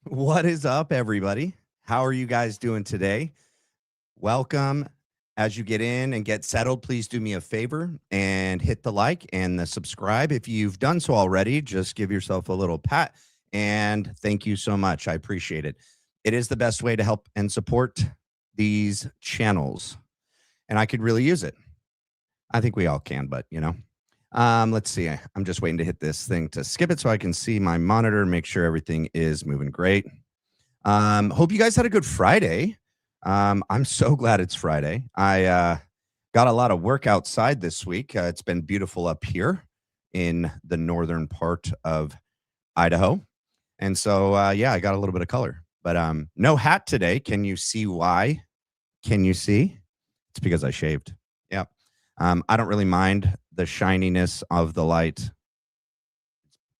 What is up, everybody? How are you guys doing today? Welcome. As you get in and get settled, please do me a favor and hit the like and the subscribe. If you've done so already, just give yourself a little pat and thank you so much. I appreciate it. It is the best way to help and support these channels, and I could really use it. I think we all can, but let's see. I'm just waiting to hit this thing to skip it so I can see my monitor, make sure everything is moving great. Hope you guys had a good Friday. I'm so glad it's Friday. I got a lot of work outside this week. It's been beautiful up here in the northern part of Idaho. And so, yeah, I got a little bit of color, but no hat today. Can you see why? Can you see? It's because I shaved. Yeah. I don't really mind the shininess of the light. It's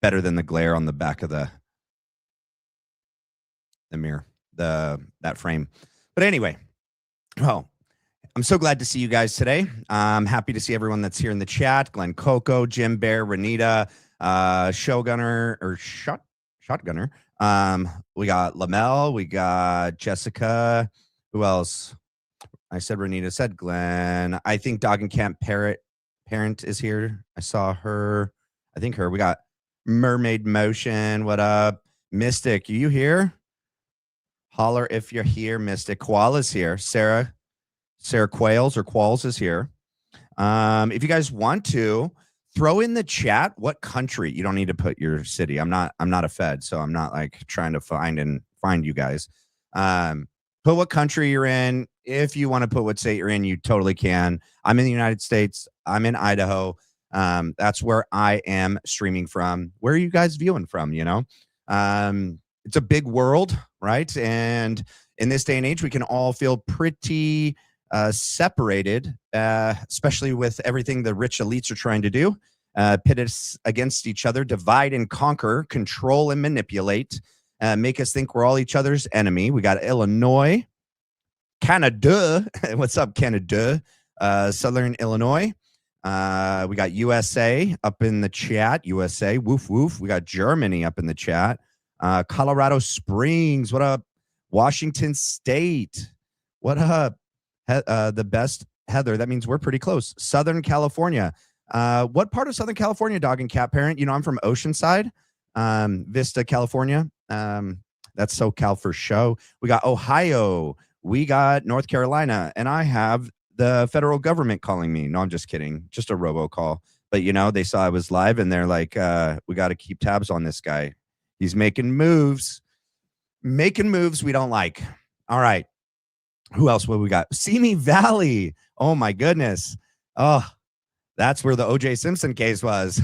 better than the glare on the back of the mirror, that frame. But anyway, well, I'm so glad to see you guys today. I'm happy to see everyone that's here in the chat. Glenn Coco, Jim Bear, Renita, Showgunner or Shotgunner. We got Lamel, we got Jessica. Who else? I said Renita, said Glenn. I think Dog and Camp Parent is here. I saw her. I think her. We got Mermaid Motion. What up? Mystic, are you here? Holler if you're here, Mystic. Koala's here. Sarah Qualls is here. If you guys want to throw in the chat what country. You don't need to put your city. I'm not a Fed, so I'm not like trying to find you guys. Put what country you're in. If you want to put what state you're in, you totally can. I'm in the United States. I'm in Idaho. That's where I am streaming from. Where are you guys viewing from? It's a big world, right? And in this day and age, we can all feel pretty separated, especially with everything the rich elites are trying to do. Pit us against each other, divide and conquer, control and manipulate, make us think we're all each other's enemy. We got Illinois, Canada. What's up, Canada? Southern Illinois. We got USA up in the chat. USA, woof, woof. We got Germany up in the chat. Colorado Springs, what up? Washington State, what up? The best, Heather. That means we're pretty close. Southern California. What part of Southern California, Dog and Cat Parent? I'm from Oceanside, Vista, California. That's SoCal for show. We got Ohio. We got North Carolina. And I have the federal government calling me. No, I'm just kidding. Just a robocall. But, they saw I was live and they're like, we got to keep tabs on this guy. He's making moves we don't like. All right. Who else? What we got? Simi Valley. Oh, my goodness. Oh, that's where the O.J. Simpson case was,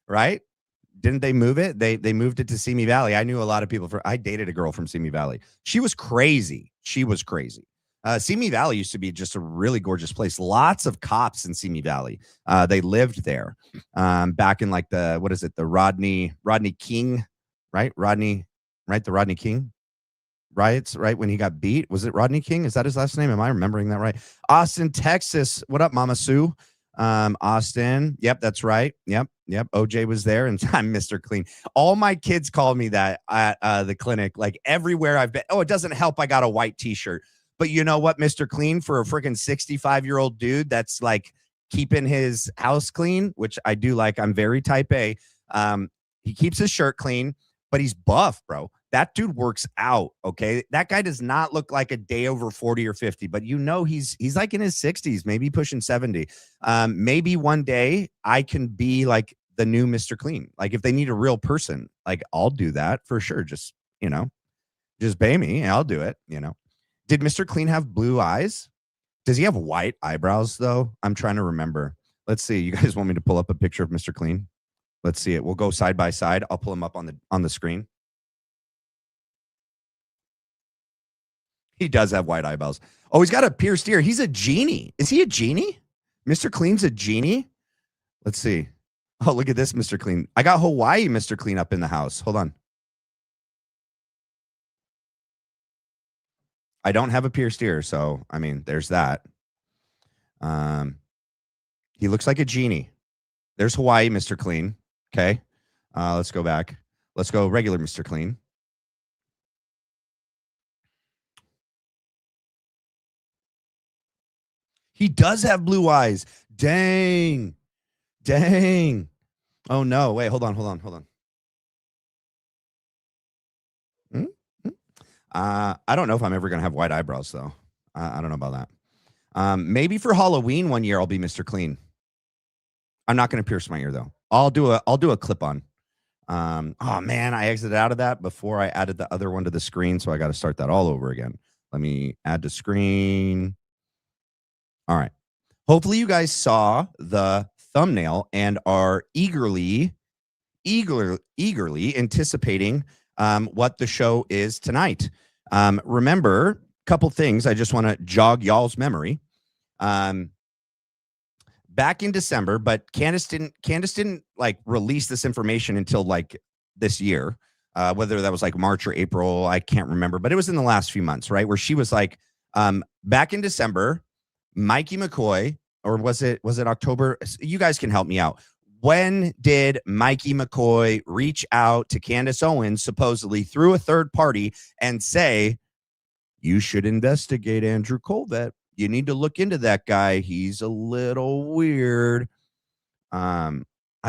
right? Didn't they move it? They moved it to Simi Valley. I knew a lot of people. I dated a girl from Simi Valley. She was crazy. Simi Valley used to be just a really gorgeous place. Lots of cops in Simi Valley. They lived there back in like the Rodney King, right? The Rodney King riots, right? When he got beat. Was it Rodney King? Is that his last name? Am I remembering that right? Austin, Texas. What up, Mama Sue? Austin. Yep, that's right. Yep. OJ was there, and I'm Mr. Clean. All my kids call me that at the clinic. Like everywhere I've been. Oh, it doesn't help. I got a white T-shirt. But you know what, Mr. Clean, for a freaking 65-year-old dude that's like keeping his house clean, which I do like. I'm very type A. He keeps his shirt clean, but he's buff, bro. That dude works out, okay? That guy does not look like a day over 40 or 50, but he's like in his 60s, maybe pushing 70. Maybe one day I can be like the new Mr. Clean. Like if they need a real person, like I'll do that for sure. Just pay me and I'll do it, Did Mr. Clean have blue eyes? Does he have white eyebrows, though? I'm trying to remember. Let's see. You guys want me to pull up a picture of Mr. Clean? Let's see it. We'll go side by side. I'll pull him up on the screen. He does have white eyebrows. Oh, he's got a pierced ear. He's a genie. Is he a genie? Mr. Clean's a genie? Let's see. Oh, look at this, Mr. Clean. I got Hawaii Mr. Clean up in the house. Hold on. I don't have a pierced ear, so, I mean, there's that. He looks like a genie. There's Hawaii Mr. Clean. Okay. Let's go back. Let's go regular Mr. Clean. He does have blue eyes. Dang. Oh no, wait, hold on. I don't know if I'm ever gonna have white eyebrows though. I don't know about that. Maybe for Halloween one year I'll be Mr. Clean. I'm not gonna pierce my ear though. I'll do a clip on. Oh man, I exited out of that before I added the other one to the screen, so I got to start that all over again. Let me add to screen. All right. Hopefully you guys saw the thumbnail and are eagerly anticipating what the show is tonight. Remember, a couple things I just want to jog y'all's memory. Back in December, but Candace didn't like release this information until like this year, whether that was like March or April, I can't remember, but it was in the last few months, right? Where she was like, back in December, Mikey McCoy, or was it October? You guys can help me out. When did Mikey McCoy reach out to Candace Owens, supposedly through a third party, and say, you should investigate Andrew Kolvet? You need to look into that guy. He's a little weird. I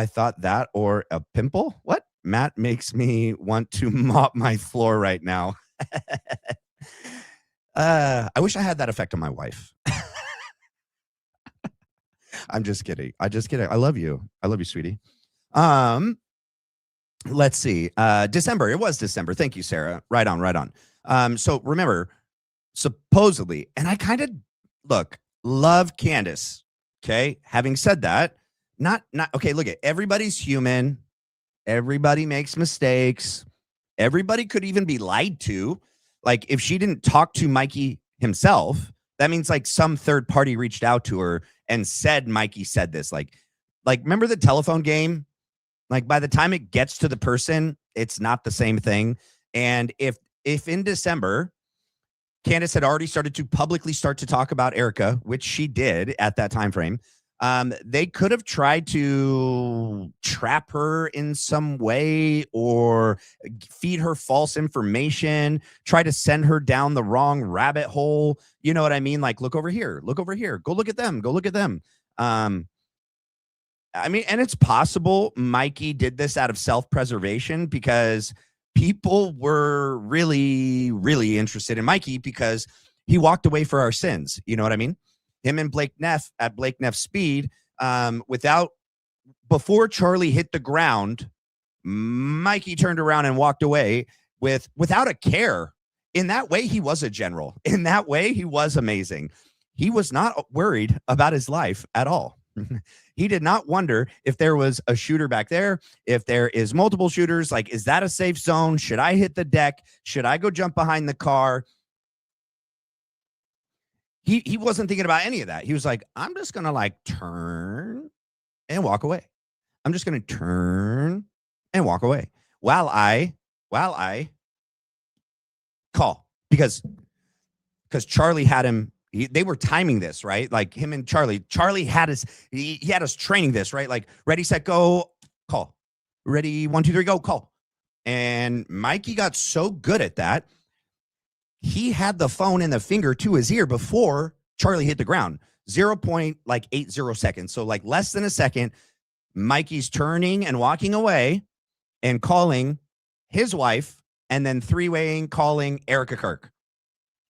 thought that, or a pimple. What? Matt makes me want to mop my floor right now. I wish I had that effect on my wife. I'm just kidding. I love you. I love you, sweetie. Let's see. December. It was December. Thank you, Sarah. Right on. So remember, supposedly, and I kind of love Candace. Okay. Having said that, not okay. Look at everybody's human. Everybody makes mistakes. Everybody could even be lied to. Like if she didn't talk to Mikey himself, that means like some third party reached out to her and said Mikey said this. Like remember the telephone game? Like by the time it gets to the person, it's not the same thing. And if in December, Candace had already started to publicly start to talk about Erica, which she did at that time frame, they could have tried to trap her in some way or feed her false information, try to send her down the wrong rabbit hole. You know what I mean? Like, look over here, go look at them. I mean, and it's possible Mikey did this out of self-preservation because people were really, really interested in Mikey because he walked away for our sins. You know what I mean? Him and Blake Neff at Blake Neff's speed, before Charlie hit the ground, Mikey turned around and walked away without a care. In that way, he was a general. In that way, he was amazing. He was not worried about his life at all. He did not wonder if there was a shooter back there, if there is multiple shooters, like, is that a safe zone? Should I hit the deck? Should I go jump behind the car? He wasn't thinking about any of that. He was like, I'm just going to like turn and walk away. I'm just going to turn and walk away while I call because Charlie had him. They were timing this, right? Like him and Charlie had us, he had us training this, right? Like ready, set, go, call. Ready, 1, 2, 3, go, call. And Mikey got so good at that. He had the phone in the finger to his ear before Charlie hit the ground. 0.80 seconds. So like less than a second, Mikey's turning and walking away and calling his wife and then three-waying calling Erica Kirk,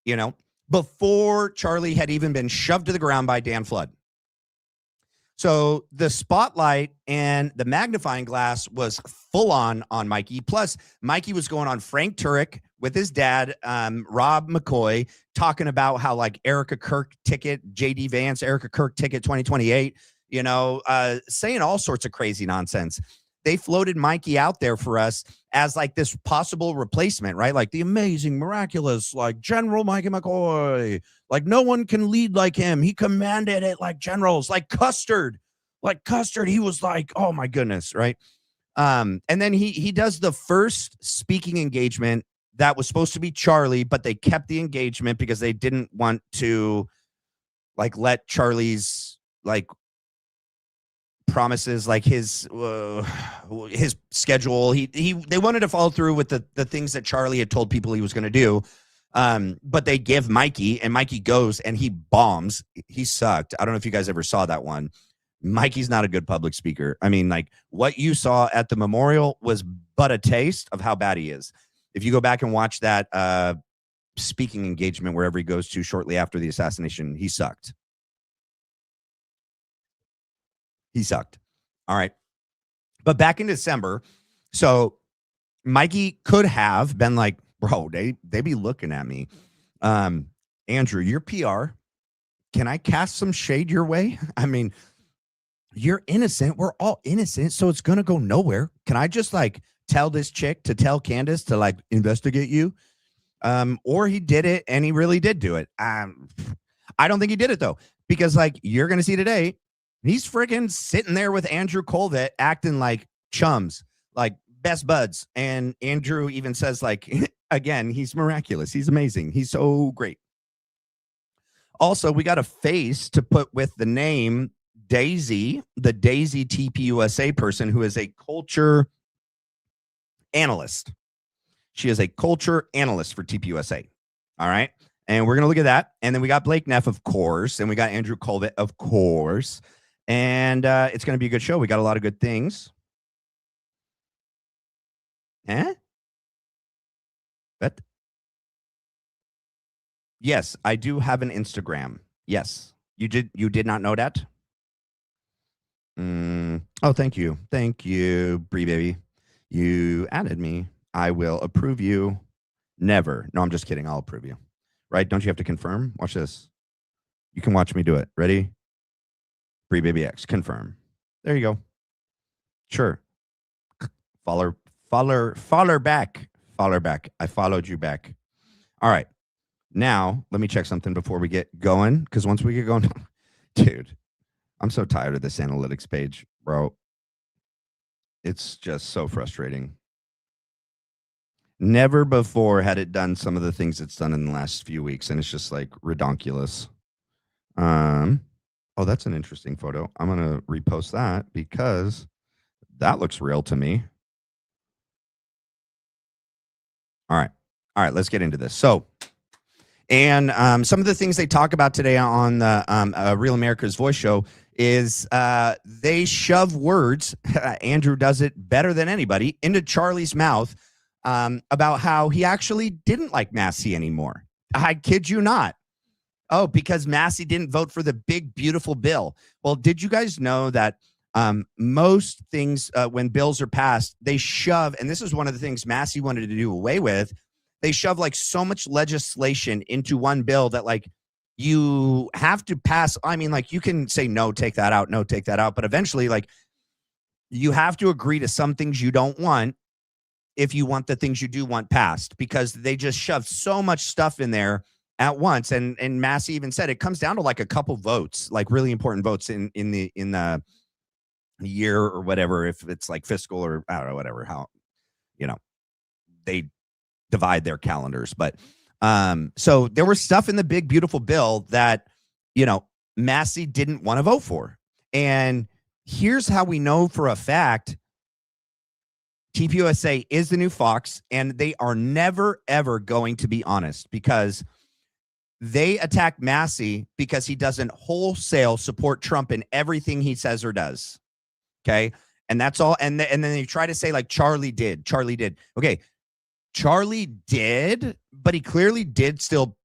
you know, before Charlie had even been shoved to the ground by Dan Flood. So the spotlight and the magnifying glass was full on Mikey. Plus, Mikey was going on Frank Turek with his dad, Rob McCoy, talking about how like Erica Kirk ticket, JD Vance, Erica Kirk ticket 2028, you know, saying all sorts of crazy nonsense. They floated Mikey out there for us as like this possible replacement, right? Like the amazing, miraculous, like General Mikey McCoy. Like no one can lead like him. He commanded it like generals, like Custard. He was like, oh my goodness, right? And then he does the first speaking engagement that was supposed to be Charlie, but they kept the engagement because they didn't want to like let Charlie's like promises, like his schedule. They wanted to follow through with the things that Charlie had told people he was going to do. But they give Mikey, and Mikey goes and he bombs. He sucked. I don't know if you guys ever saw that one. Mikey's not a good public speaker. I mean, like what you saw at the memorial was but a taste of how bad he is. If you go back and watch that speaking engagement wherever he goes to shortly after the assassination, he sucked. He sucked. All right. But back in December, so Mikey could have been like, bro, they be looking at me. Andrew, your PR, can I cast some shade your way? I mean, you're innocent. We're all innocent. So it's going to go nowhere. Can I just like tell this chick to tell Candace to like investigate you? Or he did it and he really did do it. I don't think he did it though, because like you're going to see today, he's freaking sitting there with Andrew Kolvet acting like chums, like best buds. And Andrew even says like, again, he's miraculous. He's amazing. He's so great. Also, we got a face to put with the name Daisy, the Daisy TPUSA person who is a culture analyst. She is a culture analyst for TPUSA. All right. And we're going to look at that. And then we got Blake Neff, of course. And we got Andrew Kolvet, of course. And it's going to be a good show. We got a lot of good things. Huh? But yes, I do have an Instagram. Yes. You did not know that? Oh, thank you. Thank you, Bree baby. You added me. I will approve you. Never. No, I'm just kidding. I'll approve you. Right? Don't you have to confirm? Watch this. You can watch me do it. Ready? Bree baby X. Confirm. There you go. Sure. Follow back. Follow back. I followed you back. All right. Now, let me check something before we get going. Because once we get going, dude, I'm so tired of this analytics page, bro. It's just so frustrating. Never before had it done some of the things it's done in the last few weeks, and it's just like redonkulous. Oh, that's an interesting photo. I'm gonna repost that because that looks real to me. All right, let's get into this. So, and some of the things they talk about today on the Real America's Voice show is they shove words, Andrew does it better than anybody, into Charlie's mouth about how he actually didn't like Massie anymore. I kid you not. Oh, because Massie didn't vote for the big, beautiful bill. Well, did you guys know that most things, when bills are passed, they shove, and this is one of the things Massie wanted to do away with, they shove like so much legislation into one bill that like you have to pass. I mean, like you can say, no, take that out. No, take that out. But eventually, like you have to agree to some things you don't want if you want the things you do want passed, because they just shove so much stuff in there at once. And Massie even said it comes down to like a couple votes, like really important votes in the year or whatever, if it's like fiscal or I don't know, whatever, how, you know, they divide their calendars. But so there was stuff in the big, beautiful bill that, you know, Massie didn't want to vote for. And here's how we know for a fact TPUSA is the new Fox, and they are never, ever going to be honest, because they attack Massie because he doesn't wholesale support Trump in everything he says or does. Okay. And that's all. And then they try to say like Charlie did. Okay. Charlie did, but he clearly did still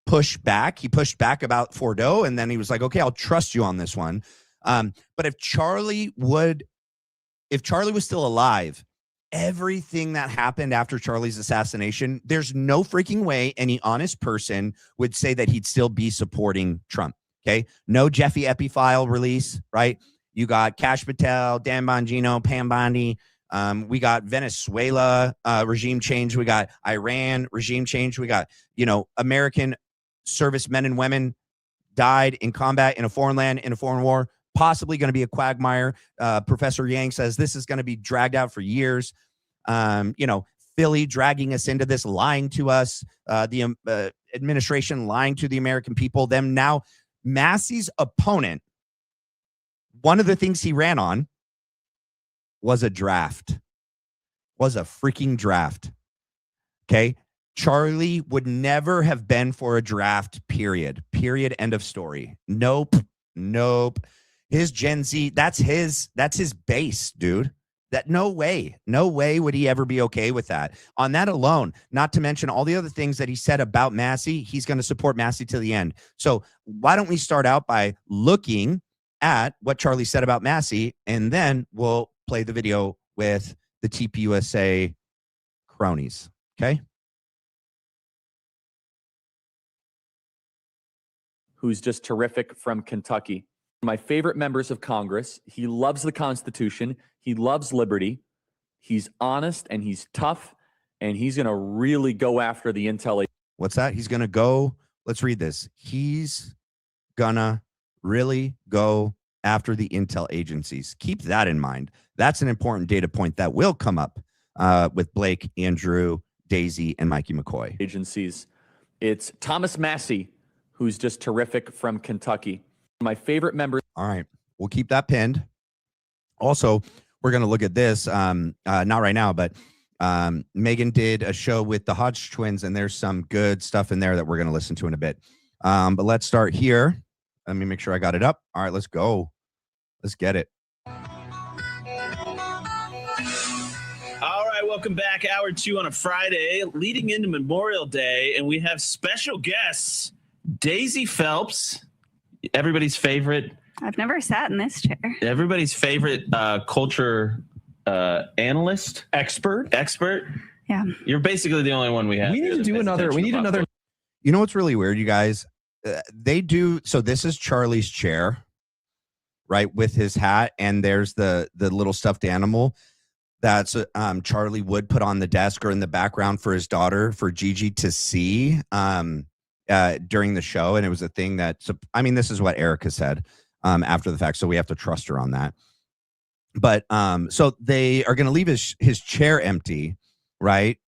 push back. He pushed back about Fordeaux, and then he was like, okay, I'll trust you on this one. But if Charlie was still alive, everything that happened after Charlie's assassination, there's no freaking way any honest person would say that he'd still be supporting Trump. Okay. No Jeffy Epi file release, right? You got Kash Patel, Dan Bongino, Pam Bondi. We got Venezuela regime change. We got Iran regime change. We got, you know, American servicemen and women died in combat in a foreign land, in a foreign war, possibly going to be a quagmire. Professor Yang says this is going to be dragged out for years. You know, Philly dragging us into this, lying to us, the administration lying to the American people. Them now, Massie's opponent, one of the things he ran on was a freaking draft. Okay. Charlie would never have been for a draft, period. End of story. Nope. His Gen Z, that's his base, dude. That no way would he ever be okay with that. On that alone, not to mention all the other things that he said about Massie, he's going to support Massie to the end. So why don't we start out by looking at what Charlie said about Massie, and then we'll play the video with the TPUSA cronies. Okay. Who's just terrific from Kentucky. My favorite members of Congress. He loves the Constitution. He loves liberty. He's honest and he's tough, and he's going to really go after the intel. What's that? He's going to go. Let's read this. He's going to really go after the intel agencies. Keep that in mind. That's an important data point that will come up with Blake, Andrew, Daisy, and Mikey McCoy. Agencies. It's Thomas Massie, who's just terrific from Kentucky. My favorite members. All right. We'll keep that pinned. Also, we're going to look at this. Not right now, but Megan did a show with the Hodge twins, and there's some good stuff in there that we're going to listen to in a bit. But let's start here. Let me make sure I got it up. All right, let's go. Let's get it. All right, welcome back. Hour 2 on a Friday, leading into Memorial Day, and we have special guests, Daisy Phelps, everybody's favorite. I've never sat in this chair. Everybody's favorite culture analyst, expert. Yeah, you're basically the only one we have. We need to do another. We need another. You know what's really weird, you guys? They do. So this is Charlie's chair, right, with his hat, and there's the little stuffed animal that's Charlie would put on the desk or in the background for his daughter, for Gigi to see during the show. And it was a thing that, I mean, this is what Erica said after the fact, so we have to trust her on that. But so they are going to leave his chair empty, right?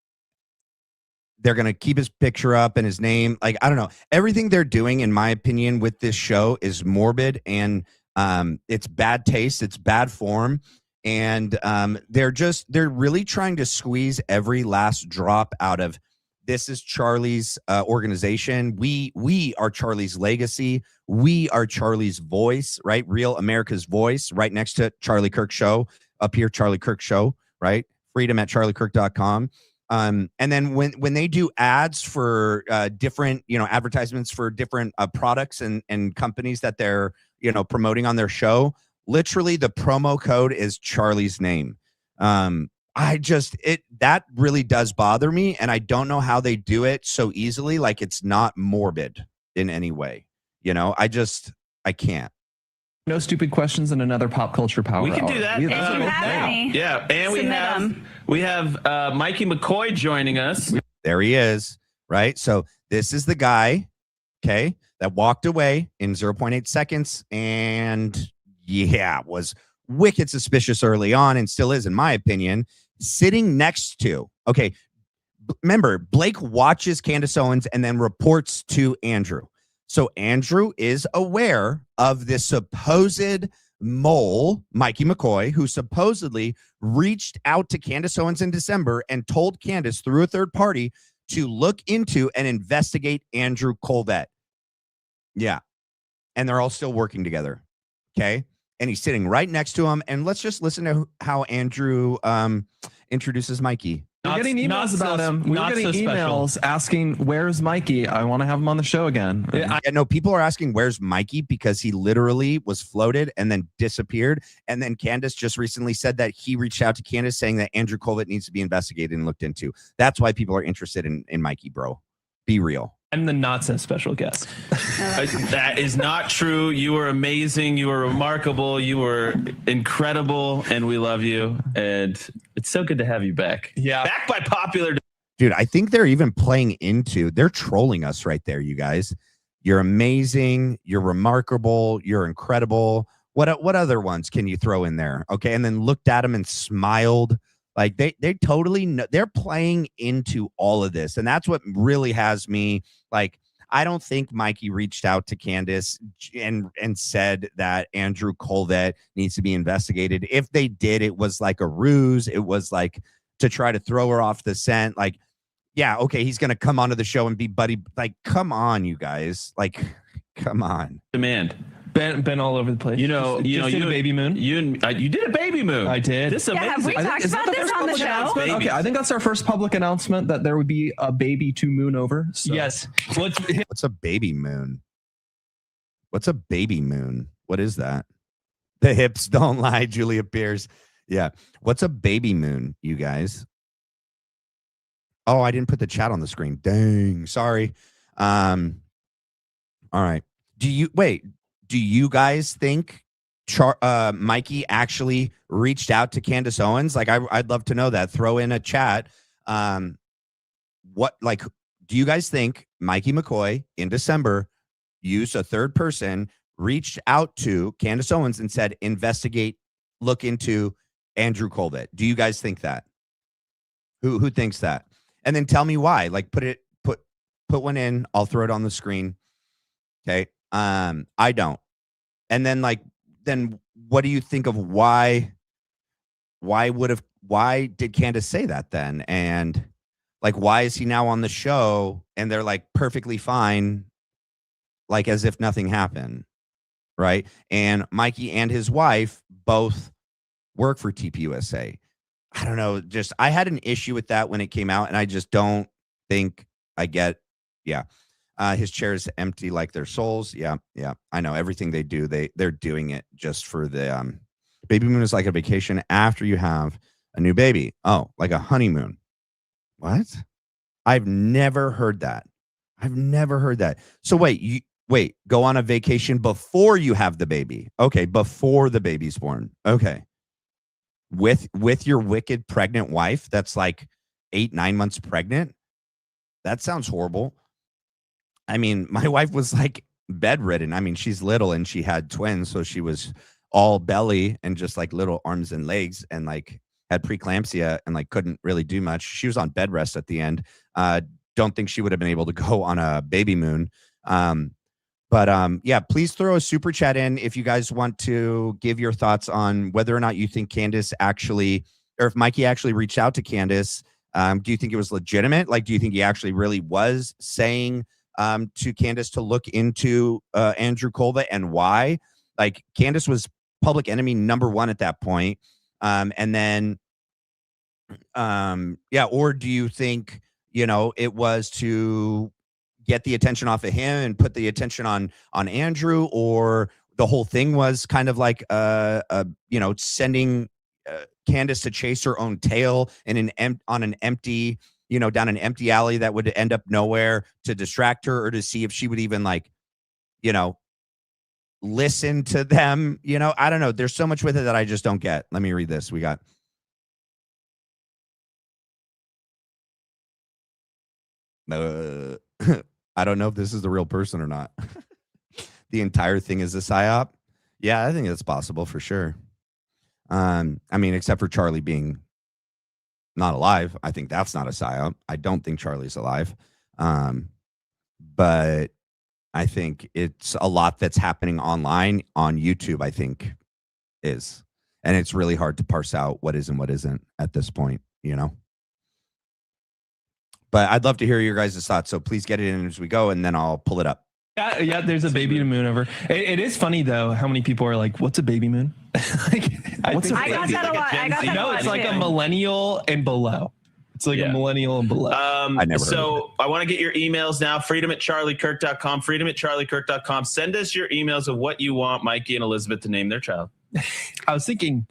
They're going to keep his picture up and his name. Like, I don't know. Everything they're doing, in my opinion, with this show is morbid, and it's bad taste. It's bad form. And they're really trying to squeeze every last drop out of, this is Charlie's organization. We are Charlie's legacy. We are Charlie's voice, right? Real America's voice, right next to Charlie Kirk Show. Up here, Charlie Kirk Show, right? Freedom at charliekirk.com. And then when they do ads for different, advertisements for different products and companies that they're, promoting on their show, literally the promo code is Charlie's name. That really does bother me, and I don't know how they do it so easily. Like, it's not morbid in any way. I can't. No stupid questions and another pop culture power. We can do that. Yeah, and we have Mikey McCoy joining us. There he is, right? So this is the guy, okay, that walked away in 0.8 seconds, and was wicked suspicious early on, and still is, in my opinion, sitting next to, okay, remember, Blake watches Candace Owens and then reports to Andrew. So Andrew is aware of this supposed mole, Mikey McCoy, who supposedly reached out to Candace Owens in December and told Candace through a third party to look into and investigate Andrew Kolvet. Yeah. And they're all still working together. Okay. And he's sitting right next to him. And let's just listen to how Andrew introduces Mikey. We're getting emails about him. We're getting emails asking, where's Mikey? I want to have him on the show again. People are asking, where's Mikey? Because he literally was floated and then disappeared. And then Candace just recently said that he reached out to Candace saying that Andrew Kolvet needs to be investigated and looked into. That's why people are interested in Mikey, bro. Be real. I'm the not so special guest. That is not true. You were amazing. You were remarkable. You were incredible, and we love you. And it's so good to have you back. Yeah, back by popular. Dude, I think they're even they're trolling us right there, you guys. You're amazing. You're remarkable. You're incredible. What other ones can you throw in there? Okay, and then looked at him and smiled. Like they totally know, they're playing into all of this. And that's what really has me like, I don't think Mikey reached out to Candace and said that Andrew Kolvet needs to be investigated. If they did, it was like a ruse. It was like to try to throw her off the scent. Like, yeah, okay, he's gonna come onto the show and be buddy. Like, come on, you guys. Like, come on. Demand. Been all over the place. You did a baby moon. You did a baby moon. I did. This is Yeah, have we amazing. talked Is that about the this first on the public show? announcement? Babies. Okay, I think that's our first public announcement that there would be a baby to moon over. So. Yes. What's a baby moon? What's a baby moon? What is that? The hips don't lie, Julia Pierce. Yeah. What's a baby moon, you guys? Oh, I didn't put the chat on the screen. Dang. Sorry. All right. Do you guys think Mikey actually reached out to Candace Owens? Like, I'd love to know that. Throw in a chat. Do you guys think Mikey McCoy in December used a third person, reached out to Candace Owens and said, look into Andrew Kolvet? Do you guys think that? Who thinks that? And then tell me why. Like, put one in. I'll throw it on the screen. Okay. I don't. And then then what do you think of why did Candace say that then? And like, why is he now on the show and they're like perfectly fine, like as if nothing happened, right? And Mikey and his wife both work for TPUSA. I don't know. Just, I had an issue with that when it came out, and I just don't think I get. Yeah. His chair is empty like their souls. Yeah. Yeah. I know everything they do. They're doing it just for the, baby moon is like a vacation after you have a new baby. Oh, like a honeymoon. What? I've never heard that. So wait, go on a vacation before you have the baby. Okay. Before the baby's born. Okay. With your wicked pregnant wife that's like 8-9 months pregnant. That sounds horrible. I mean, my wife was like bedridden. I mean, she's little and she had twins, so she was all belly and just like little arms and legs, and like had preeclampsia and like couldn't really do much. She was on bed rest at the end. Don't think she would have been able to go on a baby moon. Yeah, please throw a super chat in if you guys want to give your thoughts on whether or not you think Candace actually, or if Mikey actually reached out to Candace. Do you think it was legitimate? Like, do you think he actually really was saying to Candace to look into Andrew Kolvet, and why? Like, Candace was public enemy number one at that point. And then, or do you think, it was to get the attention off of him and put the attention on Andrew, or the whole thing was kind of like, sending Candace to chase her own tail in on an empty, down an empty alley that would end up nowhere, to distract her, or to see if she would even listen to them. I don't know. There's so much with it that I just don't get. Let me read this. We got. I don't know if this is the real person or not. The entire thing is a psyop. Yeah, I think it's possible for sure. I mean, except for Charlie being not alive. I think that's not a psyop. I don't think Charlie's alive. But I think it's a lot that's happening online on YouTube, I think is. And it's really hard to parse out what is and what isn't at this point, But I'd love to hear your guys' thoughts. So please get it in as we go, and then I'll pull it up. Yeah, there's a baby to moon over. It is funny though how many people are like, "What's a baby moon?" I got that a lot. It's like a millennial and below. It's like a millennial and below. I never. So I want to get your emails now. freedom@charliekirk.com. freedom@charliekirk.com. Send us your emails of what you want Mikey and Elizabeth to name their child. I was thinking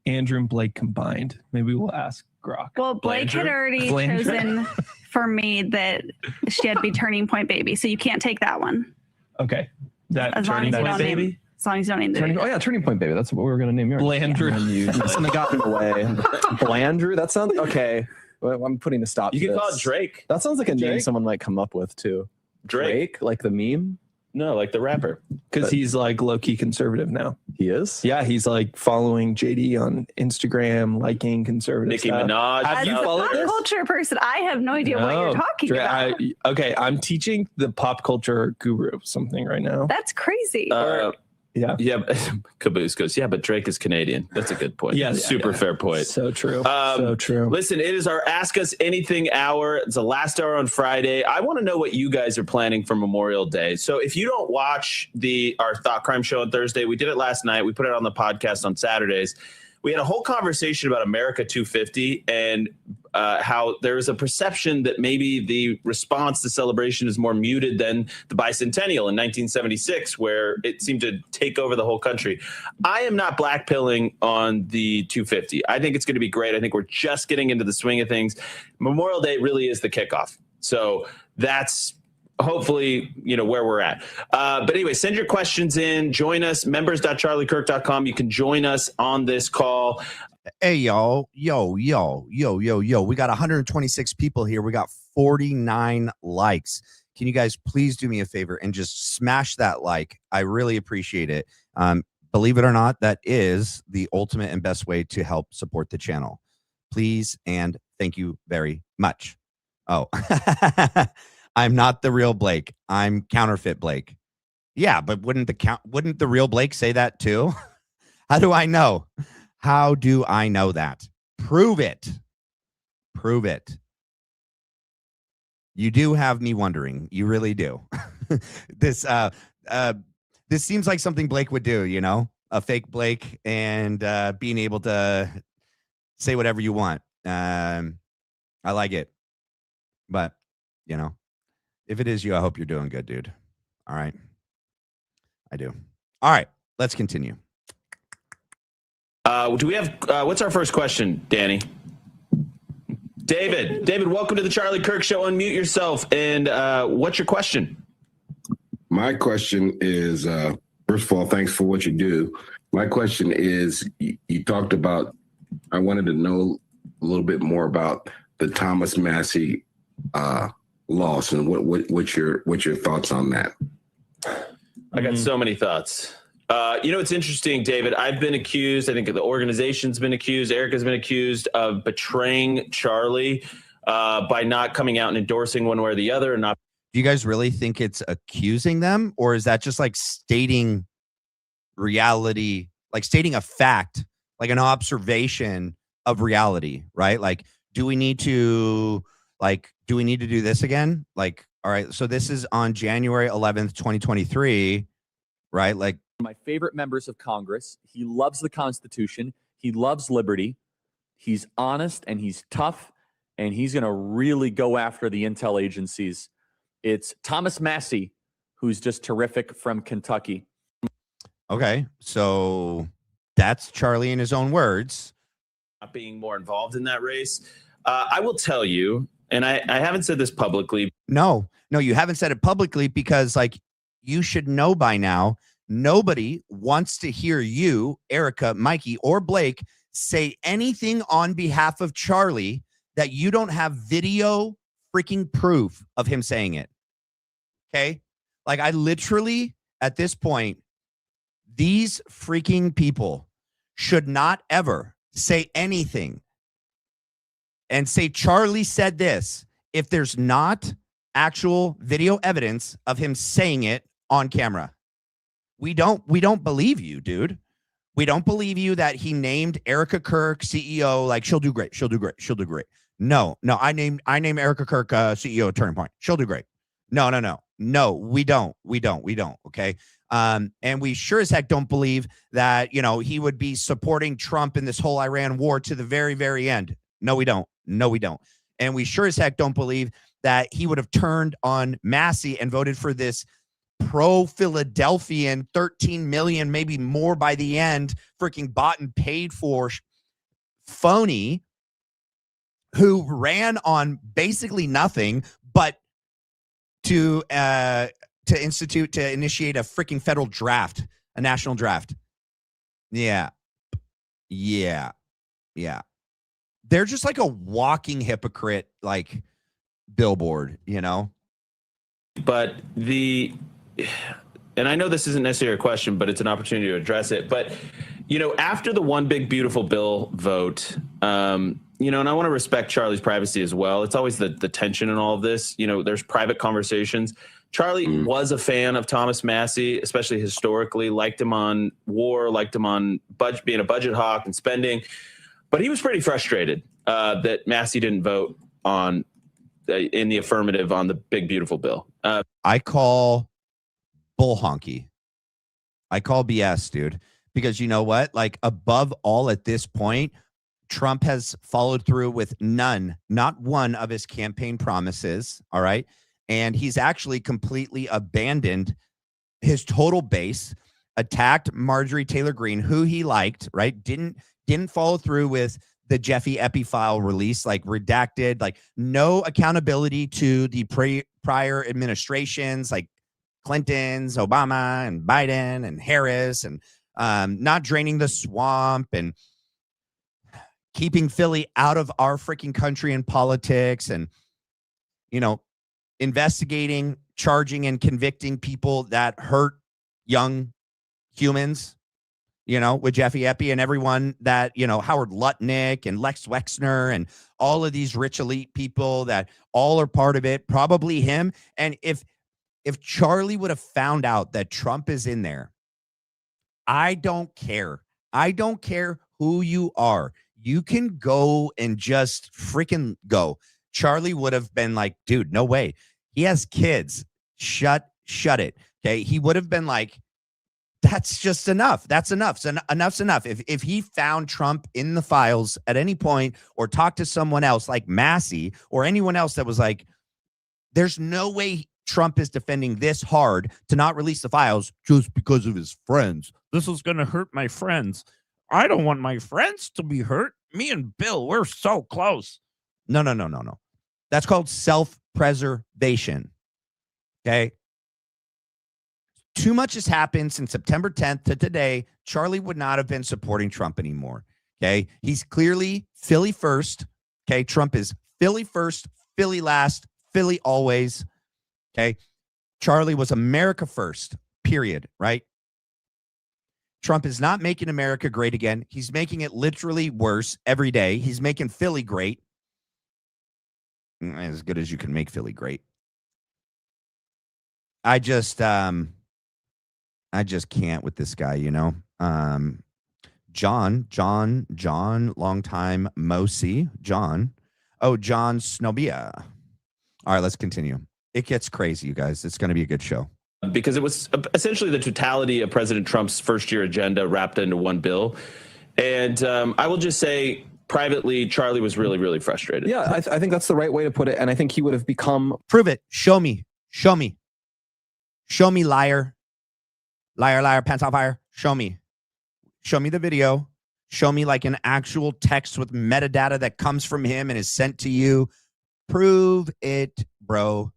Andrew and Blake combined. Maybe we'll ask Grok. Well, Blake had already chosen for me that she had to be Turning Point baby, so you can't take that one. Okay. That as long Turning as you Point don't baby? name, as long as you don't name the baby. Oh yeah, Turning Point baby. That's what we were gonna name yours. Blandrew. You something got in the way. Blandrew. That sounds okay. Well, I'm putting a stop. You to can this. call it Drake. That sounds like a name Drake? someone might come up with too. Drake? Like the meme. No, like the rapper. Because he's like low-key conservative now. He is? Yeah, he's like following JD on Instagram, liking conservative Nicki stuff. Minaj. Have As you a followed pop this? culture person, I have no idea what you're talking about. Okay, I'm teaching the pop culture guru something right now. That's crazy. Yeah. Yeah. Caboose goes, yeah, but Drake is Canadian. That's a good point. Yeah. Super fair point. So true. So true. Listen, it is our Ask Us Anything hour. It's the last hour on Friday. I want to know what you guys are planning for Memorial Day. So if you don't watch our Thought Crime show on Thursday, we did it last night. We put it on the podcast on Saturdays. We had a whole conversation about America 250 and how there is a perception that maybe the response to celebration is more muted than the bicentennial in 1976, where it seemed to take over the whole country. I am not blackpilling on the 250. I think it's going to be great. I think we're just getting into the swing of things. Memorial Day really is the kickoff. So that's hopefully, where we're at. But anyway, send your questions in. Join us, members.charliekirk.com. You can join us on this call. Hey, y'all. Yo. We got 126 people here. We got 49 likes. Can you guys please do me a favor and just smash that like? I really appreciate it. Believe it or not, that is the ultimate and best way to help support the channel. Please and thank you very much. Oh, I'm not the real Blake. I'm counterfeit Blake. Yeah, but wouldn't the real Blake say that too? How do I know? How do I know that? Prove it. Prove it. You do have me wondering. You really do. This seems like something Blake would do, a fake Blake and being able to say whatever you want. I like it. But, if it is you, I hope you're doing good, dude. All right. I do. All right. Let's continue. Do we have, what's our first question, Danny? David, welcome to the Charlie Kirk Show. Unmute yourself. And what's your question? My question is, first of all, thanks for what you do. My question is, you talked about, I wanted to know a little bit more about the Thomas Massie loss and what's your thoughts on that? I got so many thoughts. It's interesting, David. I've been accused. I think the organization's been accused. Erica's been accused of betraying Charlie by not coming out and endorsing one way or the other. And not. Do you guys really think it's accusing them, or is that just like stating reality, like stating a fact, like an observation of reality, right? Like, do we need to do this again? Like, all right, so this is on January 11th, 2023, right? Like, my favorite members of Congress. He loves the Constitution. He loves liberty. He's honest and he's tough, and he's going to really go after the intel agencies. It's Thomas Massie, who's just terrific, from Kentucky. Okay, so that's Charlie in his own words. Not being more involved in that race. I will tell you, and I haven't said this publicly. No, you haven't said it publicly because, you should know by now, nobody wants to hear you, Erica, Mikey, or Blake say anything on behalf of Charlie that you don't have video freaking proof of him saying it. Okay? I literally, at this point, these freaking people should not ever say anything and say Charlie said this if there's not actual video evidence of him saying it on camera. We don't believe you, dude. We don't believe you that he named Erica Kirk CEO, she'll do great. She'll do great. She'll do great. No, I name Erica Kirk CEO at Turning Point. She'll do great. No, we don't. Okay. And we sure as heck don't believe that, he would be supporting Trump in this whole Iran war to the very, very end. No, we don't. And we sure as heck don't believe that he would have turned on Massie and voted for this pro-Philadelphian 13 million, maybe more by the end, freaking bought and paid for phony who ran on basically nothing but to initiate a freaking federal draft, a national draft. Yeah. They're just like a walking hypocrite, billboard, But and I know this isn't necessarily a question, but it's an opportunity to address it. But, after the One Big Beautiful Bill vote, and I want to respect Charlie's privacy as well. It's always the tension in all of this. There's private conversations. Charlie was a fan of Thomas Massie, especially historically, liked him on war, liked him on being a budget hawk and spending. But he was pretty frustrated that Massie didn't vote on in the affirmative on the big, beautiful bill. I call bull honky. I call BS, dude, because you know what? Like, above all at this point, Trump has followed through with not one of his campaign promises. All right. And he's actually completely abandoned his total base, attacked Marjorie Taylor Greene, who he liked, right? Didn't follow through with the Jeffy Epi file release, like redacted, like no accountability to the prior administrations, like Clinton's, Obama, and Biden, and Harris, and not draining the swamp and keeping Philly out of our freaking country and politics, and, you know, investigating, charging, and convicting people that hurt young humans, you know, with Jeffy Epi and everyone that, you know, Howard Lutnick and Lex Wexner and all of these rich elite people that all are part of it, probably him. And if Charlie would have found out that Trump is in there, I don't care. I don't care who you are. You can go and just freaking go. Charlie would have been like, dude, no way. He has kids. Shut it. Okay. He would have been like, that's just enough. That's enough. So enough's enough. If he found Trump in the files at any point or talked to someone else like Massie or anyone else that was like, there's no way Trump is defending this hard to not release the files just because of his friends. This is going to hurt my friends. I don't want my friends to be hurt. Me and Bill, we're so close. No. That's called self-preservation. Okay. Too much has happened since September 10th to today. Charlie would not have been supporting Trump anymore. Okay. He's clearly Philly first. Okay. Trump is Philly first, Philly last, Philly always. Okay. Charlie was America first, period. Right. Trump is not making America great again. He's making it literally worse every day. He's making Philly great. As good as you can make Philly great. I just can't with this guy, you know. John, long time Mosi, John. Oh, John Snobia. All right, let's continue. It gets crazy, you guys. It's going to be a good show. Because it was essentially the totality of President Trump's first-year agenda wrapped into one bill. And I will just say, privately, Charlie was really, really frustrated. Yeah, I think that's the right way to put it. And I think he would have become... Prove it. Show me. Show me, liar. Liar, pants on fire. Show me the video. Show me like an actual text with metadata that comes from him and is sent to you. Prove it, bro.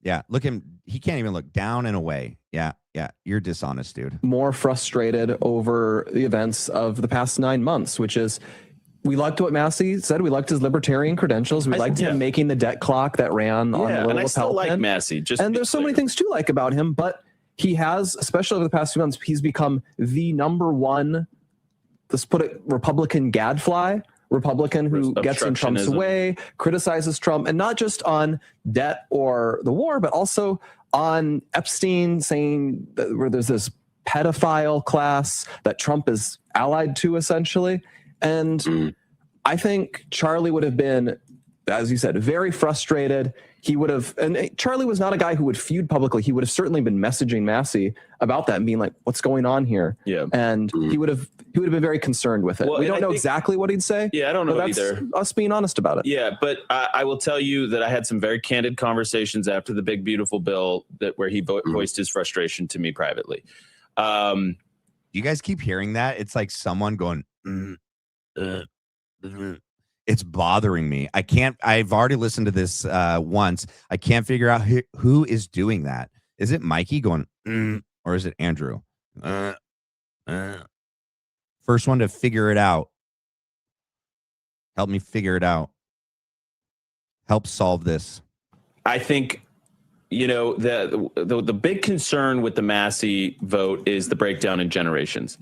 Yeah, look him. He can't even look down and away. Yeah. You're dishonest, dude. More frustrated over the events of the past 9 months, which is, we liked what Massie said. We liked his libertarian credentials. We liked him making the debt clock that ran on the and I still like Massie. And there's so many things to like about him, but he has, especially over the past few months, he's become the number one, let's put it, Republican gadfly. Republican who gets in Trump's way, criticizes Trump, and not just on debt or the war, but also on Epstein, saying that where there's this pedophile class that Trump is allied to, essentially. And I think Charlie would have been, as you said, very frustrated. He would have, and Charlie was not a guy who would feud publicly. He would have certainly been messaging Massie about that and being like, what's going on here? Yeah. And he would have been very concerned with it. Well, we don't know exactly what he'd say. Yeah, I don't know either. Us being honest about it. Yeah, but I will tell you that I had some very candid conversations after the big, beautiful bill where he voiced his frustration to me privately. You guys keep hearing that? It's like someone going, it's bothering me. I've already listened to this once. I can't figure out who is doing that. Is it Mikey going, or is it Andrew? First one to figure it out. Help me figure it out. Help solve this. I think, you know, the big concern with the Massie vote is the breakdown in generations.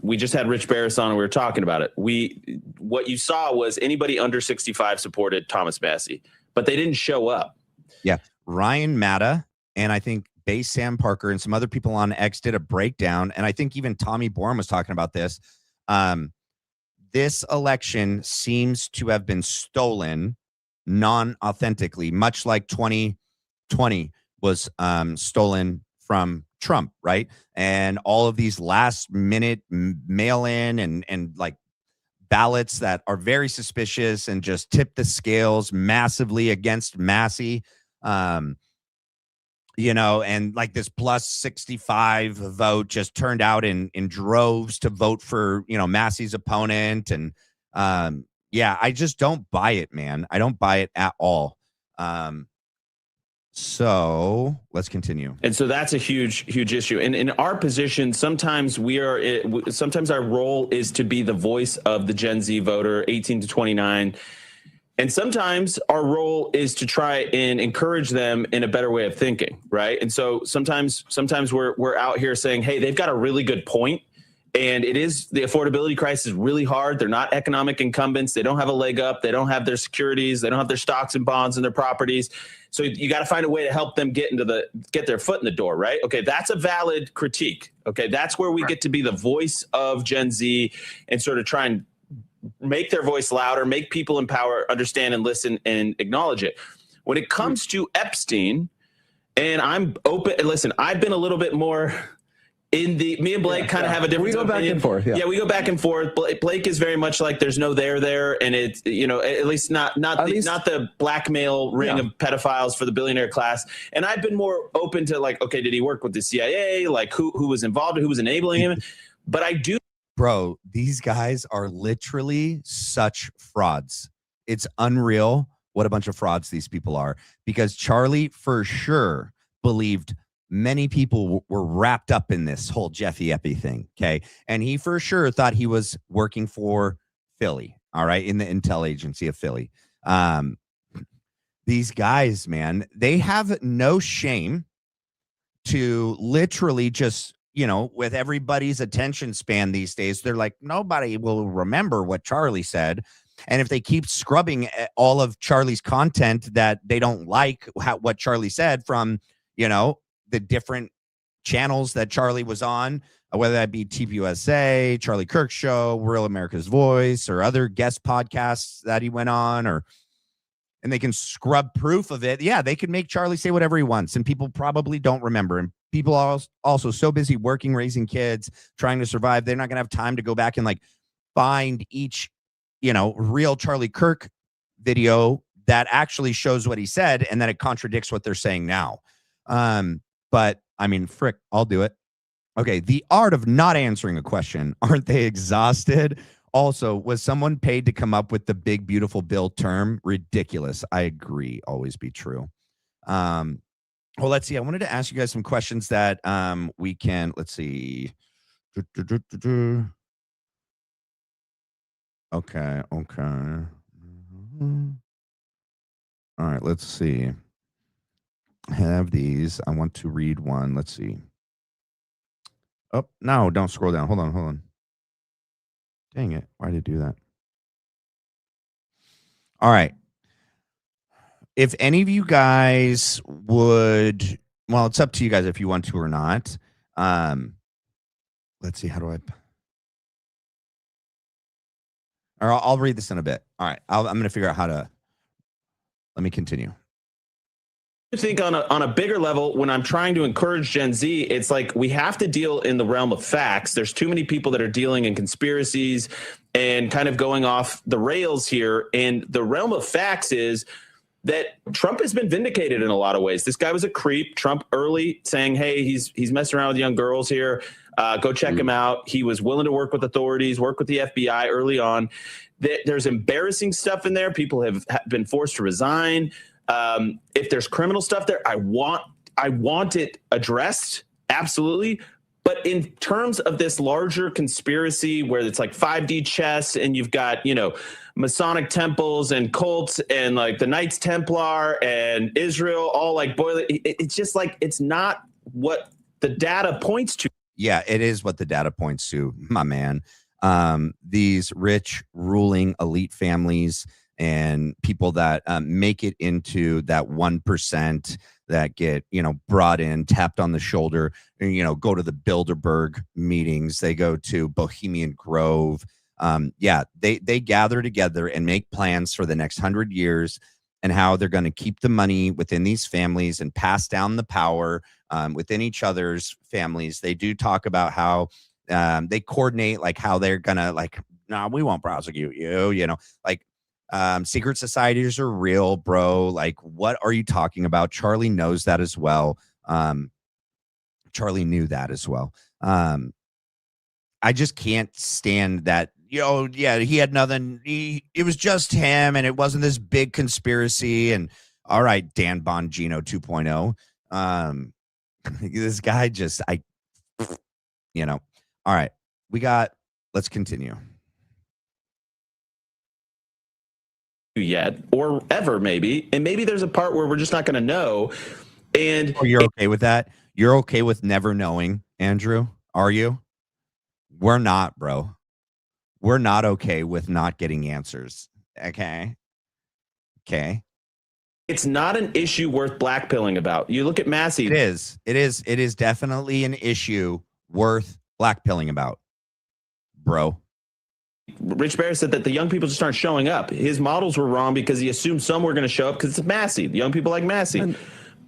We just had Rich Barris on and we were talking about it. What you saw was anybody under 65 supported Thomas Massie, but they didn't show up. Yeah. Ryan Matta and I think Base Sam Parker and some other people on X did a breakdown. And I think even Tommy Bourne was talking about this. This election seems to have been stolen non-authentically, much like 2020 was stolen from Trump, right? And all of these last minute mail-in and like ballots that are very suspicious and just tip the scales massively against Massie. You know, and like this plus 65 vote just turned out in droves to vote for, you know, Massie's opponent. And yeah, I just don't buy it, man. I don't buy it at all. So let's continue. And so that's a huge issue. And in our position, sometimes sometimes our role is to be the voice of the Gen Z voter, 18 to 29. And sometimes our role is to try and encourage them in a better way of thinking, right? And so sometimes we're out here saying, hey, they've got a really good point, and it is the affordability crisis is really hard. They're not economic incumbents. They don't have a leg up. They don't have their securities. They don't have their stocks and bonds and their properties. So you got to find a way to help them get their foot in the door, right? Okay, that's a valid critique. Okay, that's where we get to be the voice of Gen Z and sort of try and make their voice louder, make people in power understand and listen and acknowledge it. When it comes to Epstein, and I'm open, and listen, I've been a little bit more in me and Blake kind of have a different opinion. We go back and forth. Yeah, we go back and forth. Blake is very much like there's no there, and it's, you know, at least not the blackmail ring of pedophiles for the billionaire class. And I've been more open to like, okay, did he work with the CIA? Like who was involved, who was enabling him? But I do. Bro, these guys are literally such frauds. It's unreal what a bunch of frauds these people are, because Charlie for sure believed many people were wrapped up in this whole Jeffy Epi thing. Okay. And he for sure thought he was working for Philly. All right. In the intel agency of Philly. These guys, man, they have no shame to literally just, you know, with everybody's attention span these days, they're like, nobody will remember what Charlie said. And if they keep scrubbing all of Charlie's content that they don't like what Charlie said from, you know, the different channels that Charlie was on, whether that be TPUSA, Charlie Kirk's show, Real America's Voice, or other guest podcasts that he went on, and they can scrub proof of it. Yeah, they can make Charlie say whatever he wants, and people probably don't remember. And people are also so busy working, raising kids, trying to survive, they're not going to have time to go back and like find each, you know, real Charlie Kirk video that actually shows what he said and that it contradicts what they're saying now. But I mean, frick, I'll do it. Okay, the art of not answering a question. Aren't they exhausted? Also, was someone paid to come up with the big, beautiful bill term? Ridiculous. I agree. Always be true. Well, let's see. I wanted to ask you guys some questions that we can, let's see. Okay. All right, let's see. I have these. I want to read one. Let's see. Oh, no, don't scroll down. Hold on. Dang it. Why did it do that? All right. If any of you guys would, well, it's up to you guys if you want to or not. Let's see. How do I? Or I'll read this in a bit. All right. I'm going to figure out how to. Let me continue. I think on a bigger level, when I'm trying to encourage Gen Z, it's like we have to deal in the realm of facts. There's too many people that are dealing in conspiracies and kind of going off the rails here. And the realm of facts is that Trump has been vindicated in a lot of ways. This guy was a creep. Trump early saying, hey, he's messing around with young girls here. Go check him out. He was willing to work with authorities, work with the FBI early on. There's embarrassing stuff in there. People have been forced to resign. If there's criminal stuff there, I want it addressed. Absolutely. But in terms of this larger conspiracy where it's like 5D chess and you've got, you know, Masonic temples and cults and like the Knights Templar and Israel, all like boiling. It's just like, it's not what the data points to. Yeah, it is what the data points to, my man. These rich ruling elite families and people that make it into that 1% that get, brought in, tapped on the shoulder, and, go to the Bilderberg meetings. They go to Bohemian Grove. They gather together and make plans for the next 100 years and how they're going to keep the money within these families and pass down the power within each other's families. They do talk about how they coordinate, like how they're going to no, we won't prosecute you, secret societies are real, bro. Like, what are you talking about? Charlie knows that as well. Charlie knew that as well. I just can't stand that. He had nothing. It was just him, and it wasn't this big conspiracy. And all right, Dan Bongino 2.0. This guy just, all right, let's continue. Yet or ever, maybe. And maybe there's a part where we're just not going to know. And you're okay with that? You're okay with never knowing, Andrew? Are you? We're not, bro. We're not okay with not getting answers. Okay. It's not an issue worth blackpilling about. You look at Massie. It is definitely an issue worth blackpilling about, bro. Rich Bear said that the young people just aren't showing up. His models were wrong because he assumed some were going to show up because it's Massie. The young people like Massie.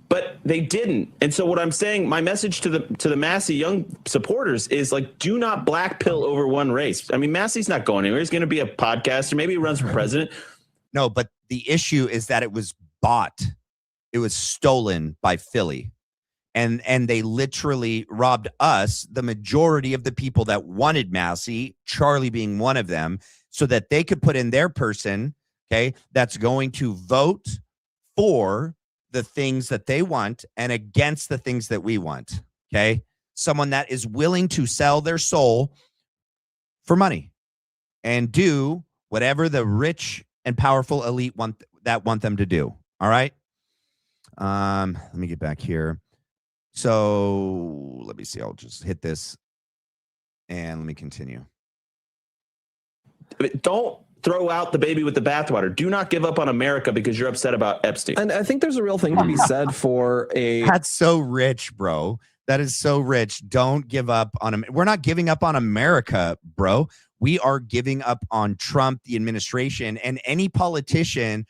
But they didn't. And so what I'm saying, my message to the Massie young supporters is do not black pill over one race. I mean, Massie's not going anywhere. He's going to be a podcaster. Maybe he runs for president. No, but the issue is that it was bought. It was stolen by Philly. And they literally robbed us, the majority of the people that wanted Massie, Charlie being one of them, so that they could put in their person, okay, that's going to vote for the things that they want and against the things that we want, okay? Someone that is willing to sell their soul for money and do whatever the rich and powerful elite want them to do, all right? Let me get back here. So let me see. I'll just hit this and let me continue. Don't throw out the baby with the bathwater. Do not give up on America because you're upset about Epstein. And I think there's a real thing to be said for That's so rich, bro. That is so rich. Don't give up on him. We're not giving up on America, bro. We are giving up on Trump, the administration, and any politician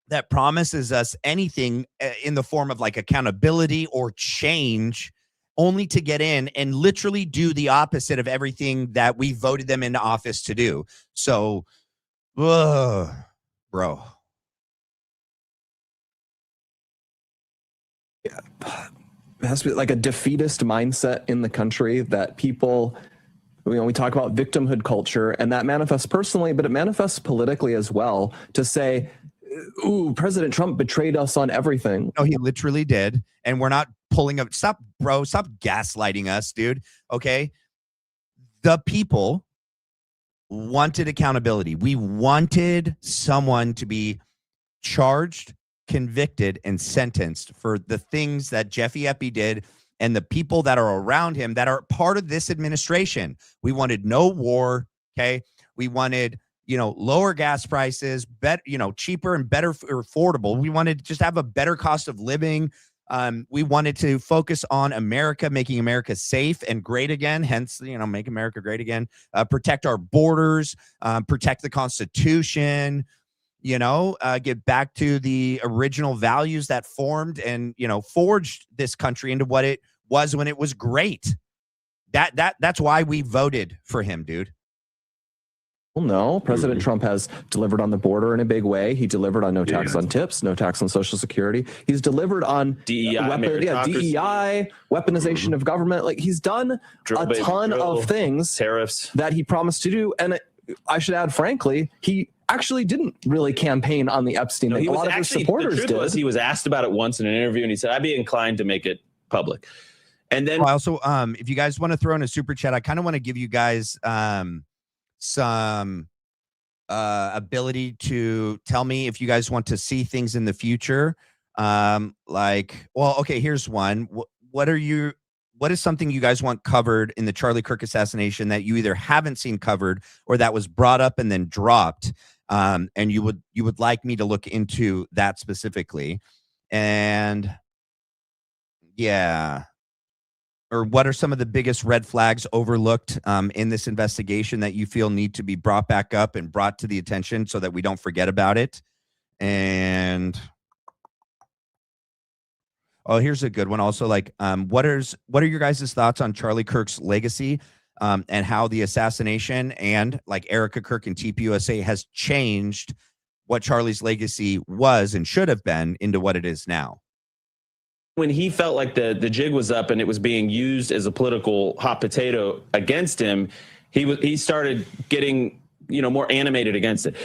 that promises us anything in the form of accountability or change, only to get in and literally do the opposite of everything that we voted them into office to do. So, bro. Yeah. It has to be a defeatist mindset in the country that people, we talk about victimhood culture, and that manifests personally, but it manifests politically as well, to say, ooh, President Trump betrayed us on everything. No, he literally did. And we're not pulling up. Stop, bro. Stop gaslighting us, dude. Okay. The people wanted accountability. We wanted someone to be charged, convicted, and sentenced for the things that Jeffy Epi did and the people that are around him that are part of this administration. We wanted no war. Okay. We wanted lower gas prices, cheaper and better affordable. We wanted to just have a better cost of living. We wanted to focus on America, making America safe and great again. Hence, make America great again. Protect our borders, protect the Constitution, get back to the original values that formed and, forged this country into what it was when it was great. That's why we voted for him, dude. Well, no, President Trump has delivered on the border in a big way. He delivered on no tax on tips, no tax on Social Security. He's delivered on DEI, DEI, weaponization of government. He's done a ton of things, tariffs that he promised to do. And I should add, frankly, he actually didn't really campaign on the Epstein thing. A lot of his supporters did. The truth was, he was asked about it once in an interview, and he said, "I'd be inclined to make it public." And then, I also, if you guys want to throw in a super chat, I kind of want to give you guys some ability to tell me if you guys want to see things in the future. Here's one. What is something you guys want covered in the Charlie Kirk assassination that you either haven't seen covered or that was brought up and then dropped? and you would like me to look into that specifically. And yeah, or what are some of the biggest red flags overlooked in this investigation that you feel need to be brought back up and brought to the attention so that we don't forget about it? And oh, here's a good one. Also, like, what are your guys' thoughts on Charlie Kirk's legacy and how the assassination and like Erica Kirk and TPUSA has changed what Charlie's legacy was and should have been into what it is now? When he felt like the jig was up and it was being used as a political hot potato against him, he started getting more animated against it.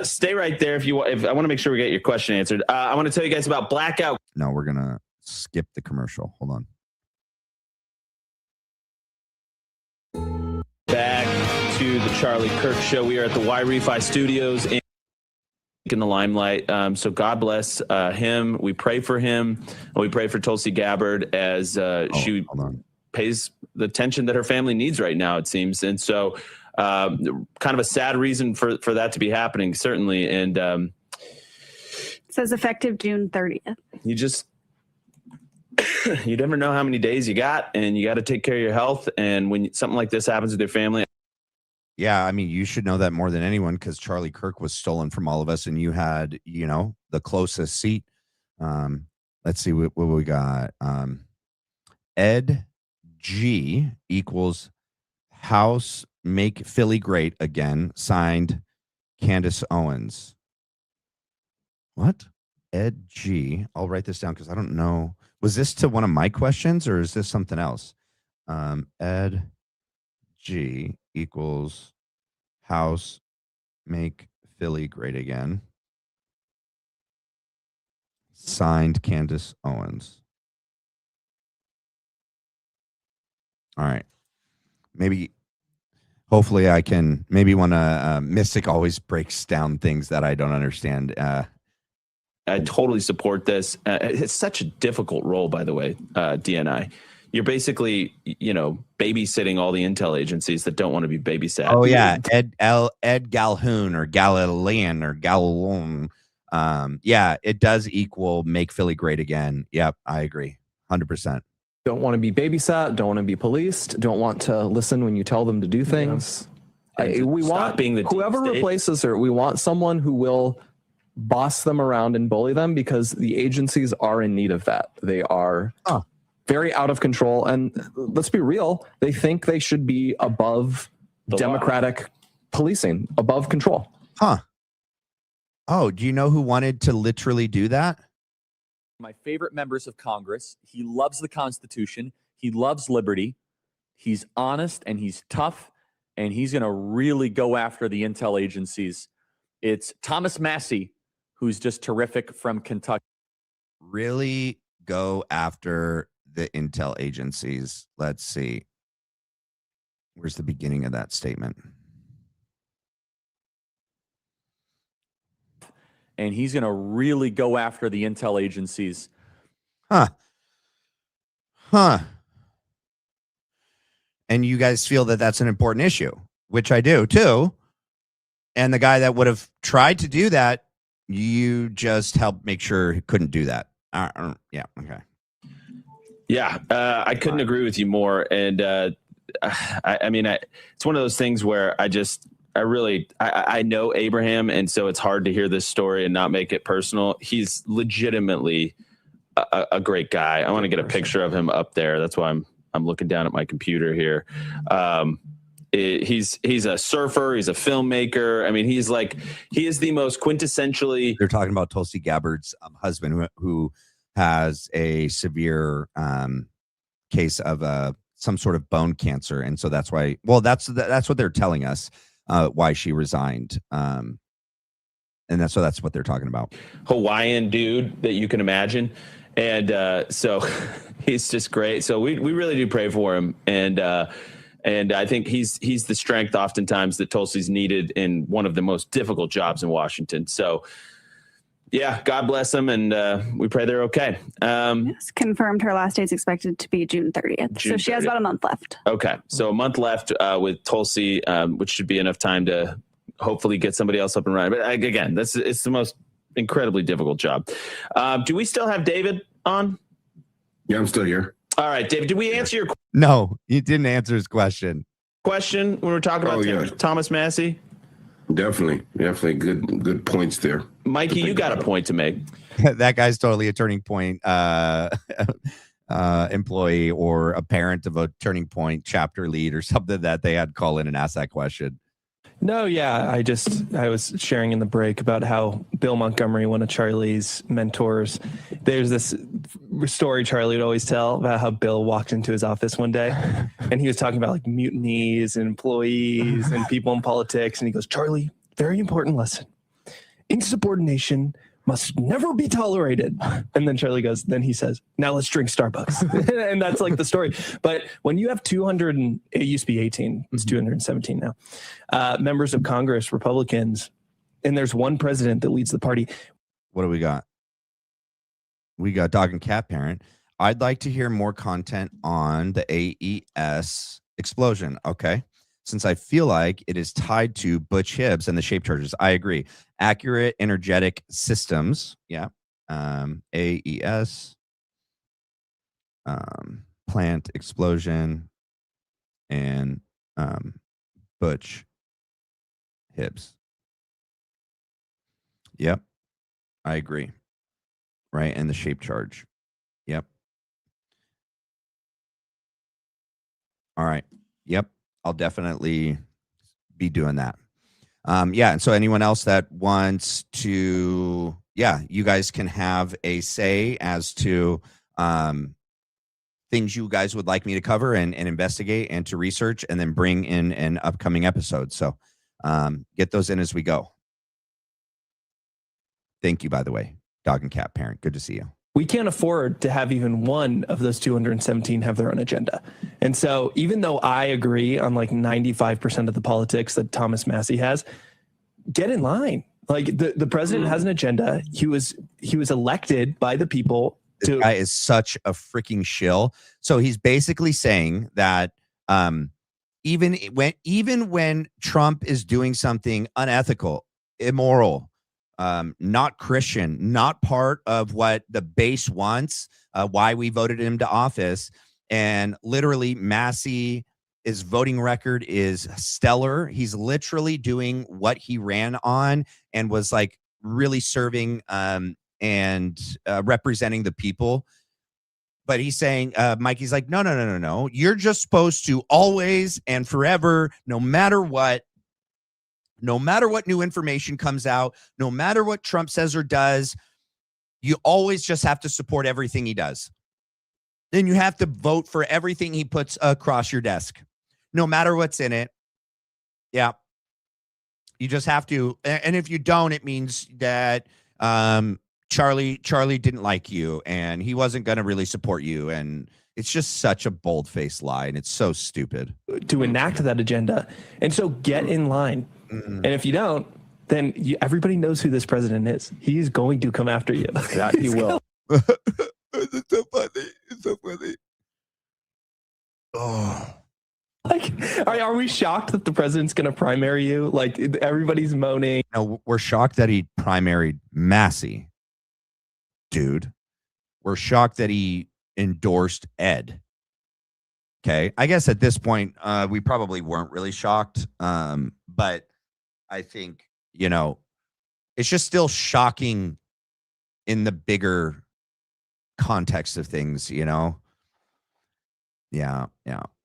Stay right there if I want to make sure we get your question answered. I want to tell you guys about blackout. No, we're gonna skip the commercial. Hold on. Back to the Charlie Kirk Show. We are at the Y Refi Studios in the limelight. So God bless him. We pray for him. And we pray for Tulsi Gabbard as she pays the attention that her family needs right now, it seems. And so kind of a sad reason for that to be happening, certainly. And it says effective June 30th. You never know how many days you got, and you got to take care of your health. And when something like this happens with your family, yeah, I mean, you should know that more than anyone because Charlie Kirk was stolen from all of us, and you had, the closest seat. Let's see what we got. Ed G equals House Make Philly Great Again, signed Candace Owens. What? Ed G. I'll write this down because I don't know. Was this to one of my questions or is this something else? Ed G equals House Make Philly Great Again, signed Candace Owens. All right. Hopefully I can, when Mystic always breaks down things that I don't understand. I totally support this. It's such a difficult role, by the way, DNI. You're basically, babysitting all the intel agencies that don't want to be babysat. Oh yeah, Ed Galhoun or Galilean or Galloon. Yeah, it does equal Make Philly Great Again. Yep, I agree, 100%. Don't want to be babysat. Don't want to be policed. Don't want to listen when you tell them to do things. Yeah. We want whoever replaces her. We want someone who will boss them around and bully them because the agencies are in need of that. They are very out of control. And let's be real, they think they should be above democratic policing, above control. Huh. Oh, do you know who wanted to literally do that? My favorite members of Congress. He loves the Constitution. He loves liberty. He's honest and he's tough, and he's going to really go after the intel agencies. It's Thomas Massie, who's just terrific, from Kentucky. Really go after the intel agencies. Let's see. Where's the beginning of that statement? And he's going to really go after the intel agencies. Huh. And you guys feel that that's an important issue, which I do too. And the guy that would have tried to do that, you just helped make sure he couldn't do that. Yeah. Okay. Yeah. I couldn't agree with you more. And I mean, it's one of those things where I know Abraham, and so it's hard to hear this story and not make it personal. He's legitimately a great guy. I want to get a picture of him up there. That's why I'm looking down at my computer here. He's a surfer. He's a filmmaker. I mean, he is the most quintessentially. They're talking about Tulsi Gabbard's husband, who has a severe case of some sort of bone cancer, and so that's why. Well, that's what they're telling us. Why she resigned. And that's what they're talking about. Hawaiian dude that you can imagine. And so he's just great. So we really do pray for him. And I think he's the strength oftentimes that Tulsi's needed in one of the most difficult jobs in Washington. So yeah, God bless them. And we pray they're okay. Yes, confirmed her last day is expected to be June 30th. So she has about a month left. Okay. So a month left with Tulsi, which should be enough time to hopefully get somebody else up and running. But again, it's the most incredibly difficult job. Do we still have David on? Yeah, I'm still here. All right, David, did we answer your No, you didn't answer his question when we were talking about Thomas Massie? Definitely good points there. Mikey, you got a point to make. That guy's totally a Turning Point employee or a parent of a Turning Point chapter lead or something that they had call in and ask that question. No, yeah, I was sharing in the break about how Bill Montgomery, one of Charlie's mentors, there's this story Charlie would always tell about how Bill walked into his office one day and he was talking about like mutinies and employees and people in politics. And he goes, Charlie, very important lesson. Insubordination must never be tolerated. And then Charlie goes, then he says, now let's drink Starbucks. And that's like the story. But when you have 200, it used to be 18, it's 217 now, members of Congress, Republicans, and there's one president that leads the party. What do we got? We got Dog and Cat Parent. I'd like to hear more content on the AES explosion. Okay. Since I feel like it is tied to Butch Hibbs and the shape charges. I agree. Accurate energetic systems. Yeah. AES. Plant explosion. And Butch Hibbs. Yep. I agree. Right. And the shape charge. Yep. All right. Yep. I'll definitely be doing that. Yeah. And so anyone else that wants to, you guys can have a say as to things you guys would like me to cover and investigate and to research and then bring in an upcoming episode. So get those in as we go. Thank you, by the way, Dog and Cat Parent. Good to see you. We can't afford to have even one of those 217 have their own agenda. And so even though I agree on like 95% of the politics that Thomas Massie has, get in line. Like the president has an agenda. He was elected by the people. This guy is such a freaking shill. So he's basically saying that even when Trump is doing something unethical, immoral, not Christian, not part of what the base wants, why we voted him to office. And literally Massie, his voting record is stellar. He's literally doing what he ran on and was like really serving and representing the people. But he's saying, Mikey's like, no. You're just supposed to always and forever, no matter what new information comes out, no matter what Trump says or does, you always just have to support everything he does. Then you have to vote for everything he puts across your desk, no matter what's in it. Yeah. You just have to. And if you don't, it means that Charlie didn't like you and he wasn't going to really support you. And it's just such a bold-faced lie. And it's so stupid. To enact that agenda. And so get in line. And if you don't, then everybody knows who this president is. He's going to come after you. Yeah, he will. It's so funny. It's so funny. Oh. Like, are we shocked that the president's going to primary you? Like, everybody's moaning. No, we're shocked that he primaried Massie, dude. We're shocked that he endorsed Ed. Okay. I guess at this point, we probably weren't really shocked. But I think, it's just still shocking in the bigger context of things, Yeah.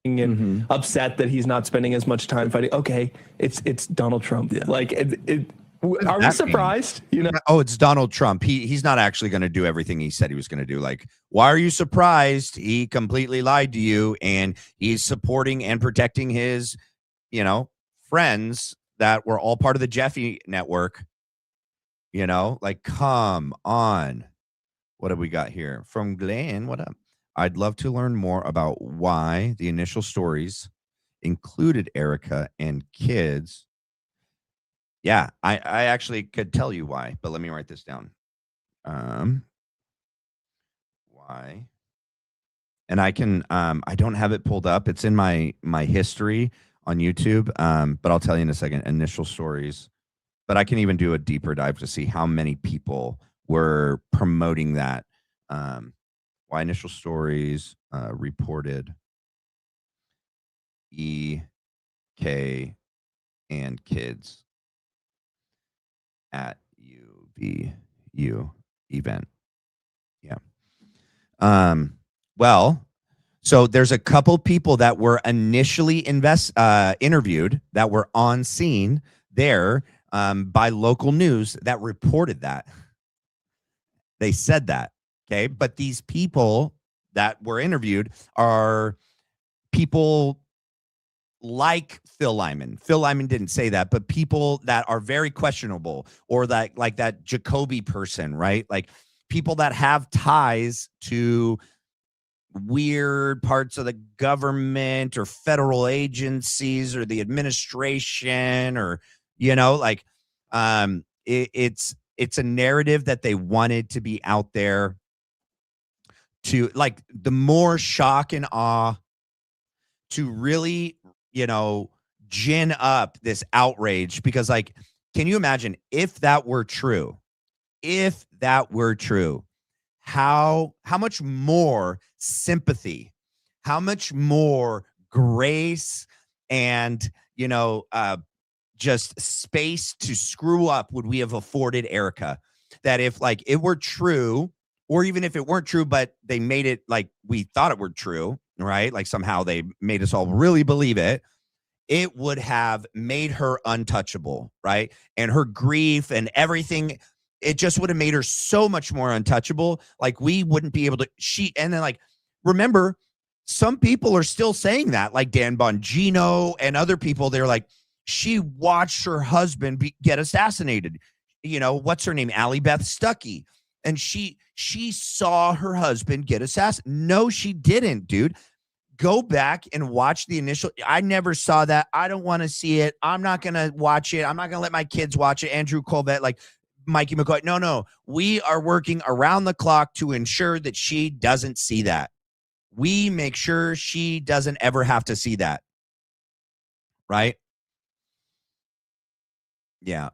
And upset that he's not spending as much time fighting. Okay, it's Donald Trump. Yeah. Like, are we surprised? Oh, it's Donald Trump. He's not actually going to do everything he said he was going to do. Like, why are you surprised? He completely lied to you, and he's supporting and protecting his, friends that were all part of the Jeffy network. Like, come on. What have we got here from Glenn? What up? I'd love to learn more about why the initial stories included Erica and kids. Yeah, I actually could tell you why, but let me write this down. Why? And I can I don't have it pulled up. It's in my history on YouTube. But I'll tell you in a second. Initial stories, but I can even do a deeper dive to see how many people were promoting that. Why initial stories reported EK and kids at UVU event. Yeah. Well, so there's a couple people that were initially interviewed that were on scene there by local news that reported that. They said that. Okay. But these people that were interviewed are people like Phil Lyman. Phil Lyman didn't say that, but people that are very questionable, or that, like that Jacoby person, right? Like people that have ties to weird parts of the government or federal agencies or the administration, or, you know, like it's a narrative that they wanted to be out there to, like, the more shock and awe to really, you know, gin up this outrage. Because, like, can you imagine if that were true? If that were true, how much more sympathy, how much more grace, and, you know, just space to screw up would we have afforded Erica? That if, like, it were true, or even if it weren't true, but they made it like we thought it were true, right? Like somehow they made us all really believe it. It would have made her untouchable, right? And her grief and everything, it just would have made her so much more untouchable. Like we wouldn't be able to, and then, like, remember, some people are still saying that, like Dan Bongino and other people. They're like, she watched her husband get assassinated. You know, what's her name? Allie Beth Stuckey. And she saw her husband get assassinated. No, she didn't, dude. Go back and watch the initial. I never saw that. I don't want to see it. I'm not going to watch it. I'm not going to let my kids watch it. Andrew Kolvet, like Mikey McCoy. No. We are working around the clock to ensure that she doesn't see that. We make sure she doesn't ever have to see that. Right? Yeah.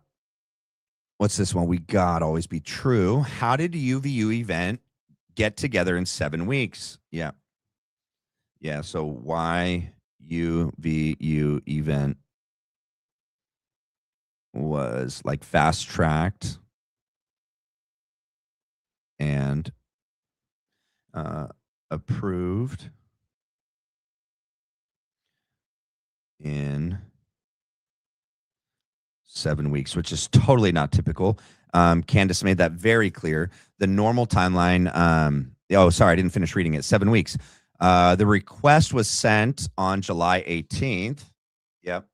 What's this one? We got always be true. How did UVU event get together in 7 weeks? Yeah. Yeah. So why UVU event was like fast tracked and approved in 7 weeks, which is totally not typical. Candace made that very clear. The normal timeline, sorry, I didn't finish reading it. 7 weeks. The request was sent on July 18th. Yep.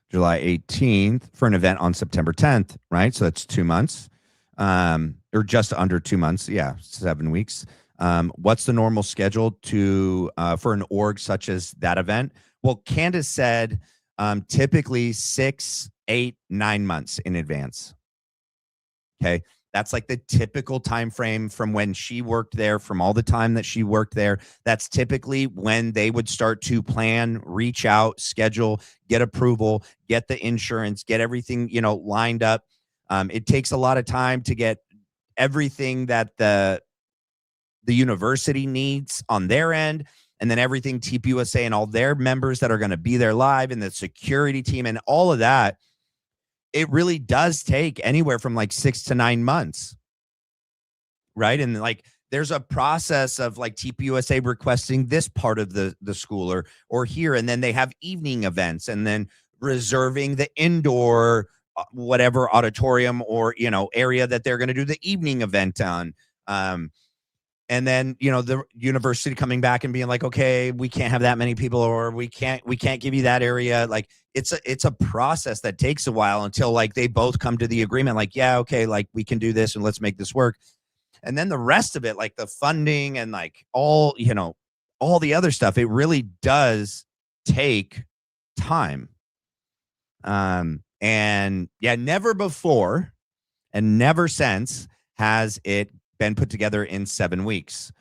July 18th for an event on September 10th, right? So that's 2 months, or just under 2 months. Yeah, 7 weeks. What's the normal schedule to for an org such as that event? Well, Candace said typically 6, 8, 9 months in advance. Okay, that's like the typical time frame from when she worked there, from all the time that she worked there. That's typically when they would start to plan, reach out, schedule, get approval, get the insurance, get everything, you know, lined up. It takes a lot of time to get everything that the university needs on their end, and then everything TPUSA and all their members that are going to be there live, and the security team and all of that. It really does take anywhere from like 6 to 9 months. Right. And like, there's a process of like TPUSA requesting this part of the school or here. And then they have evening events, and then reserving the indoor, whatever auditorium or, you know, area that they're going to do the evening event on. And then, you know, the university coming back and being like, okay, we can't have that many people, or we can't give you that area. Like it's a process that takes a while until like they both come to the agreement, like, yeah, okay, like we can do this and let's make this work. And then the rest of it, like the funding and like all, you know, all the other stuff, it really does take time. And yeah, never before and never since has it been put together in 7 weeks.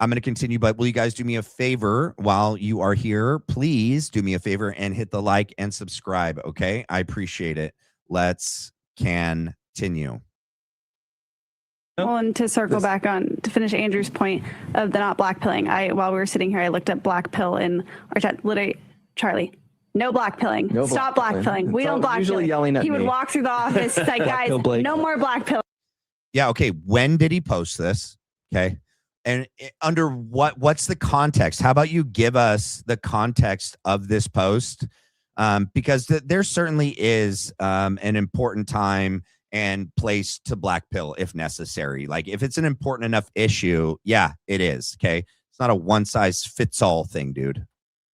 I'm going to continue, but will you guys do me a favor while you are here? Please do me a favor and hit the like and subscribe. Okay. I appreciate it. Let's continue. Well, and to circle back on, to finish Andrew's point of the not blackpilling, while we were sitting here, I looked up black pill in our chat. Literally, Charlie, no blackpilling. No Stop blackpilling. We don't blackpill. Usually yelling at he me. would walk through the office like, guys, no more blackpill. Yeah. Okay. When did he post this? Okay. And under what's the context? How about you give us the context of this post? Because there certainly is an important time and place to black pill if necessary. Like if it's an important enough issue, yeah, it is. Okay. It's not a one size fits all thing, dude.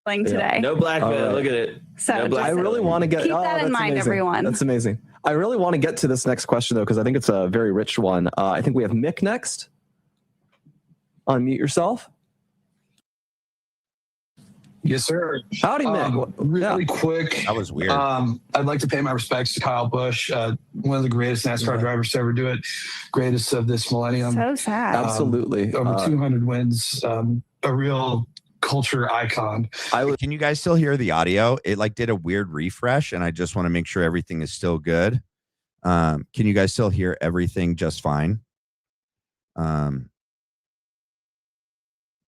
Today. No black pill. Right. Look at it. So no I really want to get keep that in mind, amazing. everyone. That's amazing. I really want to get to this next question though, because I think it's a very rich one. I think we have Mick next. Unmute yourself. Yes, sir. Howdy, Mick. Really quick. That was weird. I'd like to pay my respects to Kyle Busch, one of the greatest NASCAR drivers to ever do it, greatest of this millennium. So sad. Absolutely. Over 200 wins, a real culture icon. Can you guys still hear the audio? It like did a weird refresh, and I just want to make sure everything is still good. Can you guys still hear everything just fine?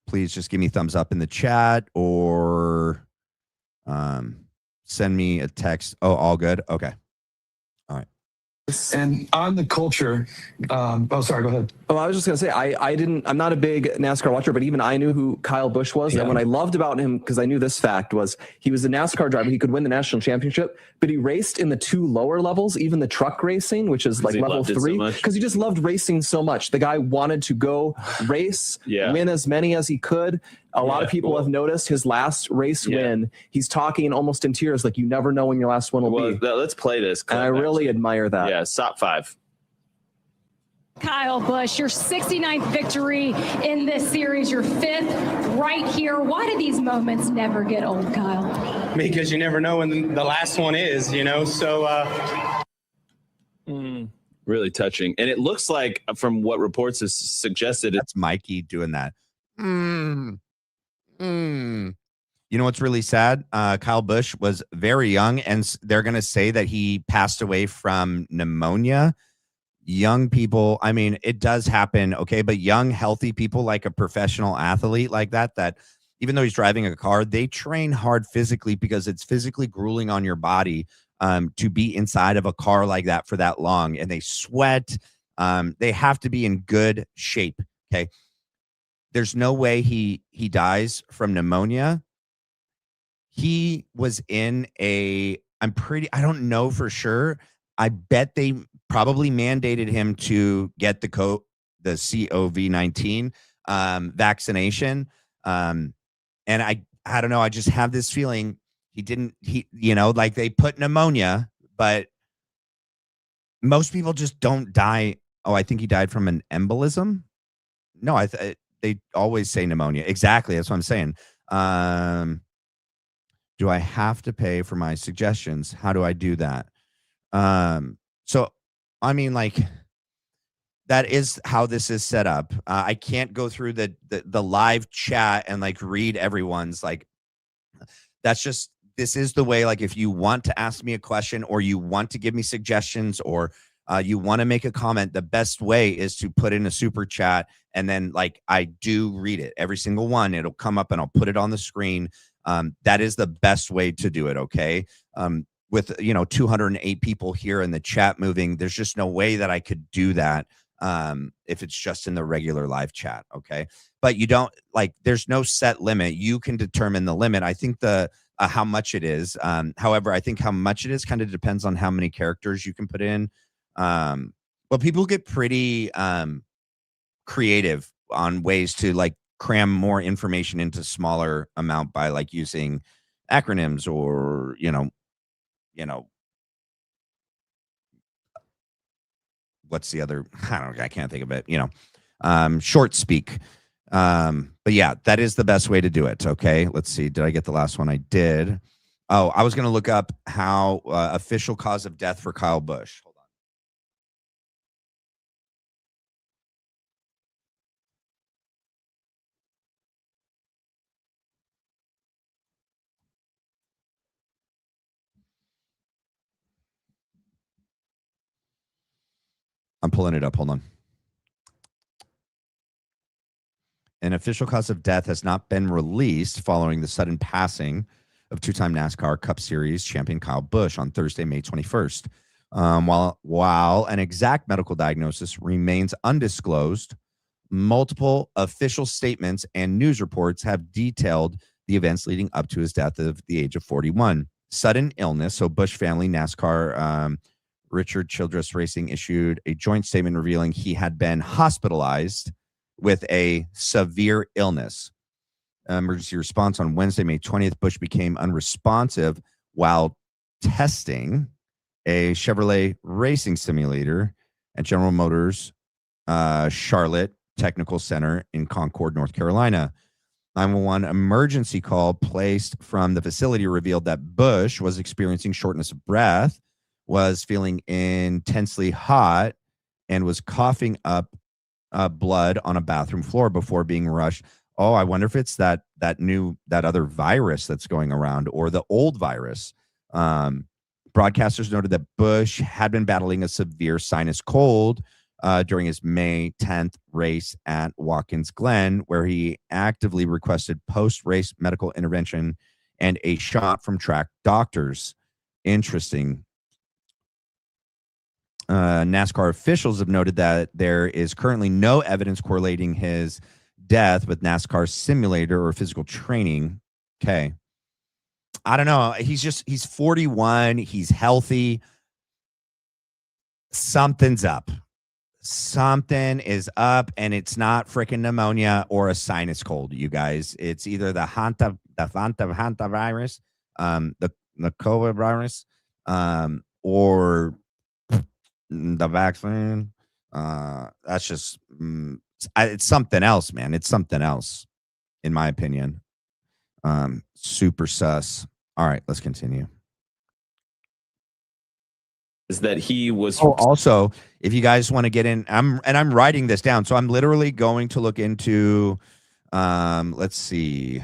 Please just give me thumbs up in the chat or send me a text. Oh, all good. Okay. All right. And on the culture, sorry, go ahead. Oh, I was just going to say, I'm not a big NASCAR watcher, but even I knew who Kyle Busch was. Yeah. And what I loved about him, because I knew this fact, was he was a NASCAR driver. He could win the national championship, but he raced in the 2 lower levels, even the truck racing, which is like level 3, because he just loved racing so much. The guy wanted to go race, win as many as he could. A lot of people have noticed his last race win. He's talking almost in tears, like you never know when your last one will be. Let's play this. And I really admire that. Yeah, top 5. Kyle Busch, your 69th victory in this series, your 5th right here. Why do these moments never get old, Kyle? Because you never know when the last one is, you know, so. Really touching. And it looks like, from what reports have suggested, that's Mikey doing that. You know what's really sad? Kyle Busch was very young, and they're going to say that he passed away from pneumonia. Young people, I mean, it does happen, okay? But young, healthy people like a professional athlete like that even though he's driving a car, they train hard physically because it's physically grueling on your body to be inside of a car like that for that long. And they sweat. They have to be in good shape, okay? There's no way he dies from pneumonia. He was in I don't know for sure. I bet they probably mandated him to get the COVID-19 vaccination. And I don't know. I just have this feeling like they put pneumonia, but most people just don't die. Oh, I think he died from an embolism. No, they always say pneumonia. Exactly. That's what I'm saying. Do I have to pay for my suggestions? How do I do that? So, I mean, like, that is how this is set up. I can't go through the live chat and like read everyone's like, this is the way, like, if you want to ask me a question or you want to give me suggestions or you want to make a comment, the best way is to put in a super chat. And then like, I do read it, every single one. It'll come up and I'll put it on the screen. That is the best way to do it. Okay. With 208 people here in the chat moving, there's just no way that I could do that if it's just in the regular live chat. Okay. But you don't there's no set limit. You can determine the limit. I think how much it is. However, I think how much it is kind of depends on how many characters you can put in. But people get pretty creative on ways to like cram more information into smaller amount by like using acronyms or, what's the other? I can't think of it, short speak. But yeah, that is the best way to do it. Okay. Let's see. Did I get the last one? I did. Oh, I was going to look up how official cause of death for Kyle Busch. Hold on. I'm pulling it up. Hold on. An official cause of death has not been released following the sudden passing of two-time NASCAR Cup Series champion Kyle Busch on Thursday, May 21st. While an exact medical diagnosis remains undisclosed, multiple official statements and news reports have detailed the events leading up to his death at the age of 41. Sudden illness. So Busch family, NASCAR, Richard Childress Racing issued a joint statement revealing he had been hospitalized with a severe illness. Emergency response on Wednesday, May 20th, Busch became unresponsive while testing a Chevrolet racing simulator at General Motors Charlotte Technical Center in Concord, North Carolina. 911 emergency call placed from the facility revealed that Busch was experiencing shortness of breath, was feeling intensely hot, and was coughing up blood on a bathroom floor before being rushed. Oh, I wonder if it's that other virus that's going around, or the old virus. Broadcasters noted that Busch had been battling a severe sinus cold during his May 10th race at Watkins Glen, where he actively requested post-race medical intervention and a shot from track doctors. Interesting. NASCAR officials have noted that there is currently no evidence correlating his death with NASCAR simulator or physical training. Okay. I don't know. He's 41. He's healthy. Something's up. Something is up, and it's not freaking pneumonia or a sinus cold, you guys. It's either the Hanta virus, the COVID virus, or the vaccine. That's just it's something else, man. It's something else, in my opinion. Super sus. All right, let's continue. Is that he was also, if you guys want to get in, I'm writing this down, so I'm literally going to look into let's see.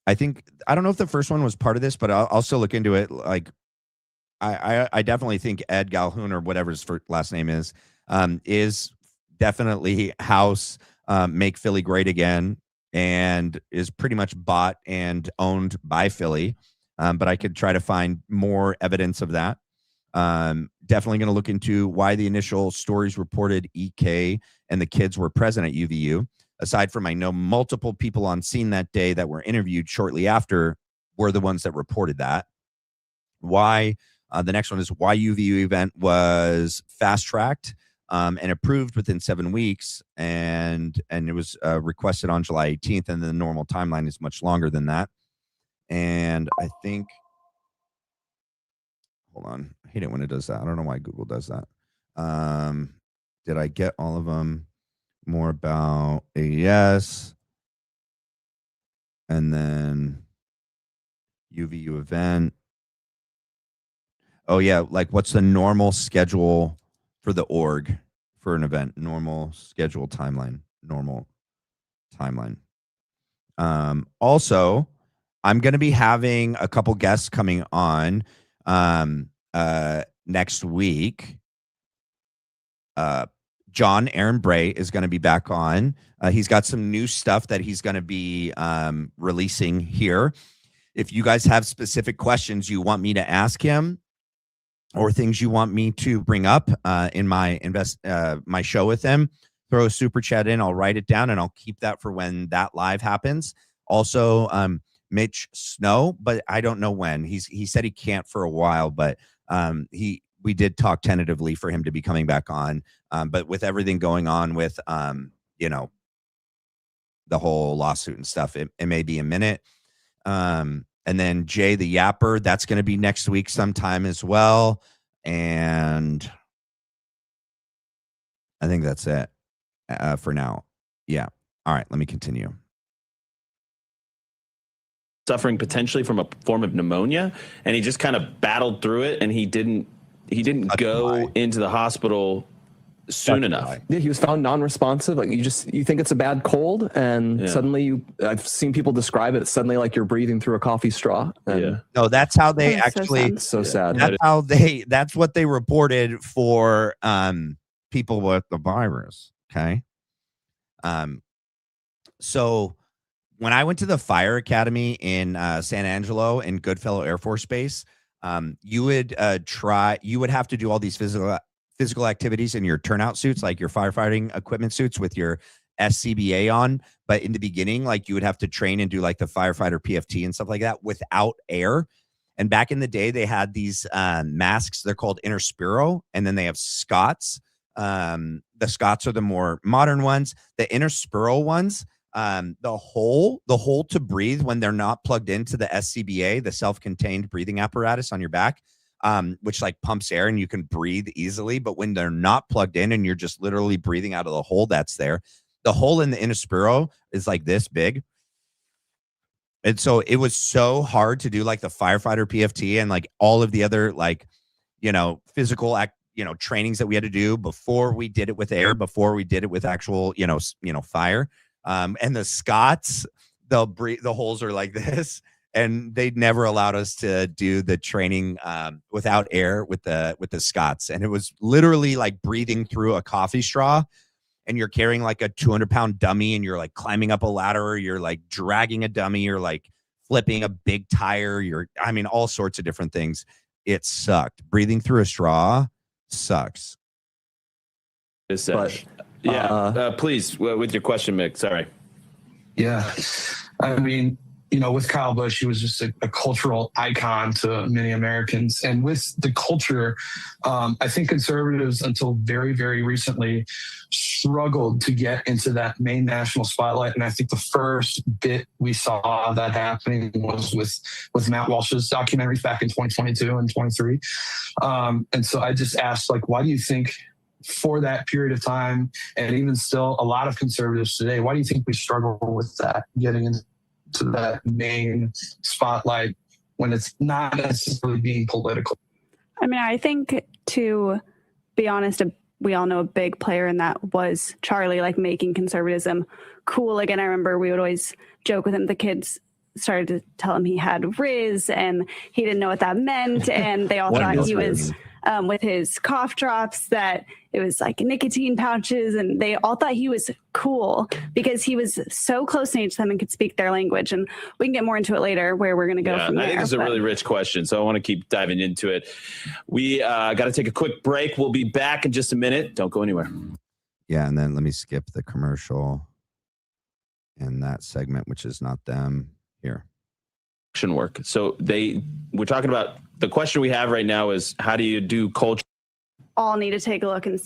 I don't know if the first one was part of this, but I'll still look into it. Like I definitely think Ed Calhoun, or whatever his last name is definitely House Make Philly Great Again, and is pretty much bought and owned by Philly. But I could try to find more evidence of that. Definitely going to look into why the initial stories reported EK and the kids were present at UVU. Aside from, I know multiple people on scene that day that were interviewed shortly after were the ones that reported that. Why? The next one is why UVU event was fast-tracked and approved within 7 weeks, and it was requested on July 18th, and the normal timeline is much longer than that. And I think, hold on, I hate it when it does that. I don't know why Google does that. Did I get all of them? More about AES, and then UVU event. Oh yeah, like what's the normal schedule for the org for an event? Normal schedule timeline. Normal timeline. Also, I'm going to be having a couple guests coming on next week. John Aaron Bray is going to be back on. He's got some new stuff that he's going to be releasing here. If you guys have specific questions you want me to ask him, or things you want me to bring up in my my show with him, throw a super chat in. I'll write it down, and I'll keep that for when that live happens. Also, Mitch Snow, but I don't know when. He said he can't for a while, but we did talk tentatively for him to be coming back on. But with everything going on with the whole lawsuit and stuff, it may be a minute. And then Jay the Yapper, that's going to be next week sometime as well. And I think that's it for now. Yeah. All right, let me continue. Suffering potentially from a form of pneumonia, and he just kind of battled through it, and he didn't go into the hospital soon enough. Yeah, he was found non-responsive. Like you think it's a bad cold, and suddenly I've seen people describe it suddenly like you're breathing through a coffee straw. And No, that's how they actually. so sad. That's what they reported for people with the virus. Okay. So when I went to the fire academy in San Angelo in Goodfellow Air Force Base, you would have to do all these physical activities in your turnout suits, like your firefighting equipment suits with your SCBA on. But in the beginning, like you would have to train and do like the firefighter PFT and stuff like that without air. And back in the day, they had these masks. They're called Interspiro, and then they have Scots. The Scots are the more modern ones. The Interspiro ones, the hole to breathe when they're not plugged into the SCBA, the self-contained breathing apparatus on your back, which like pumps air and you can breathe easily. But when they're not plugged in and you're just literally breathing out of the hole that's there, the hole in the Interspiro is like this big. And so it was so hard to do like the firefighter PFT and like all of the other like, physical trainings that we had to do before we did it with air, before we did it with actual, fire. And the Scots, the holes are like this, and they never allowed us to do the training without air with the Scots. And it was literally like breathing through a coffee straw, and you're carrying like a 200-pound dummy, and you're like climbing up a ladder, or you're like dragging a dummy, or like flipping a big tire. All sorts of different things. It sucked. Breathing through a straw sucks. Please, with your question, Mick. Sorry. Yeah. With Kyle Busch, he was just a cultural icon to many Americans. And with the culture, I think conservatives until very, very recently struggled to get into that main national spotlight. And I think the first bit we saw that happening was with Matt Walsh's documentaries back in 2022 and 23. And so I just asked, why do you think for that period of time, and even still a lot of conservatives today, why do you think we struggle with that, getting into that main spotlight when it's not necessarily being political? I think, to be honest, we all know a big player in that was Charlie, like making conservatism cool again. I remember we would always joke with him. The kids started to tell him he had Riz, and he didn't know what that meant. And they all thought he was with his cough drops, that it was like nicotine pouches, and they all thought he was cool because he was so close in age to them and could speak their language. And we can get more into it later where we're going to go from there. I think it's a really rich question, so I want to keep diving into it. We got to take a quick break. We'll be back in just a minute. Don't go anywhere. Yeah, and then let me skip the commercial in that segment, which is not them here. Work. So we're talking about, the question we have right now is, how do you do culture? All need to take a look and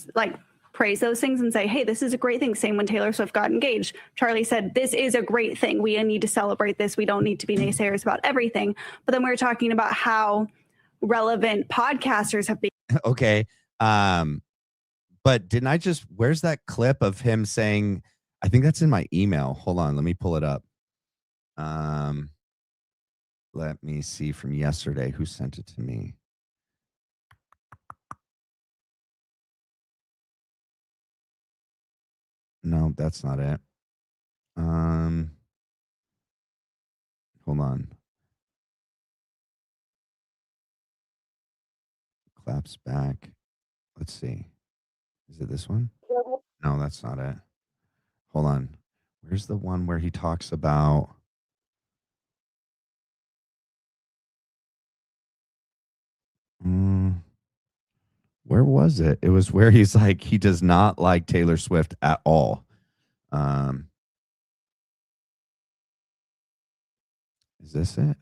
praise those things and say, hey, this is a great thing. Same when Taylor Swift got engaged. Charlie said, this is a great thing. We need to celebrate this. We don't need to be naysayers about everything. But then we were talking about how relevant podcasters have been. Okay. But didn't I where's that clip of him saying, I think that's in my email. Hold on. Let me pull it up. Let me see from yesterday. Who sent it to me? No, that's not it. Hold on. Claps back. Let's see. Is it this one? No, that's not it. Hold on. Where's the one where he talks about... Where was it? It was where he's like, he does not like Taylor Swift at all. Is this it?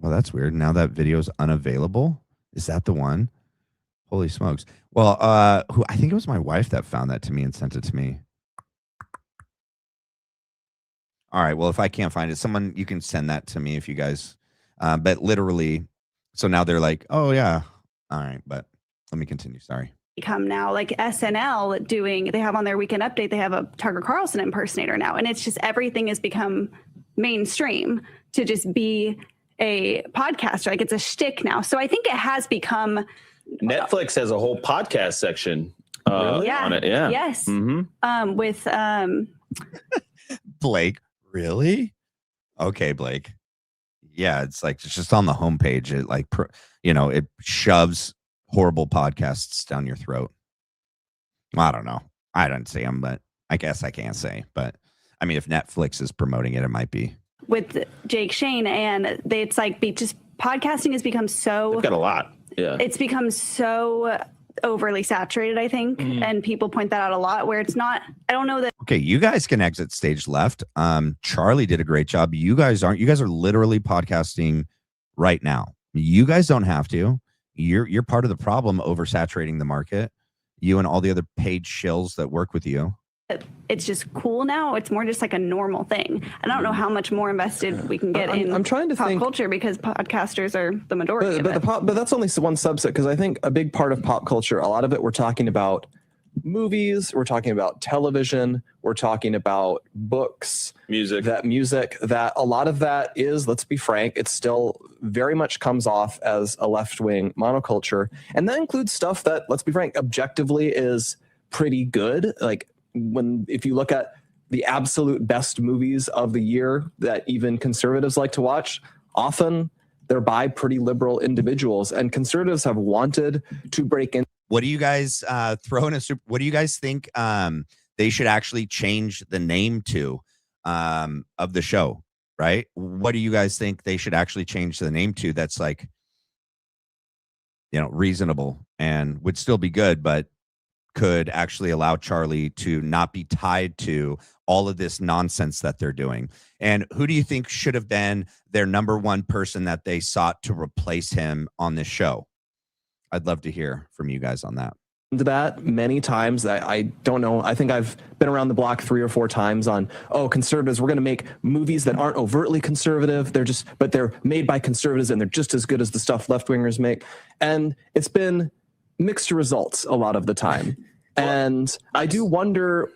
Well, that's weird. Now that video's unavailable. Is that the one? Holy smokes. Well, I think it was my wife that found that to me and sent it to me. All right. Well, if I can't find it, you can send that to me if you guys, but literally, so now they're like, oh yeah. All right. But let me continue. Sorry. Become now like SNL they have on their Weekend Update, they have a Tucker Carlson impersonator now. And it's just, everything has become mainstream to just be a podcaster. Like it's a shtick now. So I think it has become. Netflix has a whole podcast section on it. Yeah. Yes. Mm-hmm. With Blake, really? Okay, Blake. Yeah, it's like it's just on the homepage. It like it shoves horrible podcasts down your throat. I don't know. I don't see them, but I guess I can't say. But I mean, if Netflix is promoting it, it might be. With Jake Shane, and it's like just podcasting has become so. They've got a lot. Yeah. It's become so overly saturated, I think, and people point that out a lot. Where it's not. I don't know that. Okay, you guys can exit stage left. Charlie did a great job. You guys aren't. You guys are literally podcasting right now. You guys don't have to. You're part of the problem oversaturating the market. You and all the other paid shills that work with you. It's just cool now. It's more just like a normal thing. I don't know how much more invested we can get in. I'm trying to pop think, culture because podcasters are the majority. But that's only one subset, because I think a big part of pop culture, a lot of it, we're talking about movies, we're talking about television, we're talking about books, music. That a lot of that is, let's be frank, it still very much comes off as a left-wing monoculture, and that includes stuff that, let's be frank, objectively is pretty good. Like if you look at the absolute best movies of the year that even conservatives like to watch, often they're by pretty liberal individuals, and conservatives have wanted to break in. What do you guys what do you guys think they should actually change the name to of the show, right? What do you guys think they should actually change the name to that's like, reasonable and would still be good, but could actually allow Charlie to not be tied to all of this nonsense that they're doing? And who do you think should have been their number one person that they sought to replace him on this show? I'd love to hear from you guys on that. That many times. I don't know. I think I've been around the block 3 or 4 times on, conservatives, we're going to make movies that aren't overtly conservative. But they're made by conservatives and they're just as good as the stuff left-wingers make. And it's been mixed results a lot of the time. And I do wonder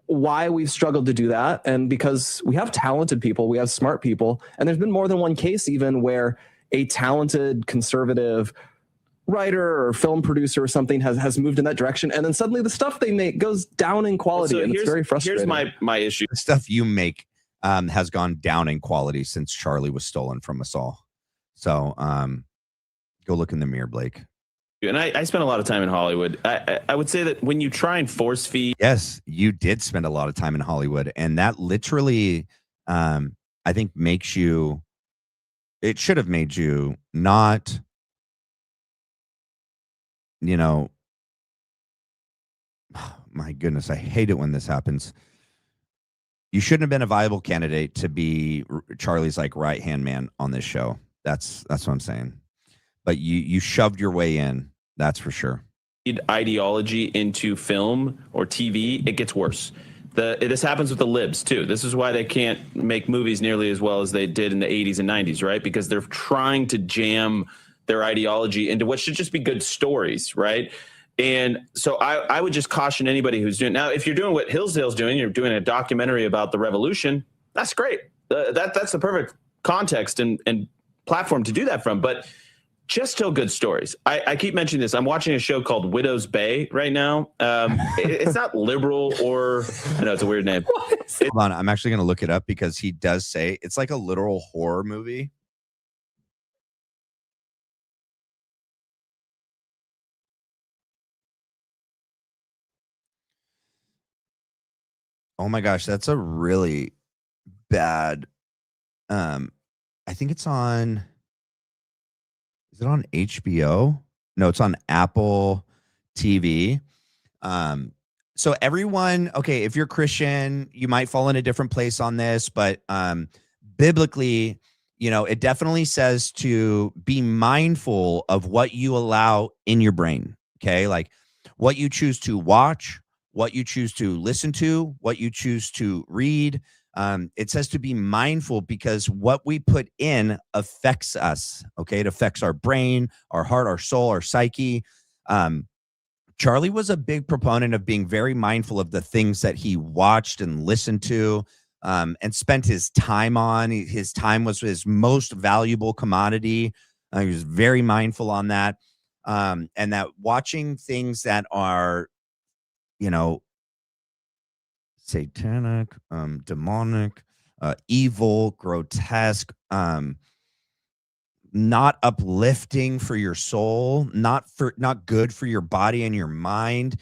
why we've struggled to do that. And because we have talented people, we have smart people, and there's been more than one case even where a talented conservative writer or film producer or something has moved in that direction, and then suddenly the stuff they make goes down in quality, and it's very frustrating. Here's my issue. The stuff you make has gone down in quality since Charlie was stolen from us all. So go look in the mirror, Blake. And I spent a lot of time in Hollywood. I would say that when you try and force feed. Yes, you did spend a lot of time in Hollywood, and that literally, I think, makes you. It should have made you not. My goodness, I hate it when this happens. You shouldn't have been a viable candidate to be Charlie's like right-hand man on this show. That's what I'm saying. But you shoved your way in, that's for sure. Ideology into film or TV, it gets worse. This happens with the libs too. This is why they can't make movies nearly as well as they did in the 80s and 90s, right? Because they're trying to jam their ideology into what should just be good stories, right? And so I would just caution anybody who's doing. Now, if you're doing what Hillsdale's doing, you're doing a documentary about the revolution, that's great. That's the perfect context and platform to do that from. But just tell good stories. I keep mentioning this. I'm watching a show called Widow's Bay right now. It's not liberal or, I know it's a weird name. Hold on, I'm actually going to look it up because he does say it's like a literal horror movie. Oh my gosh, that's a really bad. I think it's on. Is it on HBO? No, it's on Apple TV. So everyone, okay, if you're Christian, you might fall in a different place on this, but biblically, it definitely says to be mindful of what you allow in your brain. Okay, like what you choose to watch, what you choose to listen to, what you choose to read. It says to be mindful because what we put in affects us. Okay. It affects our brain, our heart, our soul, our psyche. Charlie was a big proponent of being very mindful of the things that he watched and listened to. and spent his time on. His time was his most valuable commodity. He was very mindful on that. And that watching things that are, satanic, demonic, evil, grotesque, not uplifting for your soul, not good for your body and your mind.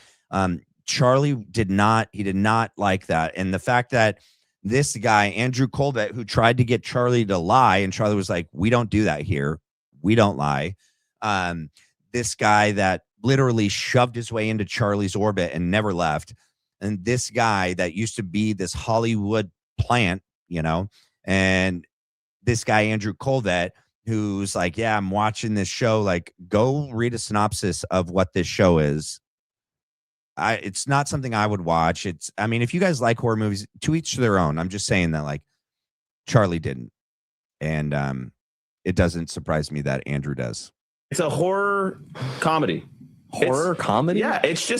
Charlie did not like that. And the fact that this guy, Andrew Kolvet, who tried to get Charlie to lie, and Charlie was like, we don't do that here. We don't lie. This guy that literally shoved his way into Charlie's orbit and never left. And this guy that used to be this Hollywood plant, and this guy, Andrew Kolvet, who's like, yeah, I'm watching this show. Like, go read a synopsis of what this show is. It's not something I would watch. If you guys like horror movies, to each their own. I'm just saying that, like, Charlie didn't. And it doesn't surprise me that Andrew does. It's a horror comedy. Comedy? Yeah, it's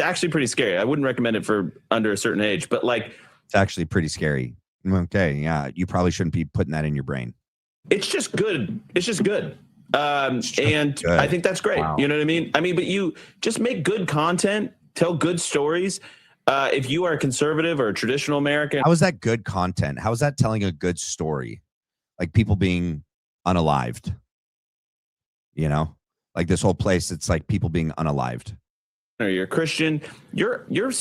actually pretty scary. I wouldn't recommend it for under a certain age, but like, it's actually pretty scary. Okay, yeah, you probably shouldn't be putting that in your brain. It's just good. It's just good. Good. I think that's great. Wow. You know what I mean? But you just make good content, tell good stories. If you are a conservative or a traditional American. How is that good content? How is that telling a good story? Like people being unalived, like this whole place. It's like people being unalived. Or you're a Christian, your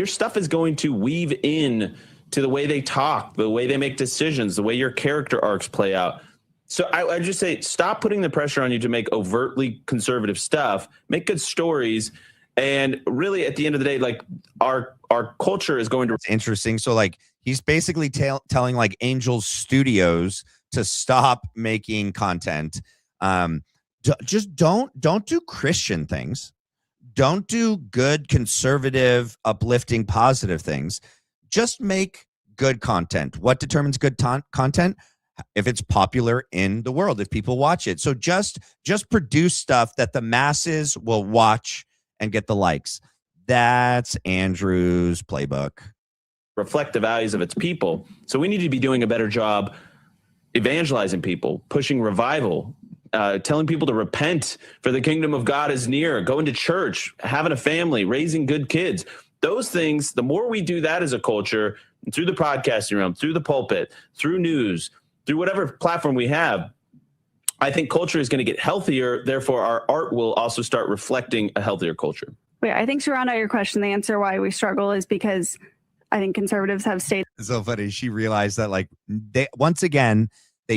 stuff is going to weave in to the way they talk, the way they make decisions, the way your character arcs play out. So I just say, stop putting the pressure on you to make overtly conservative stuff, make good stories. And really, at the end of the day, like our culture is going to. It's interesting. So like he's basically telling like Angel Studios to stop making content. Just don't do Christian things. Don't do good, conservative, uplifting, positive things. Just make good content. What determines good content? If it's popular in the world, if people watch it. So just produce stuff that the masses will watch and get the likes. That's Andrew's playbook. Reflect the values of its people. So we need to be doing a better job evangelizing people, pushing revival, telling people to repent, for the kingdom of God is near, going to church, having a family, raising good kids. Those things, the more we do that as a culture, through the podcasting realm, through the pulpit, through news, through whatever platform we have, I think culture is going to get healthier. Therefore, our art will also start reflecting a healthier culture. Wait, I think to round out your question, the answer why we struggle is because I think conservatives have stated. It's so funny. She realized that, like, they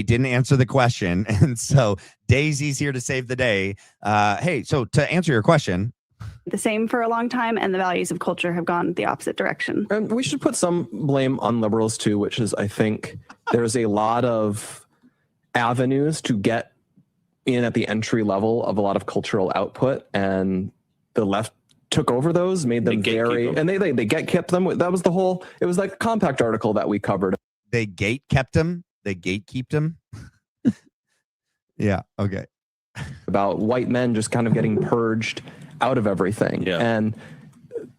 didn't answer the question. And so Daisy's here to save the day. Hey, so to answer your question. The same for a long time, and the values of culture have gone the opposite direction. And we should put some blame on liberals too, which is, I think there's a lot of avenues to get in at the entry level of a lot of cultural output, and the left took over those, made them and they kept them. That was it was like a Compact article that we covered. They kept them. They gatekeeped them. Yeah. Okay. About white men just kind of getting purged out of everything. Yeah. And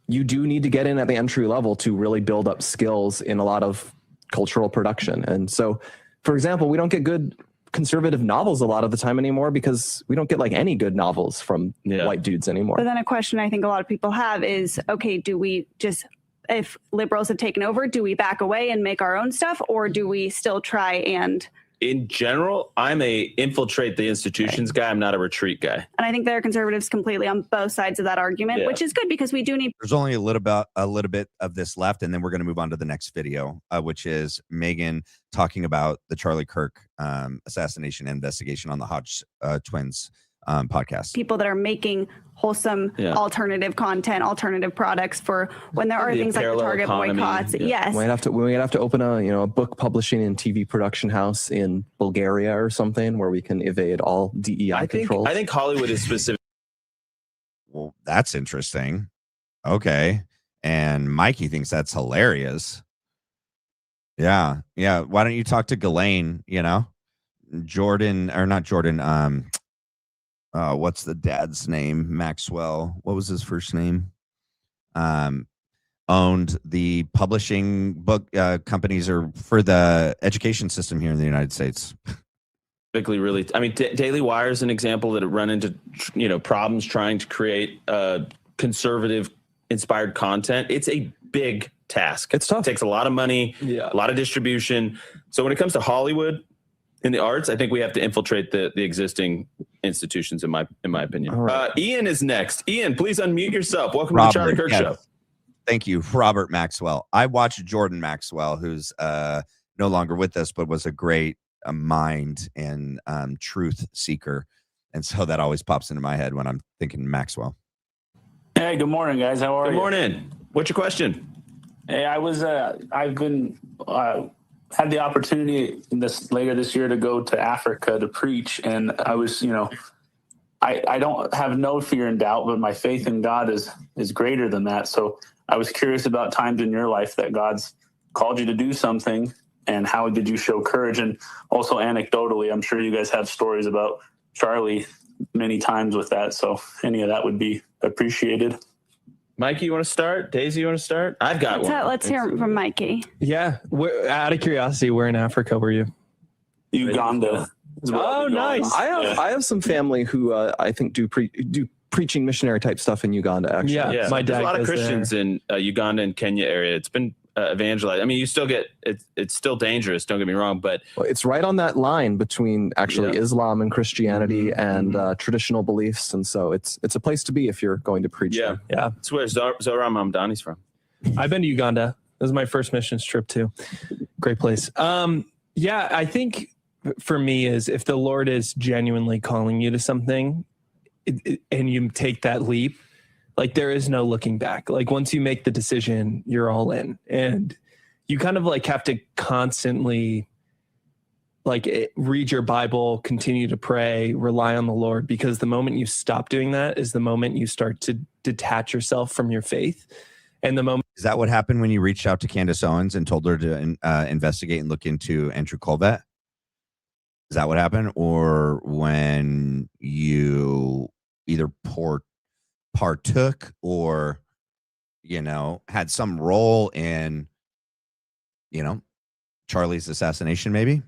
you do need to get in at the entry level to really build up skills in a lot of cultural production. And so, for example, we don't get good conservative novels a lot of the time anymore because we don't get like any good novels from white dudes anymore. But then a question I think a lot of people have is, okay, do we just, if liberals have taken over, do we back away and make our own stuff, or do we still try and... In general, I'm a infiltrate the institutions guy. I'm not a retreat guy. And I think there are conservatives completely on both sides of that argument, which is good because we do need. There's only a little bit of this left, and then we're going to move on to the next video, which is Megan talking about the Charlie Kirk assassination investigation on the Hodge twins podcast. People that are making wholesome alternative content, alternative products for when there are things like the Target boycotts. Yes. We might have to open a book publishing and TV production house in Bulgaria or something where we can evade all DEI controls. I think Hollywood is specific. Well, that's interesting. Okay. And Mikey thinks that's hilarious. Yeah. Yeah. Why don't you talk to Ghislaine, Jordan, or not Jordan, what's the dad's name? Maxwell. What was his first name? owned the publishing book companies or for the education system here in the United States. Really, I mean, Daily Wire is an example that it run into, problems trying to create conservative inspired content. It's a big task. It's tough. It takes a lot of money, a lot of distribution. So when it comes to Hollywood in the arts, I think we have to infiltrate the existing institutions, in my opinion. Right. Ian is next. Ian, please unmute yourself. Welcome to the Charlie Kirk Show. Thank you, Robert Maxwell. I watched Jordan Maxwell, who's no longer with us, but was a great mind and truth seeker. And so that always pops into my head when I'm thinking Maxwell. Hey, good morning, guys. How are you? Good morning. What's your question? Hey, I've been had the opportunity later this year to go to Africa to preach, and I was, I don't have no fear and doubt, but my faith in God is greater than that. So I was curious about times in your life that God's called you to do something, and how did you show courage? And also anecdotally, I'm sure you guys have stories about Charlie many times with that. So any of that would be appreciated. Mikey, you want to start? Daisy, you want to start? I've got one. Let's hear from Mikey. Yeah. Out of curiosity, where in Africa were you? Uganda. Oh, nice. I have some family who I think do preaching missionary type stuff in Uganda, actually. Yeah. My dad There's a lot of Christians in Uganda and Kenya area. It's been evangelized. I mean, you still get it's still dangerous, don't get me wrong, but it's right on that line between actually Islam and Christianity and traditional beliefs, and so it's a place to be if you're going to preach there. Yeah, it's where Zohran Mamdani's from. I've been to Uganda. This is my first missions trip too. Great place. I think for me is if the Lord is genuinely calling you to something and you take that leap, like there is no looking back. Like once you make the decision, you're all in, and you kind of like have to constantly like read your Bible, continue to pray, rely on the Lord, because the moment you stop doing that is the moment you start to detach yourself from your faith. And the moment is that what happened when you reached out to Candace Owens and told her to investigate and look into Andrew Kolvet? Is that what happened? Or when you either partook or, had some role in, Charlie's assassination maybe,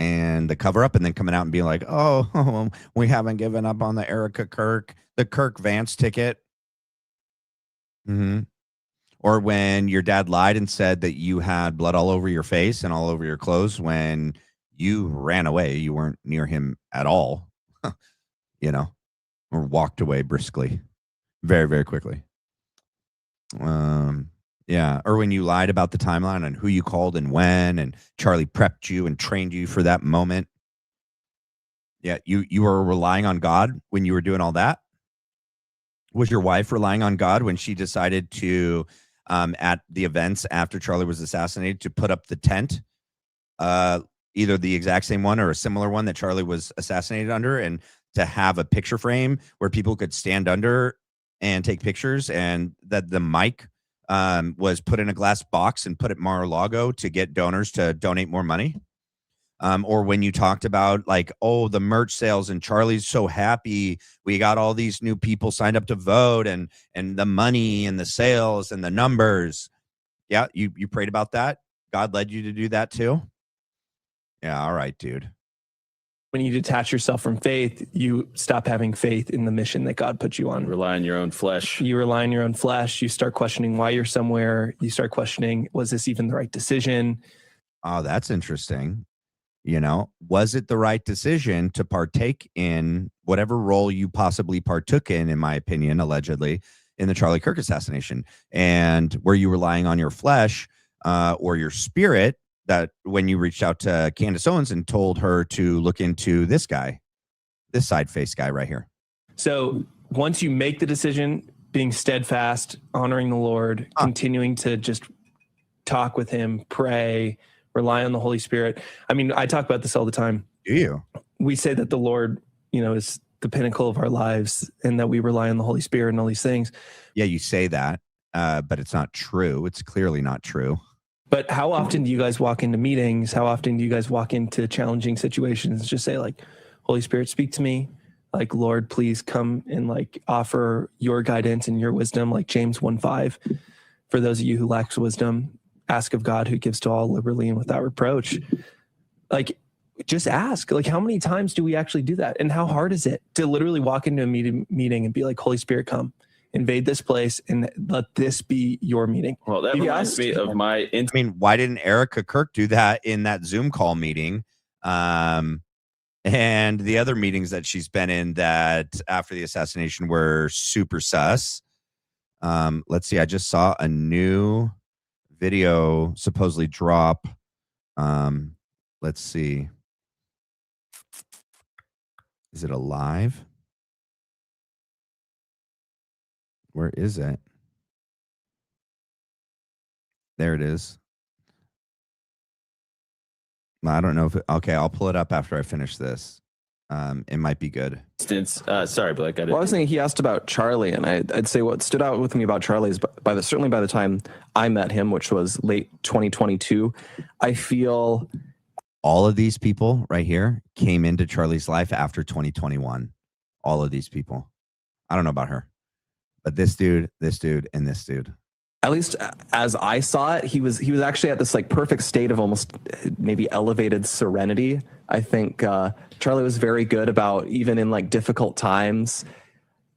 and the cover up, and then coming out and being like, oh, we haven't given up on the the Kirk Vance ticket. Or when your dad lied and said that you had blood all over your face and all over your clothes when you ran away. You weren't near him at all, or walked away briskly, very, very quickly. Or when you lied about the timeline and who you called and when, and Charlie prepped you and trained you for that moment. Yeah, you were relying on God when you were doing all that. Was your wife relying on God when she decided to, at the events after Charlie was assassinated, to put up the tent, either the exact same one or a similar one that Charlie was assassinated under, and to have a picture frame where people could stand under and take pictures, and that the mic was put in a glass box and put at Mar-a-Lago to get donors to donate more money? Or when you talked about like, oh, the merch sales and Charlie's so happy, we got all these new people signed up to vote, and the money and the sales and the numbers. Yeah, you prayed about that. God led you to do that too. Yeah, all right, dude. When you detach yourself from faith, you stop having faith in the mission that God put you on. Rely on your own flesh. You rely on your own flesh. You start questioning why you're somewhere. You start questioning, was this even the right decision? Oh, that's interesting. Was it the right decision to partake in whatever role you possibly partook in my opinion, allegedly, in the Charlie Kirk assassination? And were you relying on your flesh or your spirit, that when you reached out to Candace Owens and told her to look into this guy, this side-face guy right here? So once you make the decision, being steadfast, honoring the Lord, continuing to just talk with him, pray, rely on the Holy Spirit. I mean, I talk about this all the time. Do you? We say that the Lord, is the pinnacle of our lives, and that we rely on the Holy Spirit and all these things. Yeah, you say that, but it's not true. It's clearly not true. But how often do you guys walk into meetings? How often do you guys walk into challenging situations? Just say like, Holy Spirit, speak to me. Like, Lord, please come and like offer your guidance and your wisdom, like James 1:5. for those of you who lack wisdom, ask of God who gives to all liberally and without reproach. Like, just ask, like, how many times do we actually do that? And how hard is it to literally walk into a meeting and be like, Holy Spirit, come, invade this place and let this be your meeting? Well, that reminds me of my... I mean, why didn't Erica Kirk do that in that Zoom call meeting? And the other meetings that she's been in that after the assassination were super sus. Let's see. I just saw a new video supposedly drop. Let's see. Is it alive? Where is it? There it is. I don't know if okay, I'll pull it up after I finish this. It might be good. Sorry, Blake. Well, I was thinking he asked about Charlie, and I'd say what stood out with me about Charlie is certainly by the time I met him, which was late 2022, I feel all of these people right here came into Charlie's life after 2021. All of these people. I don't know about her, but this dude, and this dude. At least as I saw it, he was actually at this like perfect state of almost maybe elevated serenity. I think Charlie was very good about, even in like difficult times,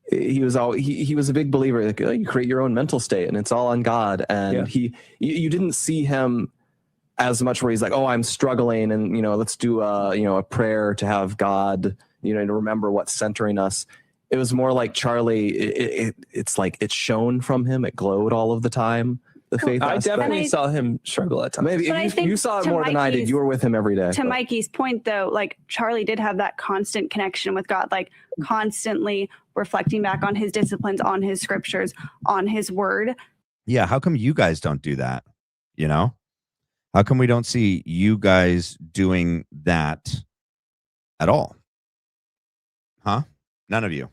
he was a big believer, like, you create your own mental state and it's all on God. And you didn't see him as much where he's like, oh, I'm struggling and, let's do a prayer to have God, to remember what's centering us. It was more like Charlie, it's like it's shown from him. It glowed all of the time. The faith I aspect. definitely saw him struggle at times. Maybe if you saw it more than I did. You were with him every day. To Mikey's point, though, like Charlie did have that constant connection with God, like constantly reflecting back on his disciplines, on his scriptures, on his word. Yeah. How come you guys don't do that? How come we don't see you guys doing that at all? Huh? None of you.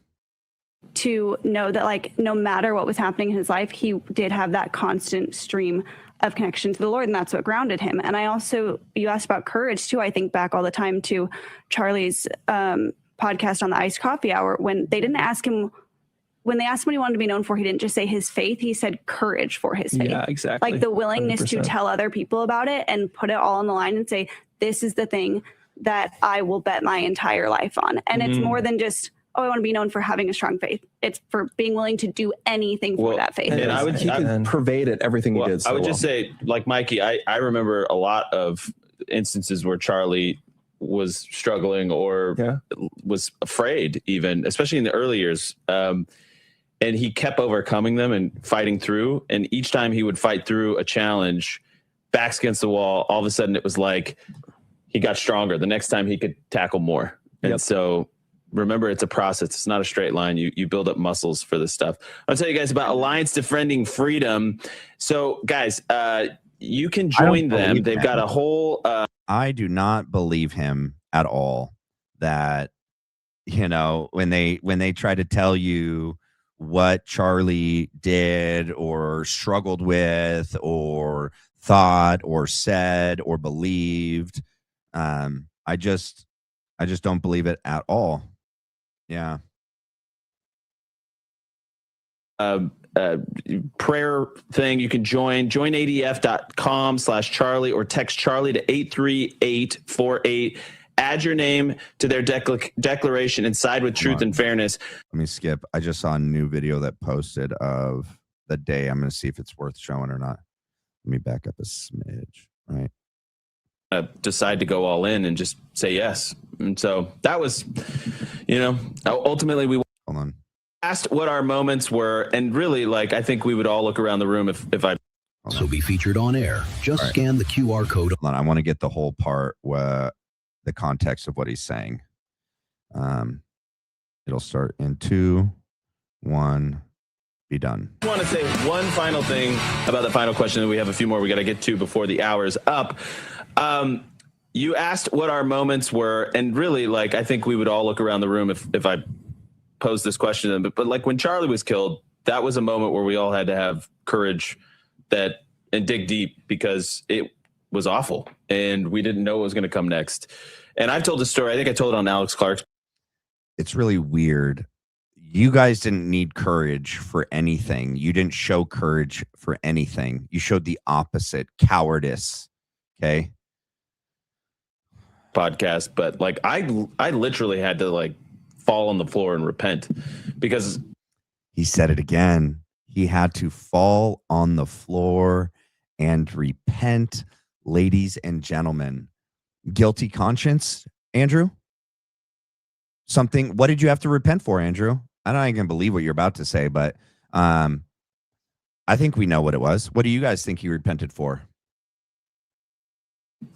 To know that, like, no matter what was happening in his life, he did have that constant stream of connection to the Lord, and that's what grounded him. And I also, you asked about courage too. I think back all the time to Charlie's podcast on the Iced Coffee Hour, when they didn't ask him, when they asked him what he wanted to be known for, he didn't just say his faith, he said courage for his faith. Yeah, exactly. Like the willingness 100%. To tell other people about it and put it all on the line and say, this is the thing that I will bet my entire life on. And it's more than just, oh, I want to be known for having a strong faith. It's for being willing to do anything for that faith. And he could pervade it, everything he did. So I would just say, like Mikey, I remember a lot of instances where Charlie was struggling or was afraid, even, especially in the early years. And he kept overcoming them and fighting through. And each time he would fight through a challenge, backs against the wall, all of a sudden it was like he got stronger. The next time he could tackle more. And so remember, it's a process. It's not a straight line. You build up muscles for this stuff. I'll tell you guys about Alliance Defending Freedom. So, guys, you can join them. They've got a whole... I do not believe him at all that, when they try to tell you what Charlie did or struggled with or thought or said or believed, I just don't believe it at all. Yeah. Prayer thing you can join joinadf.com/Charlie or text Charlie to 83848. Add your name to their declaration and side with truth and fairness. Let me skip. I just saw a new video that posted of the day. I'm going to see if it's worth showing or not. Let me back up a smidge. Right. Decide to go all in and just say yes. And so that was, ultimately we asked what our moments were. And really, I think we would all look around the room if I... So be featured on air. Just scan the QR code. Hold on. I want to get the whole part, the context of what he's saying. It'll start in 2, 1, be done. I want to say one final thing about the final question, and we have a few more we got to get to before the hour's up. You asked what our moments were, and really, I think we would all look around the room if I posed this question to them. But when Charlie was killed, that was a moment where we all had to have courage and dig deep, because it was awful and we didn't know what was going to come next. And I've told the story. I think I told it on Alex Clark's. It's really weird. You guys didn't need courage for anything. You didn't show courage for anything. You showed the opposite, cowardice. Okay. Podcast, but like I literally had to like fall on the floor and repent because he said it again. He had to fall on the floor and repent, ladies and gentlemen. Guilty conscience, Andrew? What did you have to repent for, Andrew? I don't even believe what you're about to say, but I think we know what it was. What do you guys think he repented for?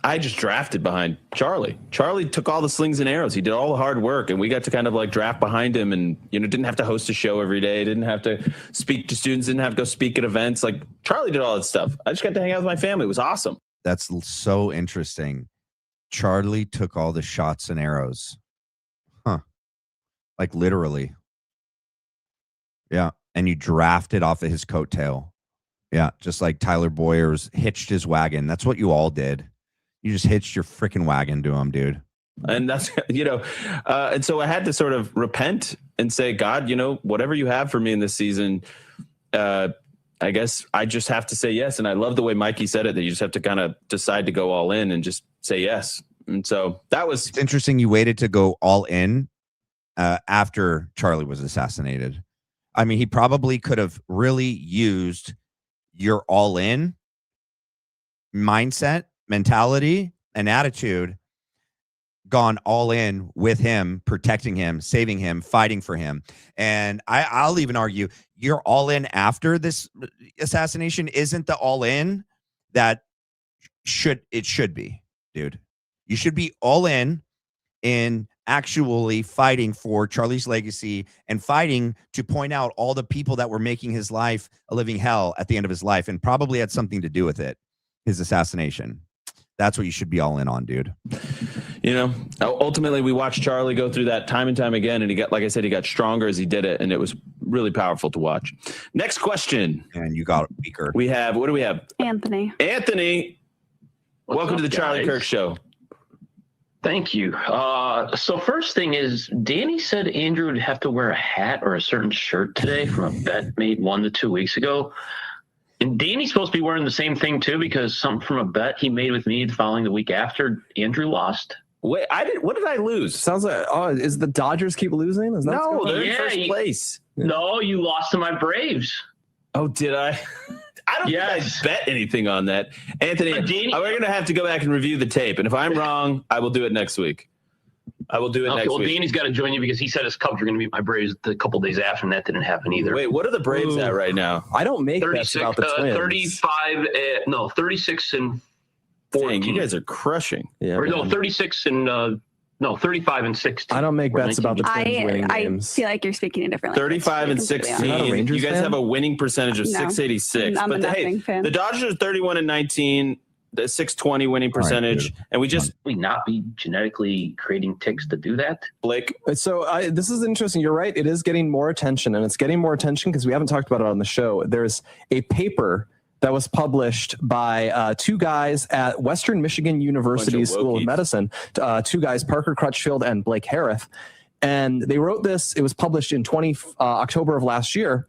I just drafted behind Charlie. Charlie took all the slings and arrows. He did all the hard work, and we got to kind of like draft behind him, and didn't have to host a show every day, didn't have to speak to students, didn't have to go speak at events. Like Charlie did all that stuff. I just got to hang out with my family. It was awesome. That's so interesting. Charlie took all the shots and arrows. Huh. Like literally. Yeah. And you drafted off of his coattail. Yeah. Just like Tyler Boyers hitched his wagon. That's what you all did. You just hitched your freaking wagon to him, dude. And that's, and so I had to sort of repent and say, God, whatever you have for me in this season, I guess I just have to say yes. And I love the way Mikey said it, that you just have to kind of decide to go all in and just say yes. And so it's interesting. You waited to go all in after Charlie was assassinated. I mean, he probably could have really used your all in mindset, mentality, and attitude, gone all in with him, protecting him, saving him, fighting for him. And I'll even argue you're all in after this assassination isn't the all in that it should be, dude. You should be all in actually fighting for Charlie's legacy and fighting to point out all the people that were making his life a living hell at the end of his life, and probably had something to do with it, his assassination. That's what you should be all in on, dude. Ultimately we watched Charlie go through that time and time again, and he got stronger as he did it, and it was really powerful to watch. Next question. And you got weaker. What do we have? Anthony. Welcome to the Charlie Kirk Show. Thank you. So first thing is, Danny said Andrew would have to wear a hat or a certain shirt today from a bet made 1 to 2 weeks ago. And Danny's supposed to be wearing the same thing too, because something from a bet he made with me the following the week after Andrew lost. Wait, what did I lose? Sounds like, is the Dodgers keep losing? Is that no, they're in first place. No, you lost to my Braves. Oh, did I? I don't think I bet anything on that. Anthony, we're going to have to go back and review the tape. And if I'm wrong, I will do it next week. I will do it next week. Danny's got to join you because he said his Cubs were going to beat my Braves a couple days after, and that didn't happen either. Wait, what are the Braves at right now? I don't make bets about the Twins. 36 and 14. Dang, you guys are crushing. Yeah, or no, 36 and 35 and 16. I don't make bets about the Twins winning games. I feel like you're speaking in different 35 and 16. You guys have a winning percentage of 686. I'm but the Dodgers are 31 and 19, the 620 winning percentage, and we not be genetically creating ticks to do that. Blake. So this is interesting. You're right. It is getting more attention, and it's getting more attention because we haven't talked about it on the show. There's a paper that was published by two guys at Western Michigan University School of Medicine, two guys, Parker Crutchfield and Blake Harith. And they wrote this. It was published in October of last year.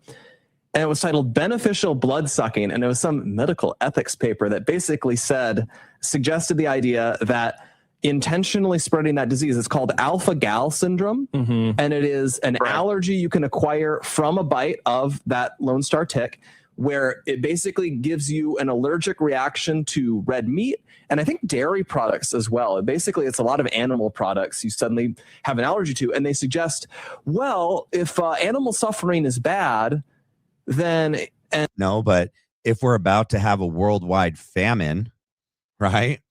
And it was titled Beneficial Blood Sucking. And it was some medical ethics paper that basically suggested the idea that intentionally spreading that disease, it's called alpha-gal syndrome. Mm-hmm. And it is an allergy you can acquire from a bite of that Lone Star tick, where it basically gives you an allergic reaction to red meat and I think dairy products as well. Basically, it's a lot of animal products you suddenly have an allergy to. And they suggest, well, if animal suffering is bad, then... No, but if we're about to have a worldwide famine, right?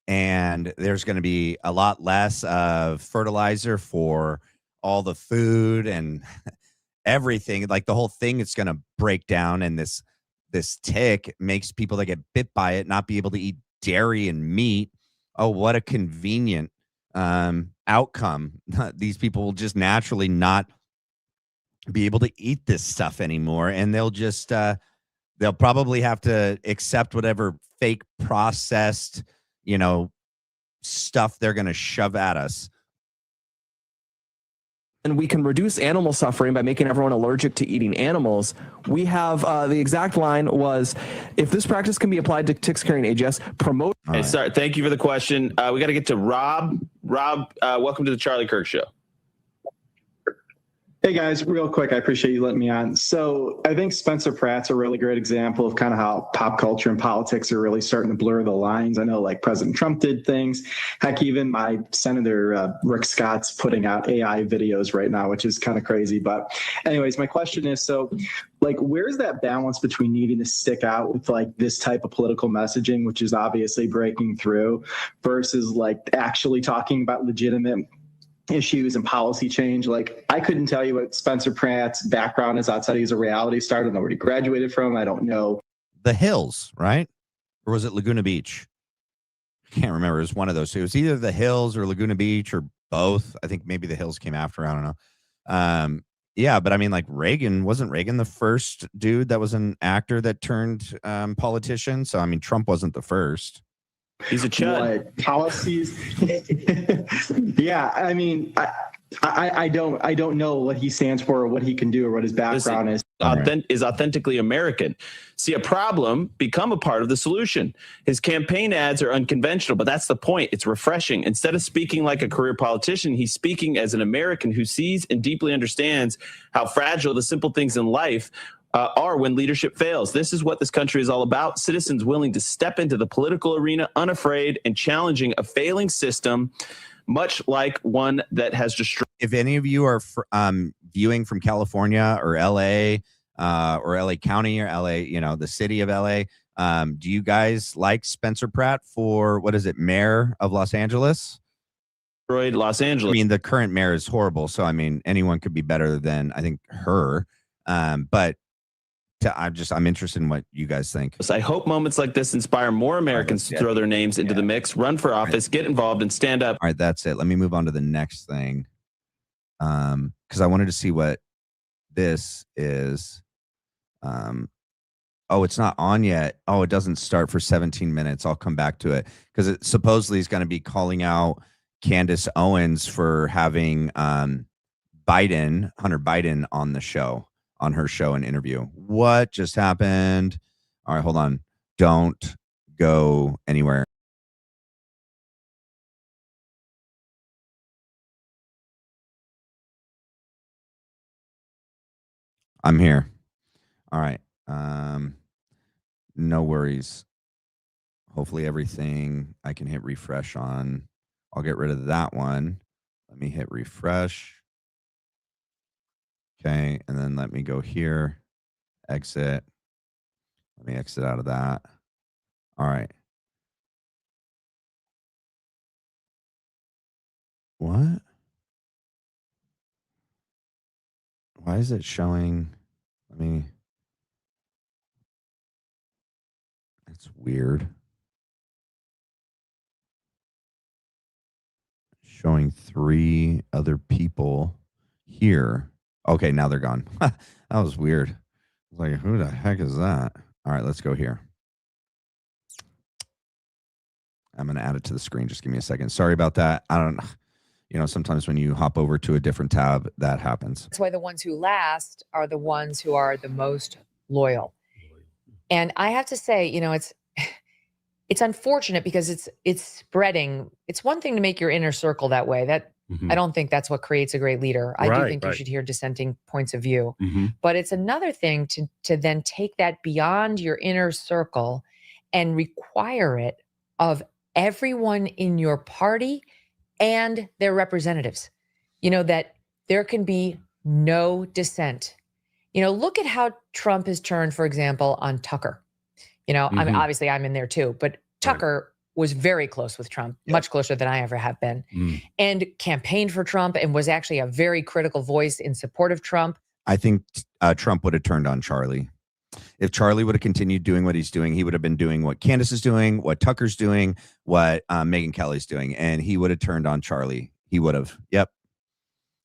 And there's going to be a lot less of fertilizer for all the food and... everything, like the whole thing, it's going to break down, and this tick makes people that get bit by it not be able to eat dairy and meat. Oh, what a convenient outcome. These people will just naturally not be able to eat this stuff anymore, and they'll just they'll probably have to accept whatever fake processed stuff they're going to shove at us. and we can reduce animal suffering by making everyone allergic to eating animals. We have the exact line was, if this practice can be applied to ticks carrying AGS, promote. Hey, sorry. Thank you for the question. We got to get to Rob. Rob, welcome to the Charlie Kirk Show. Hey guys, real quick, I appreciate you letting me on. So I think Spencer Pratt's a really great example of kind of how pop culture and politics are really starting to blur the lines. I know like President Trump did things. Heck, even my Senator Rick Scott's putting out AI videos right now, which is kind of crazy. But anyways, my question is, so like, where's that balance between needing to stick out with like this type of political messaging, which is obviously breaking through, versus like actually talking about legitimate issues and policy change? Like, I couldn't tell you what Spencer Pratt's background is outside. He's a reality star. I don't know where he graduated from. I don't know. The Hills, right? Or was it Laguna Beach? I can't remember. It was one of those two. It was either The Hills or Laguna Beach or both. I think maybe The Hills came after. I don't know. Yeah, but I mean, like wasn't Reagan the first dude that was an actor that turned politician? So, I mean, Trump wasn't the first. He's a chud. What policies? Yeah, I mean, I don't know what he stands for or what he can do or what his background is. Is authentically American. See a problem, become a part of the solution. His campaign ads are unconventional, but that's the point. It's refreshing. Instead of speaking like a career politician, he's speaking as an American who sees and deeply understands how fragile the simple things in life are when leadership fails. This is what this country is all about. Citizens willing to step into the political arena unafraid and challenging a failing system, much like one that has destroyed. If any of you are viewing from California or LA County or LA, the city of LA, do you guys like Spencer Pratt for, what is it, mayor of Los Angeles? Los Angeles. I mean, the current mayor is horrible. So, I mean, anyone could be better than, I think, her. But I'm interested in what you guys think. I hope moments like this inspire more Americans to throw their names into the mix, run for office, get involved, and stand up. All right, that's it. Let me move on to the next thing. Because I wanted to see what this is. Oh, it's not on yet. Oh, it doesn't start for 17 minutes. I'll come back to it because it supposedly is going to be calling out Candace Owens for having Hunter Biden on the show. On her show and interview. What just happened? All right, hold on. Don't go anywhere. I'm here. All right. No worries. Hopefully everything I can hit refresh on. I'll get rid of that one. Let me hit refresh. Okay, and then let me go here, exit. Let me exit out of that. All right. What? Why is it showing? It's weird. Showing 3 other people here. Okay, now they're gone. That was weird. I was like, who the heck is that? All right, let's go here. I'm going to add it to the screen. Just give me a second. Sorry about that. I don't know. Sometimes when you hop over to a different tab, that happens. That's why the ones who last are the ones who are the most loyal. And I have to say, it's unfortunate because it's spreading. It's one thing to make your inner circle that way. I don't think that's what creates a great leader. I do think you should hear dissenting points of view. But it's another thing to then take that beyond your inner circle and require it of everyone in your party and their representatives. That there can be no dissent. Look at how Trump has turned, for example, on Tucker. I mean, obviously I'm in there too, but Tucker was very close with Trump, much closer than I ever have been, and campaigned for Trump and was actually a very critical voice in support of Trump. I think Trump would have turned on Charlie. If Charlie would have continued doing what he's doing, he would have been doing what Candace is doing, what Tucker's doing, what Megyn Kelly's doing, and he would have turned on Charlie. He would have. Yep.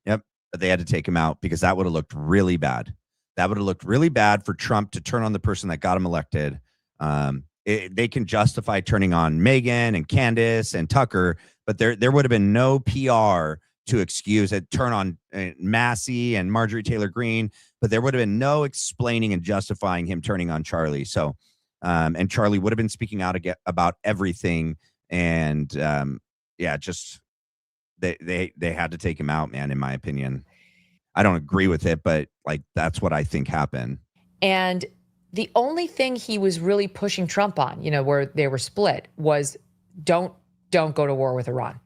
But they had to take him out because that would have looked really bad. That would have looked really bad for Trump to turn on the person that got him elected. They can justify turning on Megyn and Candace and Tucker, but there would have been no PR to excuse it, turn on Massie and Marjorie Taylor Greene, but there would have been no explaining and justifying him turning on Charlie. So, and Charlie would have been speaking out about everything. And yeah, just they had to take him out, man, in my opinion. I don't agree with it, but like, that's what I think happened. And the only thing he was really pushing Trump on, where they were split, was don't go to war with Iran.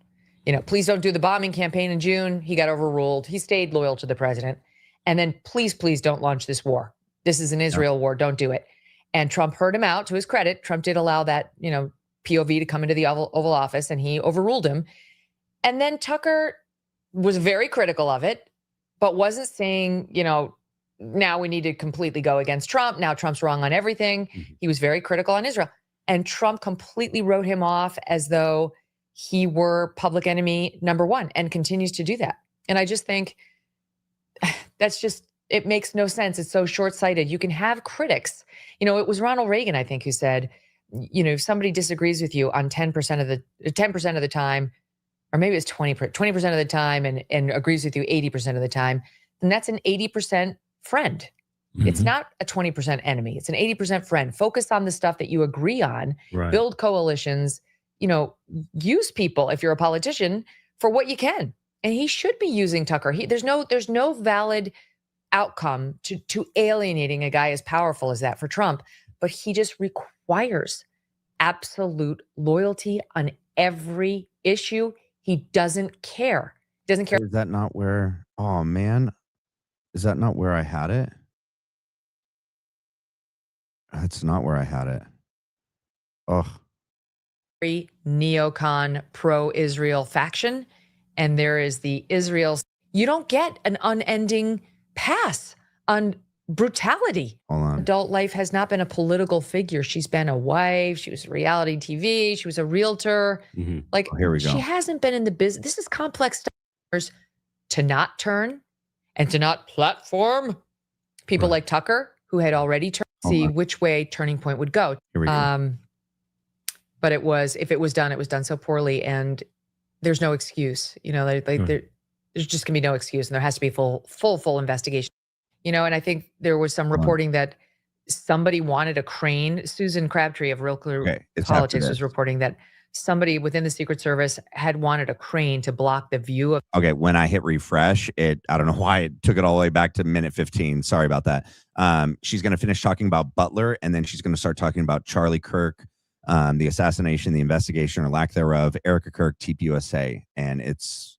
Please don't do the bombing campaign in June. He got overruled. He stayed loyal to the president. And then please don't launch this war. This is an Israel war. Don't do it. And Trump heard him out. To his credit, Trump did allow that, POV to come into the Oval Office, and he overruled him. And then Tucker was very critical of it, but wasn't saying, now we need to completely go against Trump. Now Trump's wrong on everything. He was very critical on Israel. And Trump completely wrote him off as though he were public enemy number one, and continues to do that. And I just think it makes no sense. It's so short-sighted. You can have critics. It was Ronald Reagan, I think, who said, if somebody disagrees with you on 10% of the time, or maybe it's 20% of the time and agrees with you 80% of the time, then that's an 80% friend. It's not a 20% enemy. It's an 80% friend. Focus on the stuff that you agree on, build coalitions, use people, if you're a politician, for what you can. And he should be using Tucker. There's no valid outcome to alienating a guy as powerful as that for Trump, but he just requires absolute loyalty on every issue. He doesn't care. Is that not where, oh man, is that not where I had it? That's not where I had it. Oh. Neocon pro-Israel faction, and there is the Israel. You don't get an unending pass on brutality. Hold on. Adult life has not been a political figure. She's been a wife. She was reality TV. She was a realtor. Like, here we go. She hasn't been in the business. This is complex stuff. To not turn and to not platform people like Tucker, who had already turned, see which way Turning Point would go. Here we go. But if it was done so poorly, and there's no excuse, there's just gonna be no excuse, and there has to be full investigation, and I think there was some reporting that somebody wanted a crane. Susan Crabtree of Real Clear Politics was reporting that somebody within the Secret Service had wanted a crane to block the view of. Okay, when I hit refresh, I don't know why it took it all the way back to minute 15. Sorry about that. She's going to finish talking about Butler, and then she's going to start talking about Charlie Kirk, the assassination, the investigation or lack thereof, Erica Kirk, TPUSA, and it's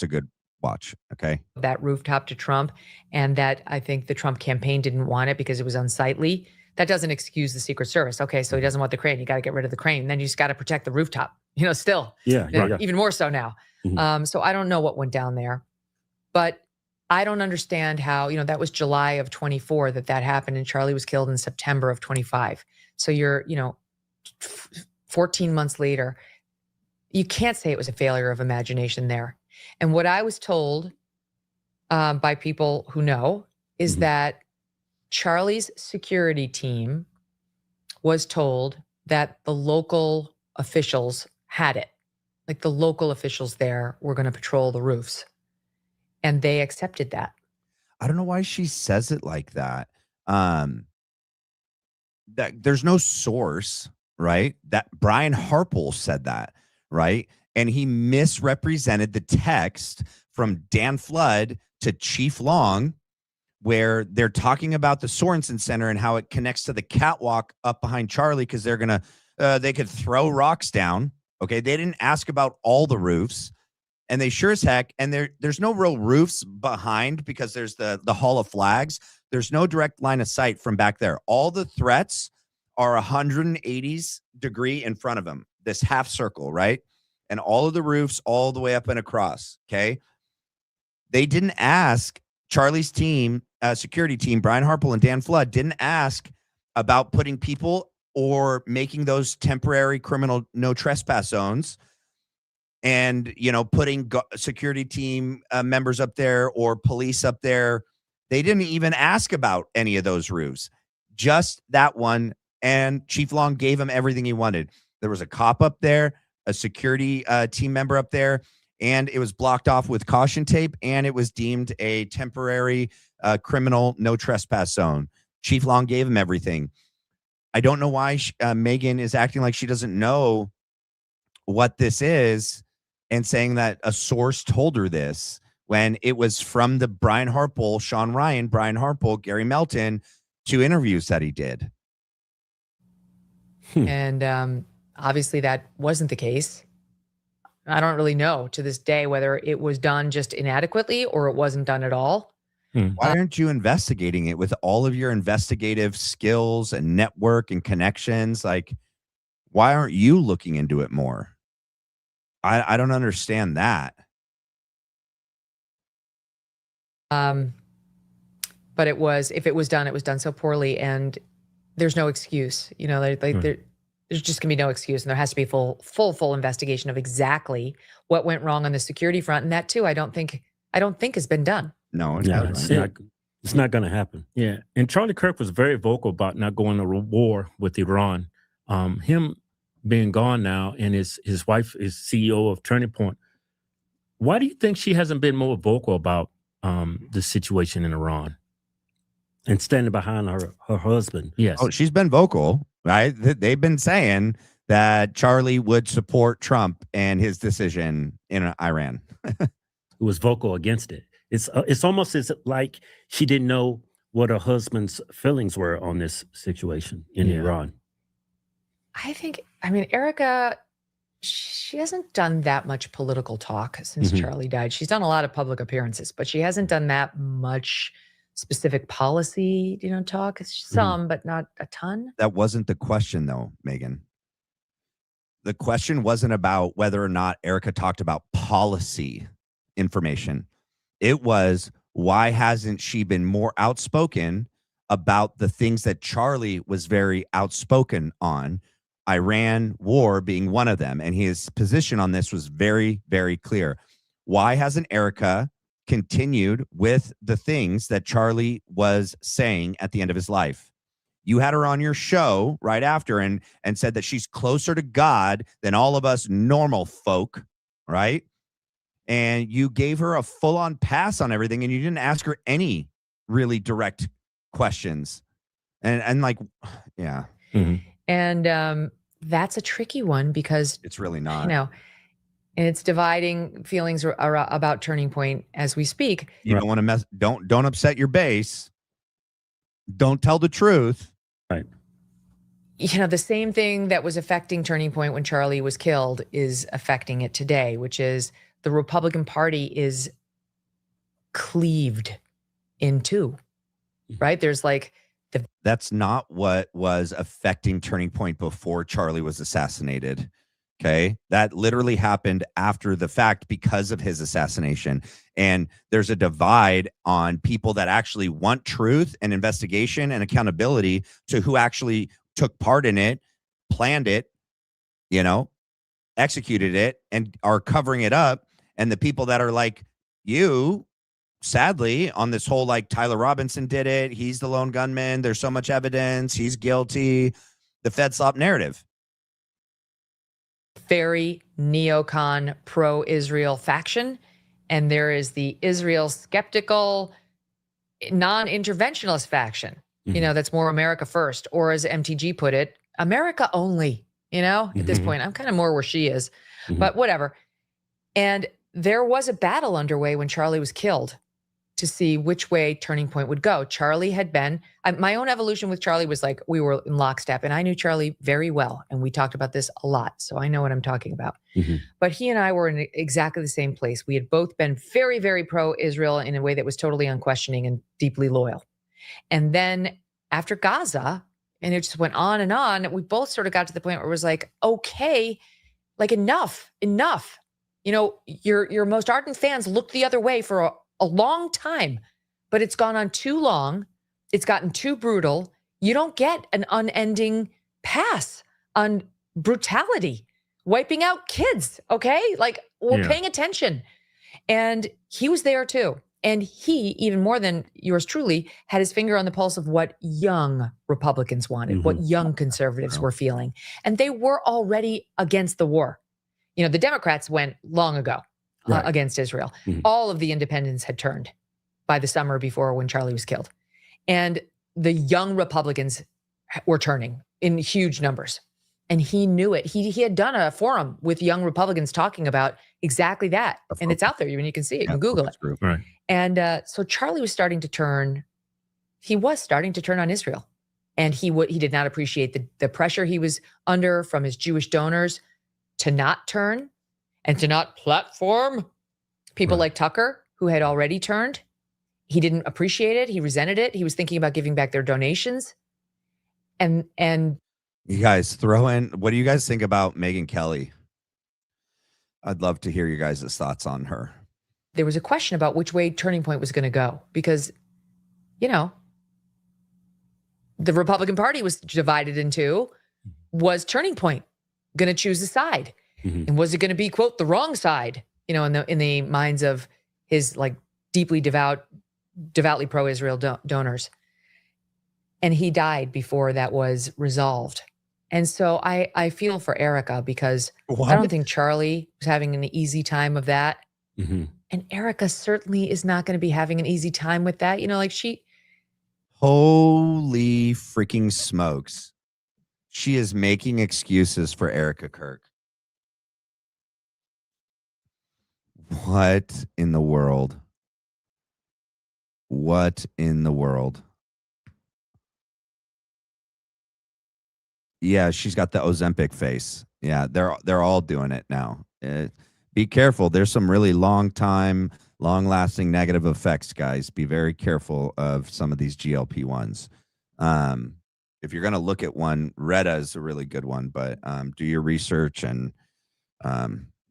a good watch. Okay, that rooftop to Trump, and that I think the Trump campaign didn't want it because it was unsightly. That doesn't excuse the Secret Service. Okay, so he doesn't want the crane. You got to get rid of the crane. Then you just got to protect the rooftop. Still, even more so now. So I don't know what went down there, but I don't understand how, that was July of 24 that happened, and Charlie was killed in September of 25. So you're, 14 months later, you can't say it was a failure of imagination there. And what I was told by people who know is that Charlie's security team was told that the local officials had it. Like the local officials there were going to patrol the roofs. And they accepted that. I don't know why she says it like that. That there's no source, right? That Brian Harpel said that, right? And he misrepresented the text from Dan Flood to Chief Long, where they're talking about the Sorensen Center and how it connects to the catwalk up behind Charlie, because they're gonna they could throw rocks down. Okay, they didn't ask about all the roofs, and they sure as heck. And there's no real roofs behind, because there's the Hall of Flags. There's no direct line of sight from back there. All the threats are 180 degree in front of them. This half circle, right? And all of the roofs all the way up and across. Okay, they didn't ask. Charlie's team, security team, Brian Harpel and Dan Flood, didn't ask about putting people or making those temporary criminal no trespass zones, and putting security team members up there or police up there. They didn't even ask about any of those roofs, just that one. And Chief Long gave him everything he wanted. There was a cop up there, a security team member up there, and it was blocked off with caution tape, and it was deemed a temporary criminal no trespass zone. Chief Long gave him everything. I don't know why Megan is acting like she doesn't know what this is and saying that a source told her this when it was from the Brian Harpole, Sean Ryan, Brian Harpole, Gary Melton, 2 interviews that he did. And obviously that wasn't the case. I don't really know to this day whether it was done just inadequately or it wasn't done at all. Why aren't you investigating it with all of your investigative skills and network and connections? Like, why aren't you looking into it more? I don't understand that. But it was, if it was done so poorly, and there's no excuse. You know, there's just gonna be no excuse, and there has to be full investigation of exactly what went wrong on the security front, and that too, I don't think has been done. No, it's not going to happen. Yeah, and Charlie Kirk was very vocal about not going to war with Iran. Him being gone now, and his wife is CEO of Turning Point. Why do you think she hasn't been more vocal about the situation in Iran and standing behind her husband? Yes. Oh, she's been vocal, right? They've been saying that Charlie would support Trump and his decision in Iran. Who was vocal against it. It's almost as like she didn't know what her husband's feelings were on this situation in Iran. I mean, Erica, she hasn't done that much political talk since Charlie died. She's done a lot of public appearances, but she hasn't done that much specific policy, talk. Some, but not a ton. That wasn't the question, though, Megan. The question wasn't about whether or not Erica talked about policy information. It was, why hasn't she been more outspoken about the things that Charlie was very outspoken on, Iran war being one of them? And his position on this was very, very clear. Why hasn't Erica continued with the things that Charlie was saying at the end of his life? You had her on your show right after and said that she's closer to God than all of us normal folk, right? And you gave her a full-on pass on everything, and you didn't ask her any really direct questions. And like, yeah. And that's a tricky one because it's really not. And it's dividing feelings about Turning Point as we speak. You don't want to don't upset your base. Don't tell the truth. Right. The same thing that was affecting Turning Point when Charlie was killed is affecting it today, which is the Republican Party is cleaved in two, right? There's like that's not what was affecting Turning Point before Charlie was assassinated. Okay. That literally happened after the fact because of his assassination. And there's a divide on people that actually want truth and investigation and accountability to who actually took part in it, planned it, executed it, and are covering it up. And the people that are like you, sadly, on this whole, like, Tyler Robinson did it. He's the lone gunman. There's so much evidence. He's guilty. The Fed slop narrative. Very neocon pro-Israel faction. And there is the Israel skeptical non-interventionist faction, that's more America first, or as MTG put it, America only, at this point. I'm kind of more where she is, but whatever. And there was a battle underway when Charlie was killed to see which way Turning Point would go. Charlie had been, my own evolution with Charlie was like, we were in lockstep, and I knew Charlie very well. And we talked about this a lot. So I know what I'm talking about. But he and I were in exactly the same place. We had both been very, very pro-Israel in a way that was totally unquestioning and deeply loyal. And then after Gaza, and it just went on and on, we both sort of got to the point where it was like, okay, like enough. Your most ardent fans looked the other way for a long time, but it's gone on too long. It's gotten too brutal. You don't get an unending pass on brutality, wiping out kids. Okay. Like, we're paying attention. And he was there too. And he, even more than yours truly, had his finger on the pulse of what young Republicans wanted, what young conservatives were feeling. And they were already against the war. The Democrats went long ago. against Israel. All of the independents had turned by the summer before when Charlie was killed. And the young Republicans were turning in huge numbers. And he knew it. He had done a forum with young Republicans talking about exactly that. And it's out there. You can see it. You can Google it. Right. And so Charlie was starting to turn. He was starting to turn on Israel. And he did not appreciate the pressure he was under from his Jewish donors to not turn and to not platform people like Tucker, who had already turned. He didn't appreciate it. He resented it. He was thinking about giving back their donations. And you guys throw in, what do you guys think about Megyn Kelly? I'd love to hear your guys' thoughts on her. There was a question about which way Turning Point was going to go because, the Republican Party was divided in two. Was Turning Point going to choose a side? And was it going to be, quote, the wrong side, in the minds of his deeply devoutly pro-Israel donors? And he died before that was resolved. And so I feel for Erica because I don't think Charlie was having an easy time of that. And Erica certainly is not going to be having an easy time with that. Holy freaking smokes. She is making excuses for Erica Kirk. What in the world? What in the world? Yeah, she's got the Ozempic face. Yeah, they're all doing it now. Be careful. There's some really long-lasting negative effects, guys. Be very careful of some of these GLP-1s. If you're going to look at one, Retta is a really good one, but do your research and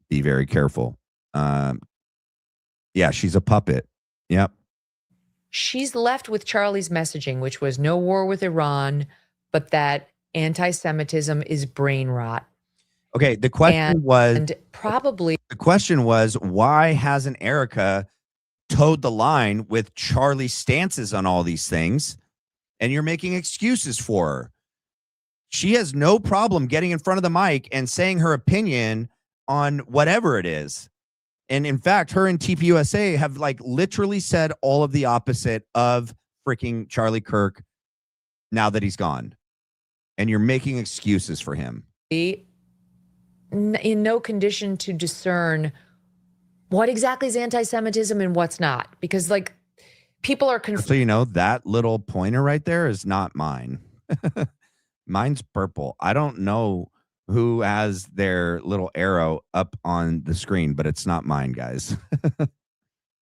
be very careful. Yeah, she's a puppet. Yep. She's left with Charlie's messaging, which was no war with Iran, but that anti-Semitism is brain rot. Okay, the question was, why hasn't Erica towed the line with Charlie's stances on all these things? And you're making excuses for her. She has no problem getting in front of the mic and saying her opinion on whatever it is. And in fact, her and TPUSA have literally said all of the opposite of freaking Charlie Kirk now that he's gone. And you're making excuses for him. In no condition to discern what exactly is anti-Semitism and what's not. Because people are So that little pointer right there is not mine. Mine's purple. I don't know who has their little arrow up on the screen, but it's not mine, guys.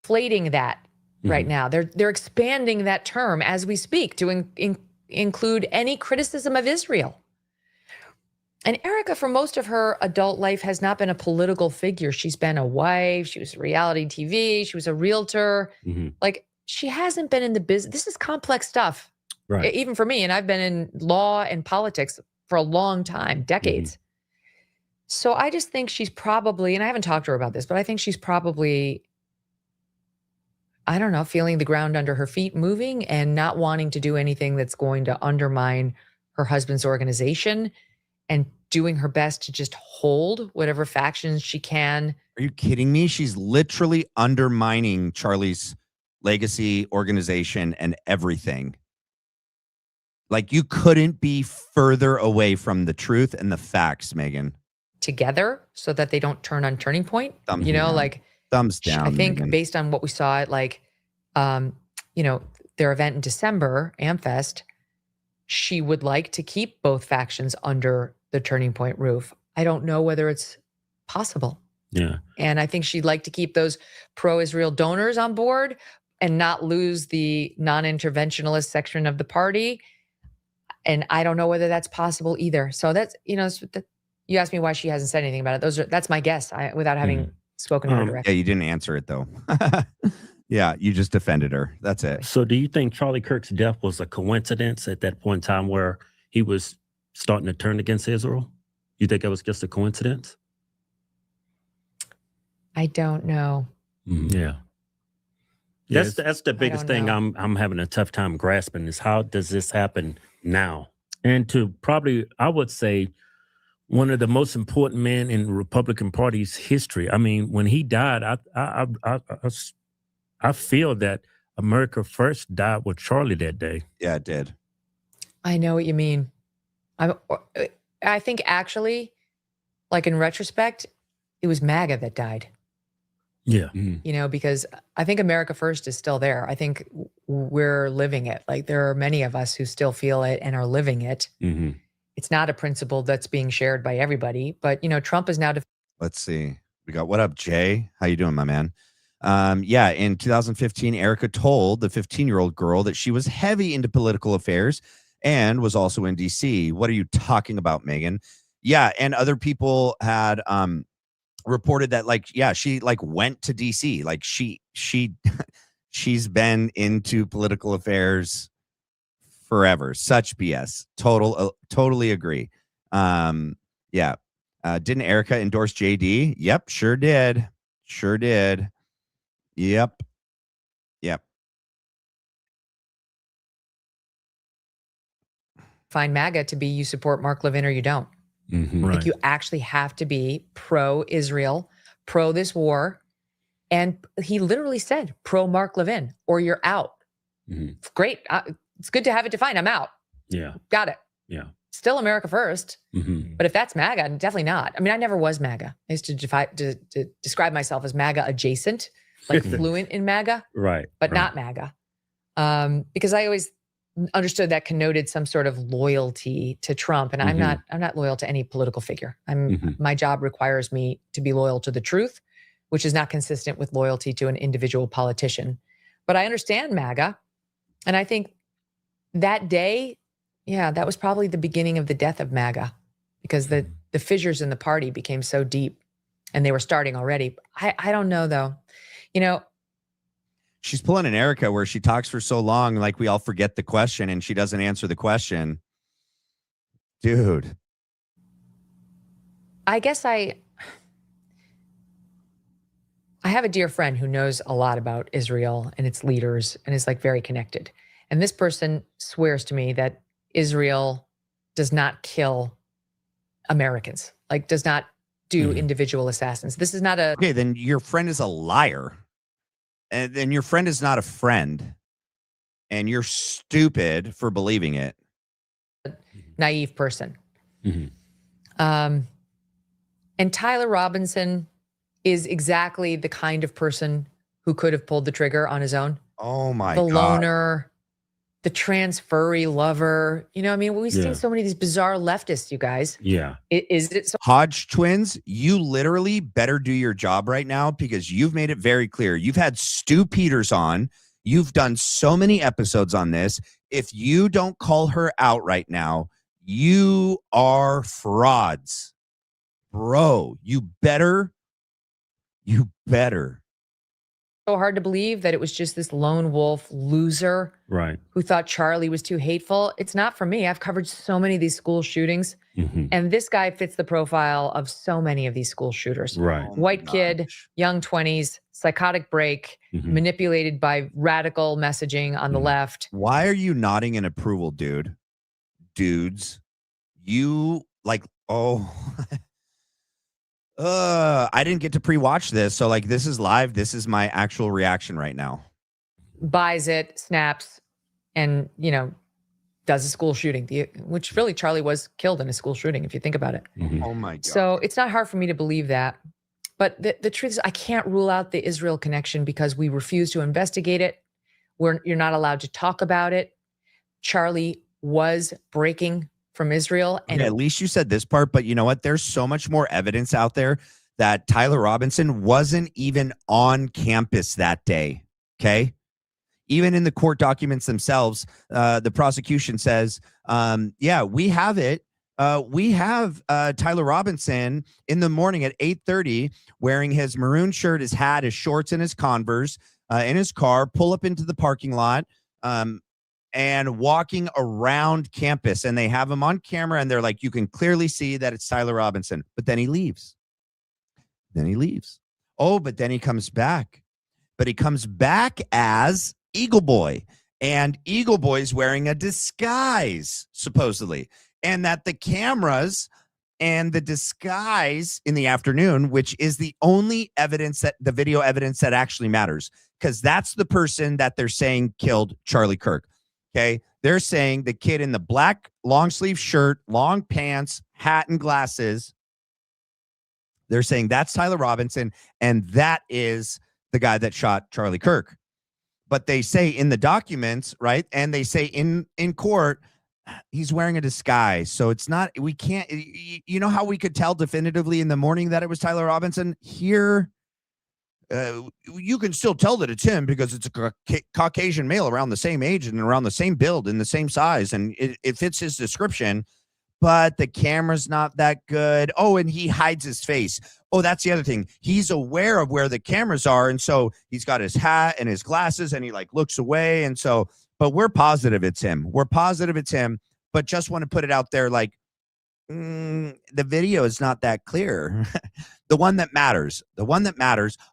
Inflating that right now. They're expanding that term as we speak to include any criticism of Israel. And Erica, for most of her adult life, has not been a political figure. She's been a wife. She was reality TV. She was a realtor. She hasn't been in the business. This is complex stuff, right? Even for me. And I've been in law and politics for a long time, decades. So I just think she's probably, and I haven't talked to her about this, but I think she's probably, I don't know, feeling the ground under her feet moving and not wanting to do anything that's going to undermine her husband's organization and doing her best to just hold whatever factions she can. Are you kidding me? She's literally undermining Charlie's legacy, organization, and everything. You couldn't be further away from the truth and the facts, Megan. Together so that they don't turn on Turning Point. Thumbs down. I think Megan. Based on what we saw at their event in December, AmFest, she would like to keep both factions under the Turning Point roof. I don't know whether it's possible. Yeah. And I think she'd like to keep those pro-Israel donors on board and not lose the non-interventionalist section of the party. And I don't know whether that's possible either. So that's, you asked me why she hasn't said anything about it. That's my guess without having spoken to her directly. Yeah, you didn't answer it though. Yeah, you just defended her. That's it. So do you think Charlie Kirk's death was a coincidence at that point in time where he was starting to turn against Israel? You think it was just a coincidence? I don't know. Yeah. That's the biggest thing I'm having a tough time grasping is how does this happen now? And to probably, I would say, one of the most important men in the Republican Party's history. I mean, when he died, I feel that America First died with Charlie that day. Yeah, it did. I know what you mean. I think actually, like in retrospect, it was MAGA that died. Yeah. You know, because I think America First is still there. I think we're living it. Like there are many of us who still feel it and are living it. Mm-hmm. It's not a principle that's being shared by everybody, but you know, Trump is now. Let's see. We got, what up, Jay? How you doing, my man? Yeah, in 2015, Erica told the 15-year-old girl that she was heavy into political affairs and was also in DC. What are you talking about, Megan? Yeah, and other people had reported that, like, yeah, she like went to DC. Like she's been into political affairs forever. Such BS. Totally agree. Yeah. Didn't Erica endorse JD? Yep, sure did. Sure did. Yep. Find MAGA to be you support Mark Levin or you don't. Mm-hmm. Like Right. you actually have to be pro-Israel, pro this war. And he literally said pro Mark Levin or you're out. Mm-hmm. Great. It's good to have it defined. I'm out. Yeah. Got it. Yeah. Still America First. Mm-hmm. But if that's MAGA, definitely not. I mean, I never was MAGA. I used to describe myself as MAGA adjacent, like fluent in MAGA, Right. but right. not MAGA. Because I always understood that connoted some sort of loyalty to Trump. And I'm not loyal to any political figure. My job requires me to be loyal to the truth, which is not consistent with loyalty to an individual politician. But I understand MAGA. And I think that day, yeah, that was probably the beginning of the death of MAGA because the fissures in the party became so deep and they were starting already. I don't know though. You know, she's pulling an Erica where she talks for so long, like we all forget the question and she doesn't answer the question. Dude. I guess I have a dear friend who knows a lot about Israel and its leaders and is like very connected. And this person swears to me that Israel does not kill Americans, like does not do individual assassins. This is not a... Okay, then your friend is a liar. And then your friend is not a friend. And you're stupid for believing it. Naive person. Mm-hmm. And Tyler Robinson is exactly the kind of person who could have pulled the trigger on his own. Oh my God. The God. loner, the trans furry lover. You know, I mean, we've seen so many of these bizarre leftists, you guys. Yeah. Is it so? Hodge twins, you literally better do your job right now because you've made it very clear. You've had Stu Peters on. You've done so many episodes on this. If you don't call her out right now, you are frauds. Bro, you better. So hard to believe that it was just this lone wolf loser Right. who thought Charlie was too hateful. It's not for me. I've covered so many of these school shootings. Mm-hmm. And this guy fits the profile of so many of these school shooters. Right. White kid, young 20s, psychotic break, manipulated by radical messaging on the left. Why are you nodding in approval, dudes? You like, oh, I didn't get to pre-watch this. So like, this is live. This is my actual reaction right now. Buys it, snaps, and, you know, does a school shooting, which really Charlie was killed in a school shooting, if you think about it. Mm-hmm. Oh my God. So it's not hard for me to believe that. But the truth is I can't rule out the Israel connection because we refuse to investigate it. You're not allowed to talk about it. Charlie was breaking from Israel. And okay, at least you said this part, but you know what? There's so much more evidence out there that Tyler Robinson wasn't even on campus that day. Okay. Even in the court documents themselves, the prosecution says, yeah, we have it. We have Tyler Robinson in the morning at 8:30 wearing his maroon shirt, his hat, his shorts, and his Converse in his car, pull up into the parking lot and walking around campus. And they have him on camera and they're like, you can clearly see that it's Tyler Robinson. But then he leaves. Oh, but then he comes back. But he comes back as Eagle Boy. And Eagle Boy's wearing a disguise, supposedly. And that the cameras and the disguise in the afternoon, which is the only evidence that the video evidence that actually matters, because that's the person that they're saying killed Charlie Kirk. Okay. They're saying the kid in the black long sleeve shirt, long pants, hat, and glasses. They're saying that's Tyler Robinson, and that is the guy that shot Charlie Kirk. But they say in the documents, right? And they say in court, he's wearing a disguise. So it's not, we can't, you know how we could tell definitively in the morning that it was Tyler Robinson? Here, you can still tell that it's him because it's a Caucasian male around the same age and around the same build and the same size. And it fits his description, but the camera's not that good. Oh, and he hides his face. Oh, that's the other thing. He's aware of where the cameras are. And so he's got his hat and his glasses and he like looks away. And so, but we're positive it's him. We're positive it's him, but just want to put it out there like, the video is not that clear. The one that matters.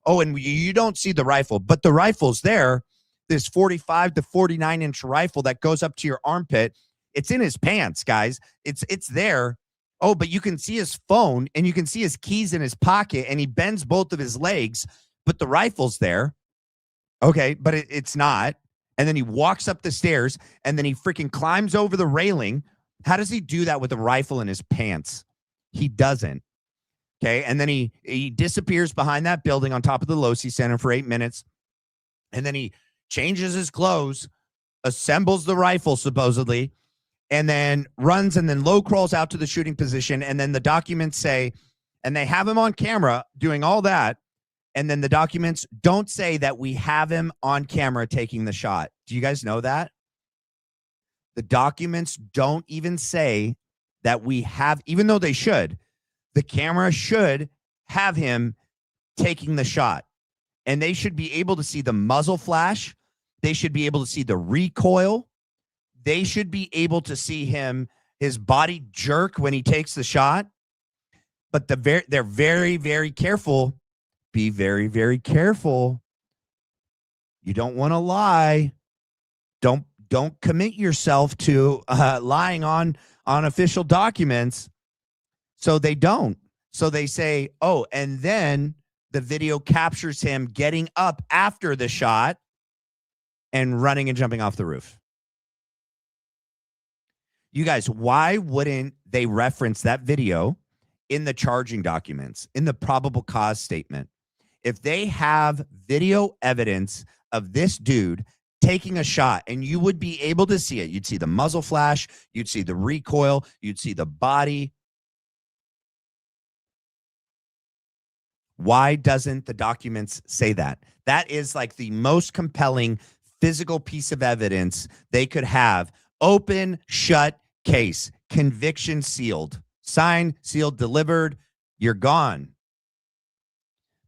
Oh, and you don't see the rifle, but the rifle's there. This 45 to 49 inch rifle that goes up to your armpit. It's in his pants, guys. It's there. Oh, but you can see his phone and you can see his keys in his pocket and he bends both of his legs, but the rifle's there. Okay, but it's not. And then he walks up the stairs and then he freaking climbs over the railing. How does he do that with a rifle in his pants? He doesn't. Okay. And then he disappears behind that building on top of the Losi Center for 8 minutes. And then he changes his clothes, assembles the rifle supposedly, and then runs and then low crawls out to the shooting position. And then the documents say, and they have him on camera doing all that. And then the documents don't say that we have him on camera taking the shot. Do you guys know that? The documents don't even say that we have, even though they should, the camera should have him taking the shot. And they should be able to see the muzzle flash. They should be able to see the recoil. They should be able to see his body jerk when he takes the shot. But they're very, very careful. Be very, very careful. You don't want to lie. Don't commit yourself to lying on official documents. So they don't. So they say, oh, and then the video captures him getting up after the shot and running and jumping off the roof. You guys, why wouldn't they reference that video in the charging documents, in the probable cause statement? If they have video evidence of this dude taking a shot, and you would be able to see it. You'd see the muzzle flash. You'd see the recoil. You'd see the body. Why doesn't the documents say that? That is like the most compelling physical piece of evidence they could have. Open, shut case, conviction sealed, signed, sealed, delivered. You're gone.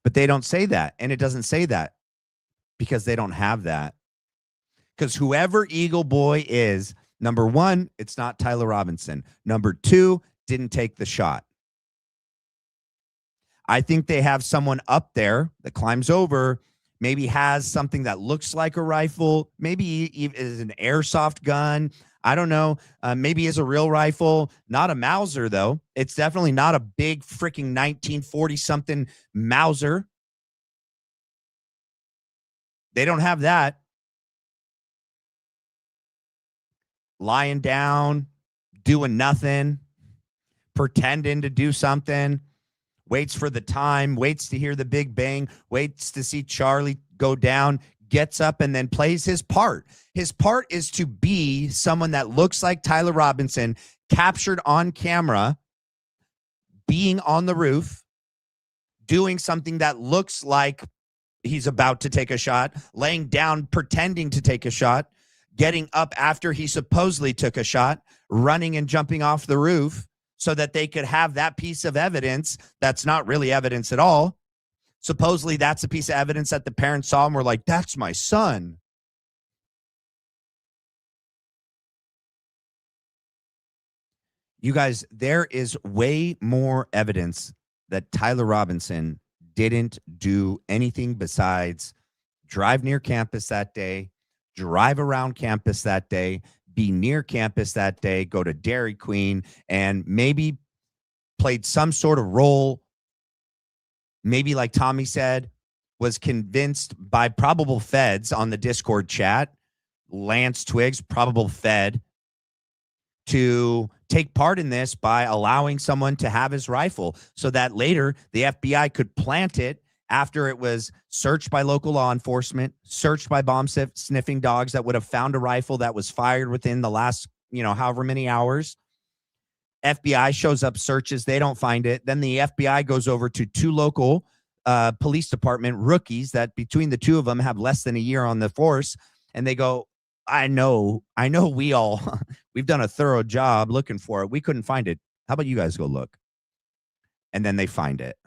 But they don't say that. And it doesn't say that because they don't have that. Because whoever Eagle Boy is, number one, it's not Tyler Robinson. Number two, didn't take the shot. I think they have someone up there that climbs over, maybe has something that looks like a rifle, maybe is an airsoft gun. I don't know. Maybe is a real rifle, not a Mauser, though. It's definitely not a big freaking 1940-something Mauser. They don't have that. Lying down, doing nothing, pretending to do something, waits for the time, waits to hear the big bang, waits to see Charlie go down, gets up and then plays his part. His part is to be someone that looks like Tyler Robinson, captured on camera, being on the roof, doing something that looks like he's about to take a shot, laying down, pretending to take a shot, getting up after he supposedly took a shot, running and jumping off the roof so that they could have that piece of evidence that's not really evidence at all. Supposedly that's a piece of evidence that the parents saw and were like, that's my son. You guys, there is way more evidence that Tyler Robinson didn't do anything besides drive near campus that day, drive around campus that day, be near campus that day, go to Dairy Queen, and maybe played some sort of role, maybe like Tommy said, was convinced by probable feds on the Discord chat, Lance Twiggs, probable fed, to take part in this by allowing someone to have his rifle so that later the FBI could plant it after it was searched by local law enforcement, searched by bomb sniffing dogs that would have found a rifle that was fired within the last, however many hours. FBI shows up, searches, they don't find it. Then the FBI goes over to 2 local police department rookies that between the 2 of them have less than a year on the force. And they go, I know we've done a thorough job looking for it. We couldn't find it. How about you guys go look? And then they find it.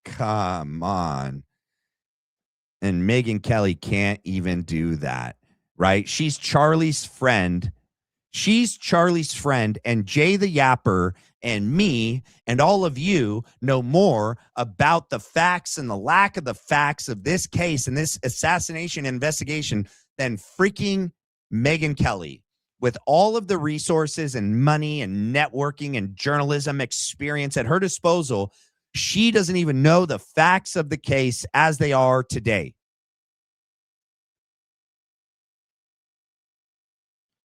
Come on. And Megyn Kelly can't even do that, right? She's Charlie's friend. She's Charlie's friend, and Jay the Yapper and me and all of you know more about the facts and the lack of the facts of this case and this assassination investigation than freaking Megyn Kelly, with all of the resources and money and networking and journalism experience at her disposal. She doesn't even know the facts of the case as they are today.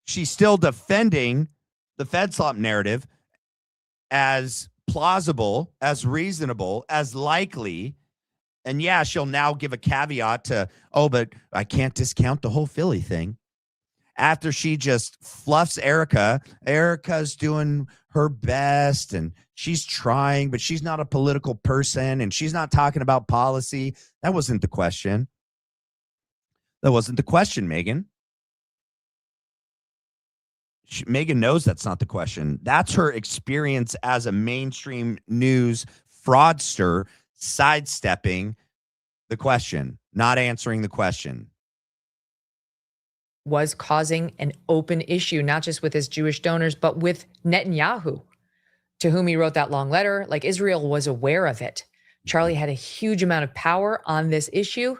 She's still defending the FedSlop narrative as plausible, as reasonable, as likely. And yeah, she'll now give a caveat to, but I can't discount the whole Philly thing. After she just fluffs Erica. Erica's doing her best and she's trying, but she's not a political person and she's not talking about policy. That wasn't the question. That wasn't the question, Megyn. Megyn knows that's not the question. That's her experience as a mainstream news fraudster, sidestepping the question, not answering the question. Was causing an open issue, not just with his Jewish donors, but with Netanyahu, to whom he wrote that long letter. Like, Israel was aware of it. Charlie had a huge amount of power on this issue,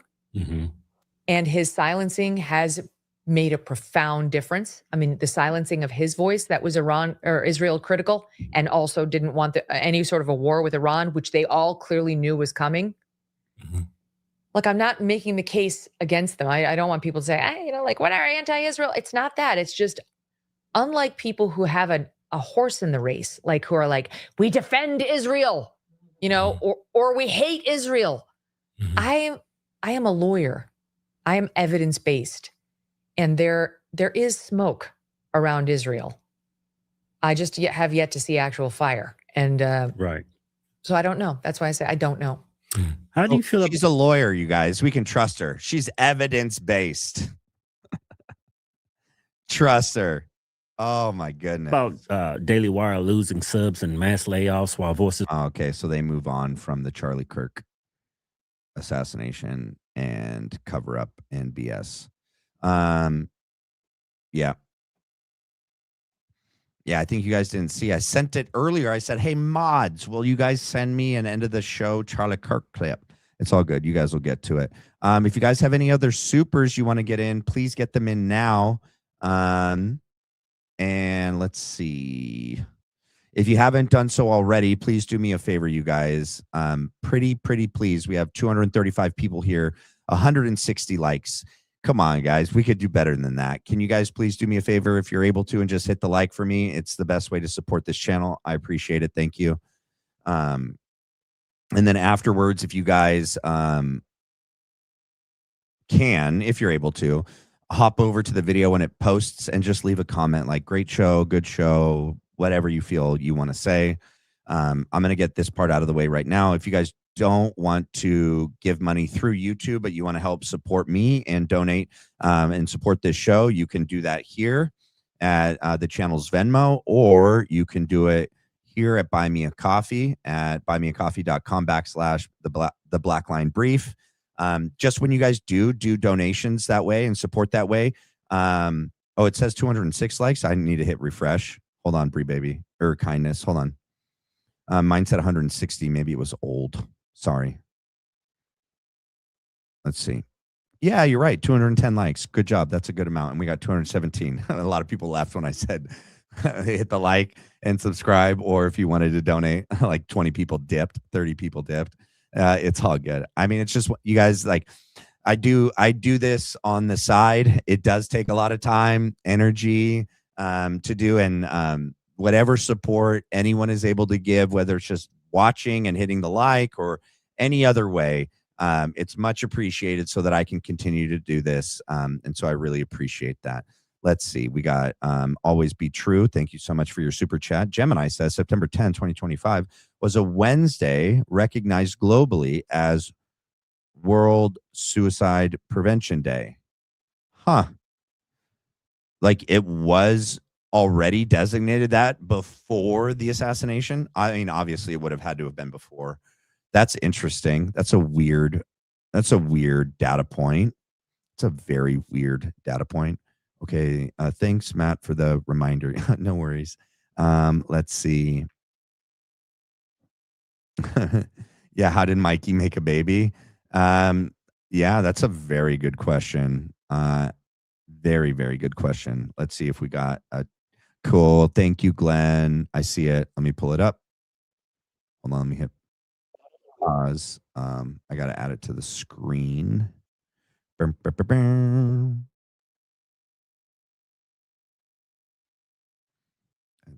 and his silencing has made a profound difference. I mean, the silencing of his voice that was Iran or Israel critical, and also didn't want any sort of a war with Iran, which they all clearly knew was coming. Look, I'm not making the case against them. I don't want people to say, what are anti-Israel? It's not that. It's just, unlike people who have a horse in the race, like who are like, we defend Israel, or we hate Israel. I am a lawyer. I am evidence-based. And there is smoke around Israel. I just have yet to see actual fire. And right. So I don't know. That's why I say I don't know. How do you feel? She's a lawyer, you guys. We can trust her. She's evidence-based. Trust her. Oh my goodness. About Daily Wire losing subs and mass layoffs while voices. Okay, so they move on from the Charlie Kirk assassination and cover up and BS. Yeah, I think you guys didn't see. I sent it earlier. I said, hey, mods, will you guys send me an end of the show Charlie Kirk clip? It's all good. You guys will get to it. If you guys have any other supers you want to get in, please get them in now. And let's see. If you haven't done so already, please do me a favor, you guys. Pretty please. We have 235 people here, 160 likes. Come on, guys. We could do better than that. Can you guys please do me a favor if you're able to and just hit the like for me? It's the best way to support this channel. I appreciate it. Thank you. And then afterwards, if you guys can, if you're able to, hop over to the video when it posts and just leave a comment like great show, good show, whatever you feel you want to say. I'm going to get this part out of the way right now. If you guys don't want to give money through YouTube, but you want to help support me and donate and support this show, you can do that here at the channel's Venmo, or you can do it here at Buy Me a Coffee at buymeacoffee.com/the Black Line Brief. Just when you guys do donations that way and support that way. It says 206 likes. I need to hit refresh. Hold on, Bree Baby, or Kindness. Hold on. Mine said 160. Maybe it was old. Sorry. Let's see. Yeah, you're right. 210 likes. Good job. That's a good amount. And we got 217. A lot of people laughed when I said hit the like and subscribe, or if you wanted to donate, like 20 people dipped, 30 people dipped. It's all good. I mean, it's just you guys like. I do this on the side. It does take a lot of time, energy to do, and whatever support anyone is able to give, whether it's just watching and hitting the like or any other way, it's much appreciated so that I can continue to do this. And so I really appreciate that. Let's see. We got Always Be True. Thank you so much for your super chat. Gemini says September 10, 2025 was a Wednesday recognized globally as World Suicide Prevention Day. Huh. Like it was already designated that before the assassination? I mean, obviously it would have had to have been before. That's interesting. That's a weird data point. It's a very weird data point. Okay. Thanks, Matt, for the reminder. No worries. Let's see. Yeah. How did Mikey make a baby? Yeah, that's a very good question. Very, very good question. Let's see if we got a cool. Thank you, Glenn. I see it. Let me pull it up. Hold on. Let me hit pause. I got to add it to the screen. Let's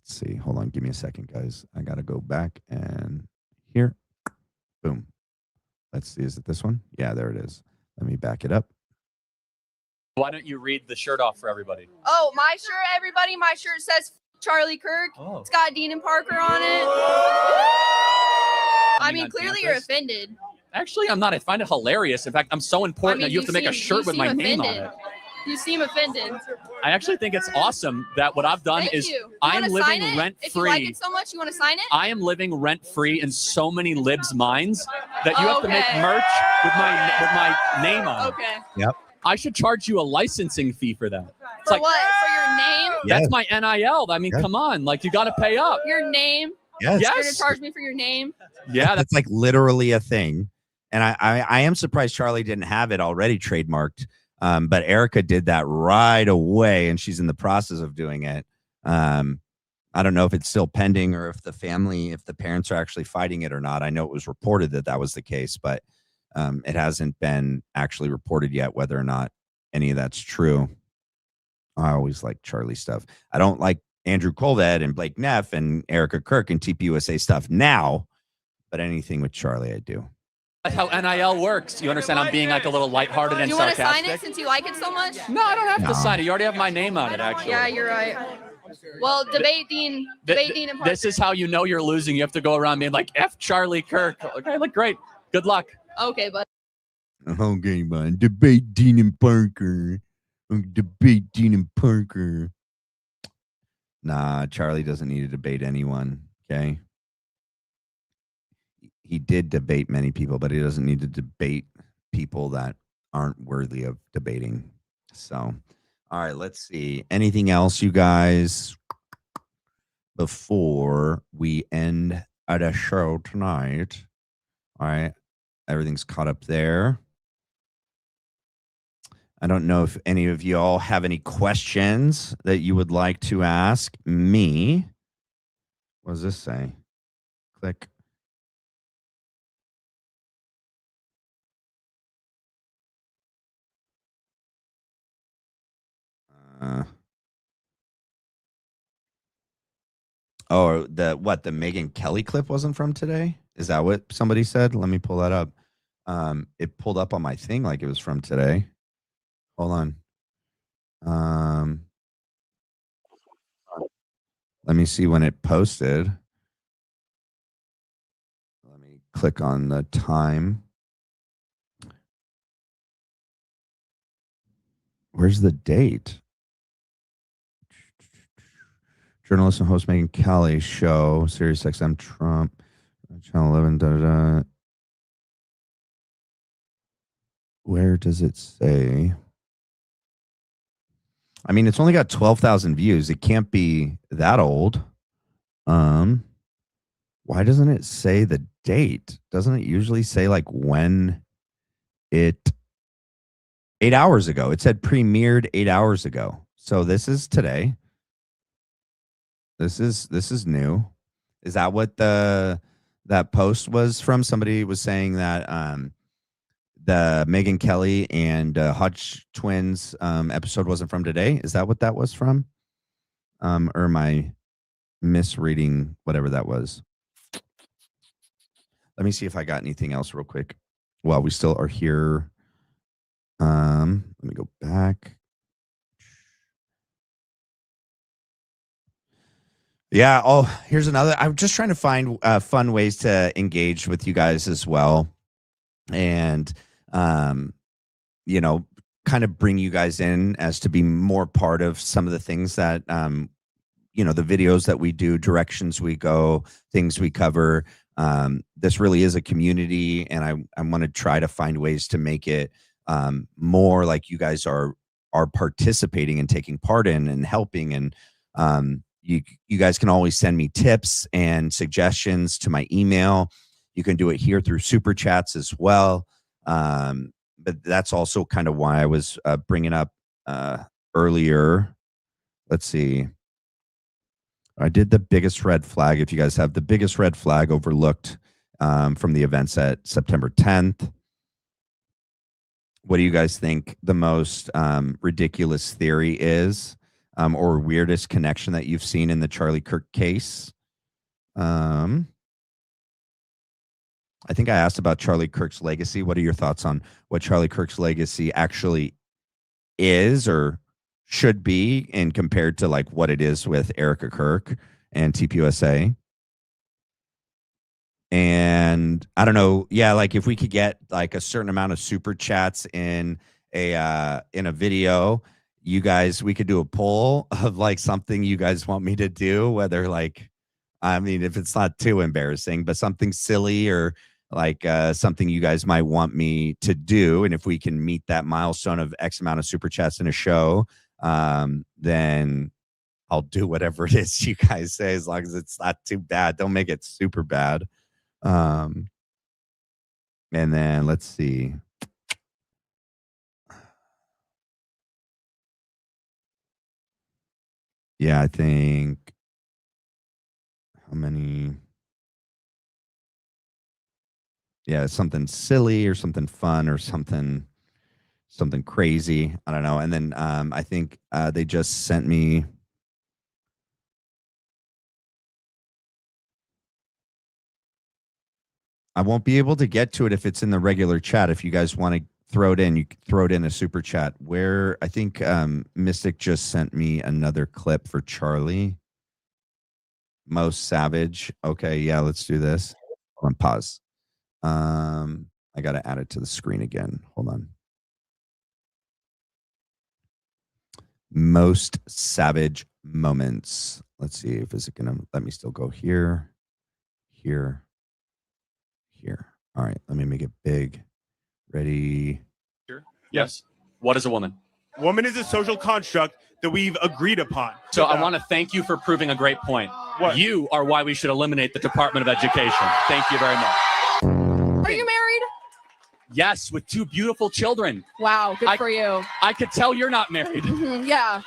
see. Hold on. Give me a second, guys. I got to go back and here. Boom. Let's see. Is it this one? Yeah, there it is. Let me back it up. Why don't you read the shirt off for everybody? Oh, my shirt, everybody. My shirt says Charlie Kirk. Oh. It's got Dean and Parker on it. I mean, clearly you're offended. Actually, I'm not. I find it hilarious. In fact, I'm so important that you have to make a shirt with my name on it. You seem offended. I actually think it's awesome that what I've done is I'm living rent free. If you like it so much, you want to sign it? I am living rent free in so many libs' minds that you have to make merch with my name on it. Okay. Yep. I should charge you a licensing fee for that. It's for what? For your name? That's my NIL. I mean, come on. Like, you got to pay up. Your name? Yes. You're going to charge me for your name? Yeah. That's like literally a thing. And I am surprised Charlie didn't have it already trademarked. But Erica did that right away, and she's in the process of doing it. I don't know if it's still pending or if the parents are actually fighting it or not. I know it was reported that was the case, but it hasn't been actually reported yet whether or not any of that's true. I always like Charlie stuff. I don't like Andrew Kolvet and Blake Neff and Erica Kirk and TPUSA stuff now, but anything with Charlie, I do. That's how NIL works. You understand? I'm being like a little lighthearted and sarcastic. Do you want to sign it since you like it so much? No, I don't have to sign it. You already have my name on it, actually. Yeah, you're right. Well, debate Dean and Parker. This is how you know you're losing. You have to go around being like, F Charlie Kirk. Okay, look great. Good luck. Okay, bud. Okay, man. Debate Dean and Parker. Debate Dean and Parker. Nah, Charlie doesn't need to debate anyone. Okay. He did debate many people, but he doesn't need to debate people that aren't worthy of debating. So, all right, let's see. Anything else, you guys, before we end the show tonight? All right, everything's caught up there. I don't know if any of you all have any questions that you would like to ask me. What does this say? Click. The Megyn Kelly clip wasn't from today? Is that what somebody said? Let me pull that up. It pulled up on my thing like it was from today. Hold on. Let me see when it posted. Let me click on the time. Where's the date? Journalist and host Megyn Kelly show, Sirius XM Trump, Channel 11, da-da-da. Where does it say? I mean, it's only got 12,000 views. It can't be that old. Why doesn't it say the date? Doesn't it usually say like when it 8 hours ago? It said premiered 8 hours ago. So this is today. This is new. Is that what that post was from? Somebody was saying that the Megyn Kelly and Hodge twins episode wasn't from today. Is that what that was from? Or am I misreading whatever that was? Let me see if I got anything else real quick while we still are here. Let me go back. Yeah. Oh, here's another. I'm just trying to find fun ways to engage with you guys as well. And, you know, kind of bring you guys in as to be more part of some of the things that, you know, the videos that we do, directions we go, things we cover. This really is a community, and I want to try to find ways to make it more like you guys are participating and taking part in and helping. And you guys can always send me tips and suggestions to my email. You can do it here through super chats as well. But that's also kind of why I was bringing up earlier. Let's see. I did the biggest red flag. If you guys have the biggest red flag overlooked from the events at September 10th, what do you guys think the most ridiculous theory is, or weirdest connection that you've seen in the Charlie Kirk case? I think I asked about Charlie Kirk's legacy. What are your thoughts on what Charlie Kirk's legacy actually is or should be, and compared to like what it is with Erica Kirk and TPUSA? And I don't know. Yeah, like if we could get like a certain amount of super chats in a video, you guys, we could do a poll of like something you guys want me to do, whether like, I mean, if it's not too embarrassing, but something silly or like something you guys might want me to do. And if we can meet that milestone of X amount of super chats in a show, then I'll do whatever it is you guys say, as long as it's not too bad. Don't make it super bad. And then let's see. Yeah, I think how many? Yeah, something silly or something fun or something crazy. I don't know. And then I think they just sent me. I won't be able to get to it if it's in the regular chat. If you guys want to throw it in, you can throw it in a super chat. Where I think Mystic just sent me another clip for Charlie. Most savage. Okay, yeah, let's do this. Hold on, pause. I got to add it to the screen again. Hold on. Most savage moments. Let's see if is it gonna let me still go here, here, here. All right, let me make it big. Ready? Yes. What is a woman? Woman is a social construct that we've agreed upon. So I want to thank you for proving a great point. What? You are why we should eliminate the Department of Education. Thank you very much. Are you married? Yes, with 2 beautiful children. Wow, good for you. I could tell you're not married. Yeah.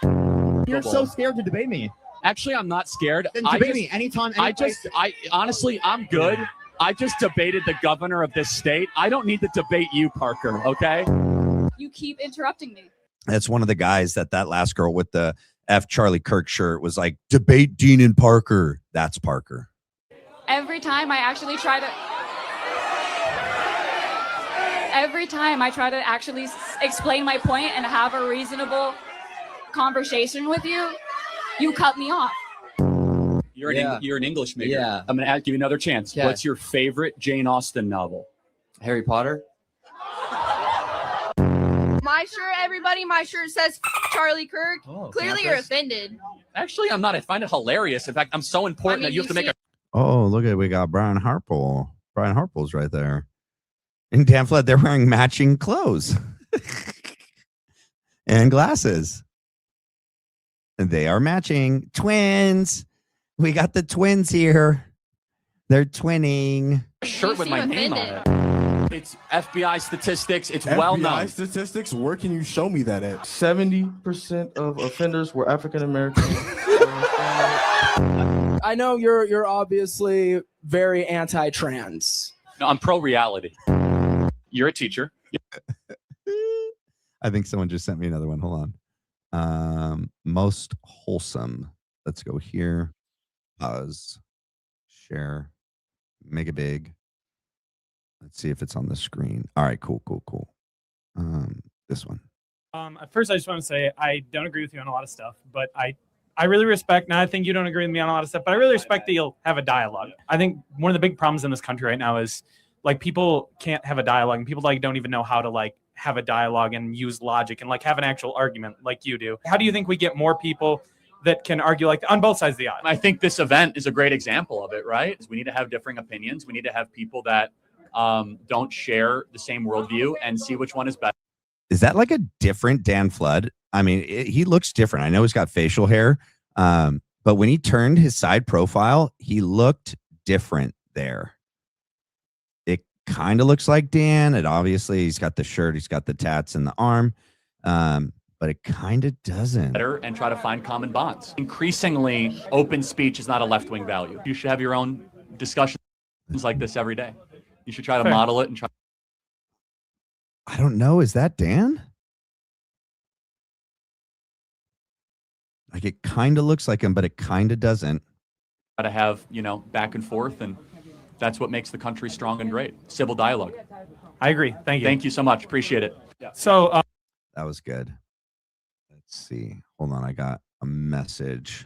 You're so scared to debate me. Actually, I'm not scared. Then debate me anytime. I honestly, I'm good. I just debated the governor of this state. I don't need to debate you, Parker, okay? You keep interrupting me. That's one of the guys that last girl with the F Charlie Kirk shirt was like, debate Dean and Parker. That's Parker. Every time I actually try to actually explain my point and have a reasonable conversation with you, you cut me off. You're an English major. Yeah. I'm going to give you another chance. Yeah. What's your favorite Jane Austen novel? Harry Potter. My shirt, everybody, my shirt says Charlie Kirk. Oh, Clearly you're offended. Actually, I'm not. I find it hilarious. In fact, I'm so important that you have to make a... Oh, look at it. We got Brian Harple. Brian Harple's right there. And Dan Flood, they're wearing matching clothes and glasses. And they are matching. Twins. We got the twins here. They're twinning. Shirt with my name on it. It's FBI statistics. It's well known. FBI statistics? Where can you show me that at? 70% of offenders were African American. I know you're obviously very anti-trans. No, I'm pro reality. You're a teacher. I think someone just sent me another one. Hold on. Most wholesome. Let's go here. Pause. Share. Make it big. Let's see if it's on the screen. All right, cool. This one. At first, I just want to say I don't agree with you on a lot of stuff, but I really respect, and I think you don't agree with me on a lot of stuff, but I really respect that you'll have a dialogue. I think one of the big problems in this country right now is like people can't have a dialogue, and people like don't even know how to like have a dialogue and use logic and like have an actual argument like you do. How do you think we get more people that can argue like on both sides of the aisle? I think this event is a great example of it, right? We need to have differing opinions. We need to have people that don't share the same worldview and see which one is better. Is that like a different Dan Flood? I mean, he looks different. I know he's got facial hair, but when he turned his side profile, he looked different there. It kind of looks like Dan. It obviously, he's got the shirt, he's got the tats in the arm, but it kind of doesn't. Better and try to find common bonds. Increasingly, open speech is not a left-wing value. You should have your own discussions like this every day. You should try to model it and try. I don't know. Is that Dan? Like it kind of looks like him, but it kind of doesn't. Try to have, back and forth, and that's what makes the country strong and great. Civil dialogue. I agree. Thank you. Thank you so much. Appreciate it. Yeah. So that was good. Let's see. Hold on. I got a message.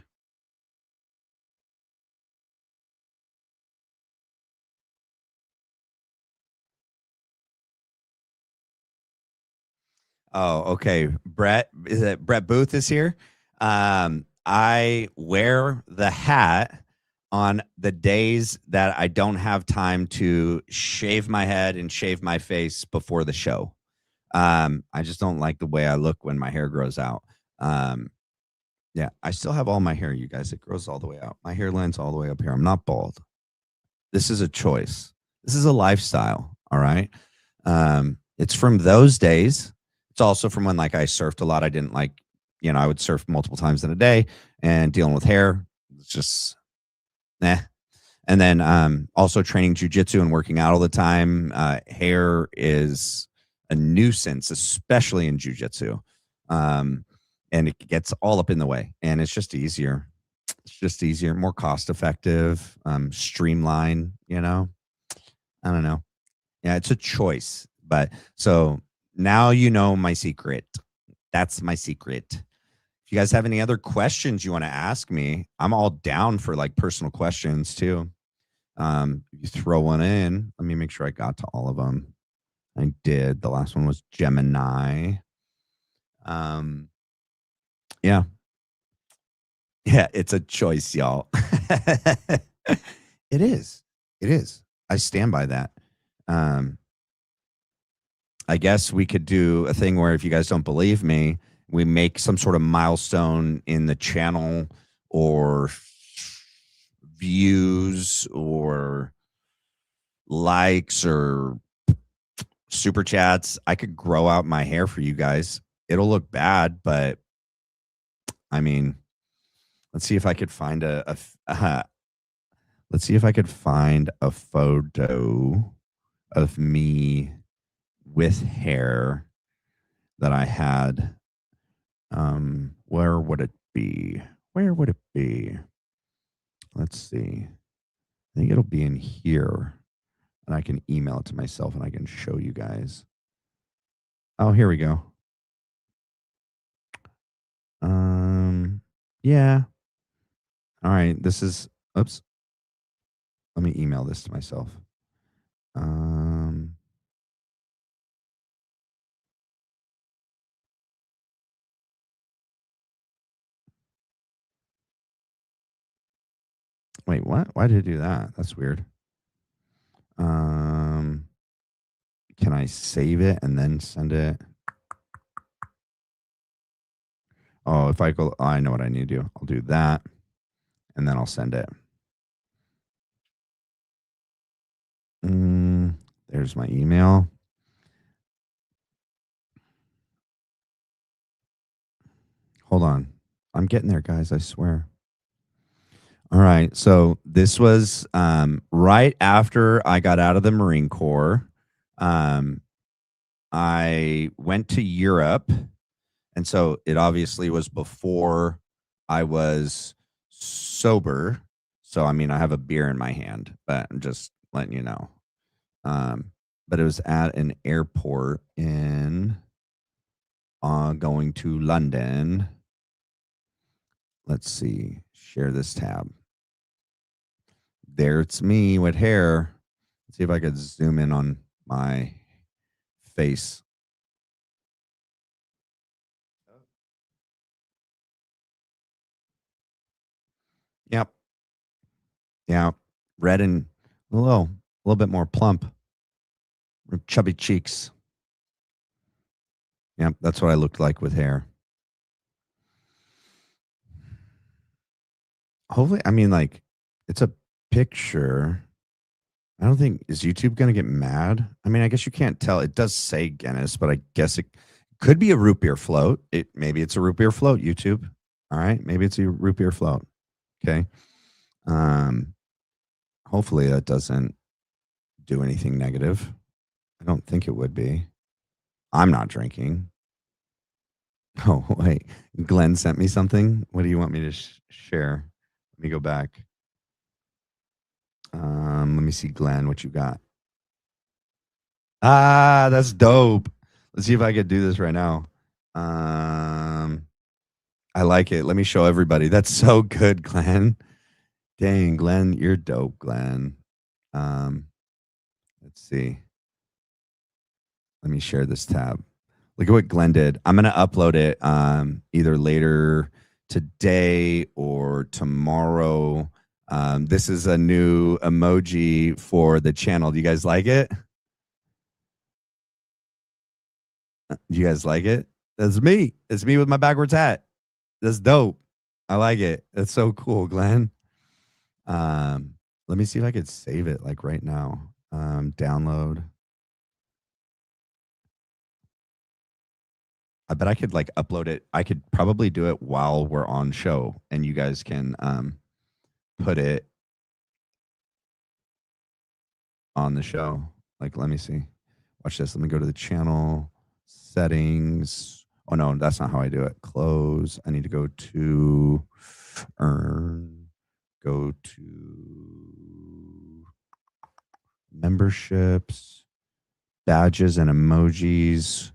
Oh, okay. Brett Booth is here. I wear the hat on the days that I don't have time to shave my head and shave my face before the show. I just don't like the way I look when my hair grows out. Yeah, I still have all my hair, you guys. It grows all the way out. My hairline's all the way up here. I'm not bald. This is a choice. This is a lifestyle. All right. It's from those days. It's also from when like I surfed a lot. I didn't like, I would surf multiple times in a day, and dealing with hair. It's just, And then also training jujitsu and working out all the time. Hair is a nuisance, especially in jujitsu. And it gets all up in the way, and it's just easier. It's just easier, more cost effective, streamline, I don't know. Yeah, it's a choice. But so now you know my secret. That's my secret. If you guys have any other questions you want to ask me, I'm all down for like personal questions too. You throw one in. Let me make sure I got to all of them. I did. The last one was Gemini. Yeah. Yeah, it's a choice, y'all. It is. It is. I stand by that. I guess we could do a thing where if you guys don't believe me, we make some sort of milestone in the channel or views or likes or super chats. I could grow out my hair for you guys. It'll look bad, but I mean, let's see if I could find let's see if I could find a photo of me with hair that I had. Where would it be? Where would it be? Let's see. I think it'll be in here, and I can email it to myself and I can show you guys. Oh, here we go. Yeah. All right. This is, oops. Let me email this to myself. Wait, what? Why did it do that? That's weird. Can I save it and then send it? Oh, if I go, I know what I need to do. I'll do that, and then I'll send it. There's my email. Hold on. I'm getting there, guys. I swear. All right. So this was right after I got out of the Marine Corps. I went to Europe. And so it obviously was before I was sober. So, I mean, I have a beer in my hand, but I'm just letting you know. But it was at an airport in going to London. Let's see. Share this tab. There it's me with hair. Let's see if I could zoom in on my face. Yep. Yeah. Red and a little bit more plump. Chubby cheeks. Yep. That's what I looked like with hair. Hopefully, I mean, like, it's a picture. I don't think, is YouTube going to get mad? I mean, I guess you can't tell. It does say Guinness, but I guess it could be a root beer float. Maybe it's a root beer float, YouTube. All right. Maybe it's a root beer float. Okay. Hopefully that doesn't do anything negative. I don't think it would be. I'm not drinking. Oh, wait. Glenn sent me something. What do you want me to share? Let me go back. Let me see, Glenn, what you got. Ah, that's dope. Let's see if I could do this right now. I like it. Let me show everybody. That's so good, Glenn. Dang, Glenn, you're dope, Glenn. Let's see. Let me share this tab. Look at what Glenn did. I'm going to upload it either later today or tomorrow. This is a new emoji for the channel. Do you guys like it? Do you guys like it? That's me. It's me with my backwards hat. That's dope. I like it. That's so cool, Glenn. Let me see if I could save it like right now. Download. I bet I could like upload it. I could probably do it while we're on show and you guys can put it on the show. Like, let me see. Watch this. Let me go to the channel settings. Oh no, that's not how I do it. Close. I need to go to earn. Go to memberships, badges and emojis.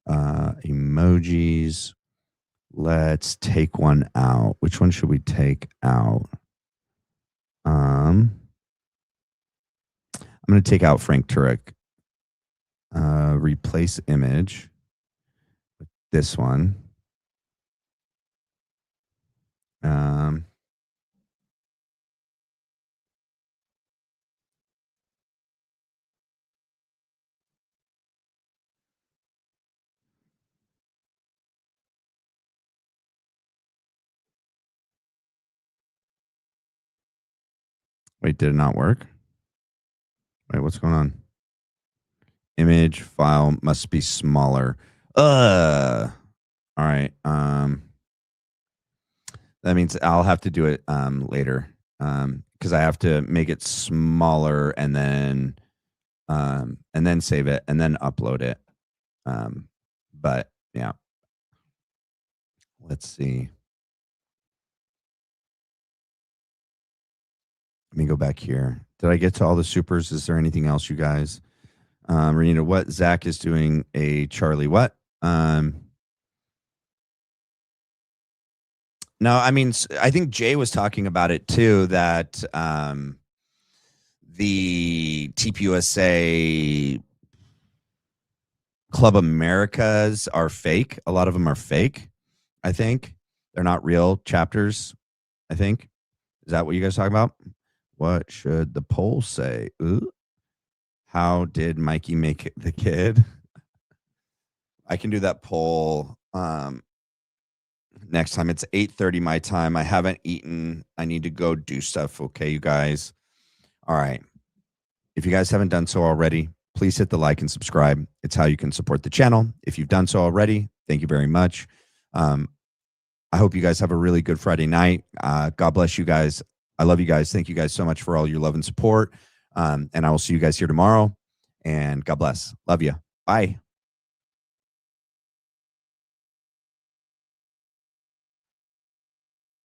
Emojis. Let's take one out. Which one should we take out? I'm going to take out Frank Turek. Replace image with this one. Wait, did it not work? Wait, what's going on? Image file must be smaller. All right. That means I'll have to do it later. Because I have to make it smaller and then save it and then upload it. But yeah. Let's see. Let me go back here. Did I get to all the supers? Is there anything else, you guys? Renita, what? Zach is doing a Charlie what? No, I mean, I think Jay was talking about it too, that the TPUSA Club Americas are fake. A lot of them are fake, I think. They're not real chapters, I think. Is that what you guys talking about? What should the poll say? Ooh. How did Mikey make the kid? I can do that poll next time. It's 8:30 my time. I haven't eaten. I need to go do stuff. Okay, you guys. All right. If you guys haven't done so already, please hit the like and subscribe. It's how you can support the channel. If you've done so already, thank you very much. I hope you guys have a really good Friday night. God bless you guys. I love you guys. Thank you guys so much for all your love and support. And I will see you guys here tomorrow. And God bless. Love you. Bye.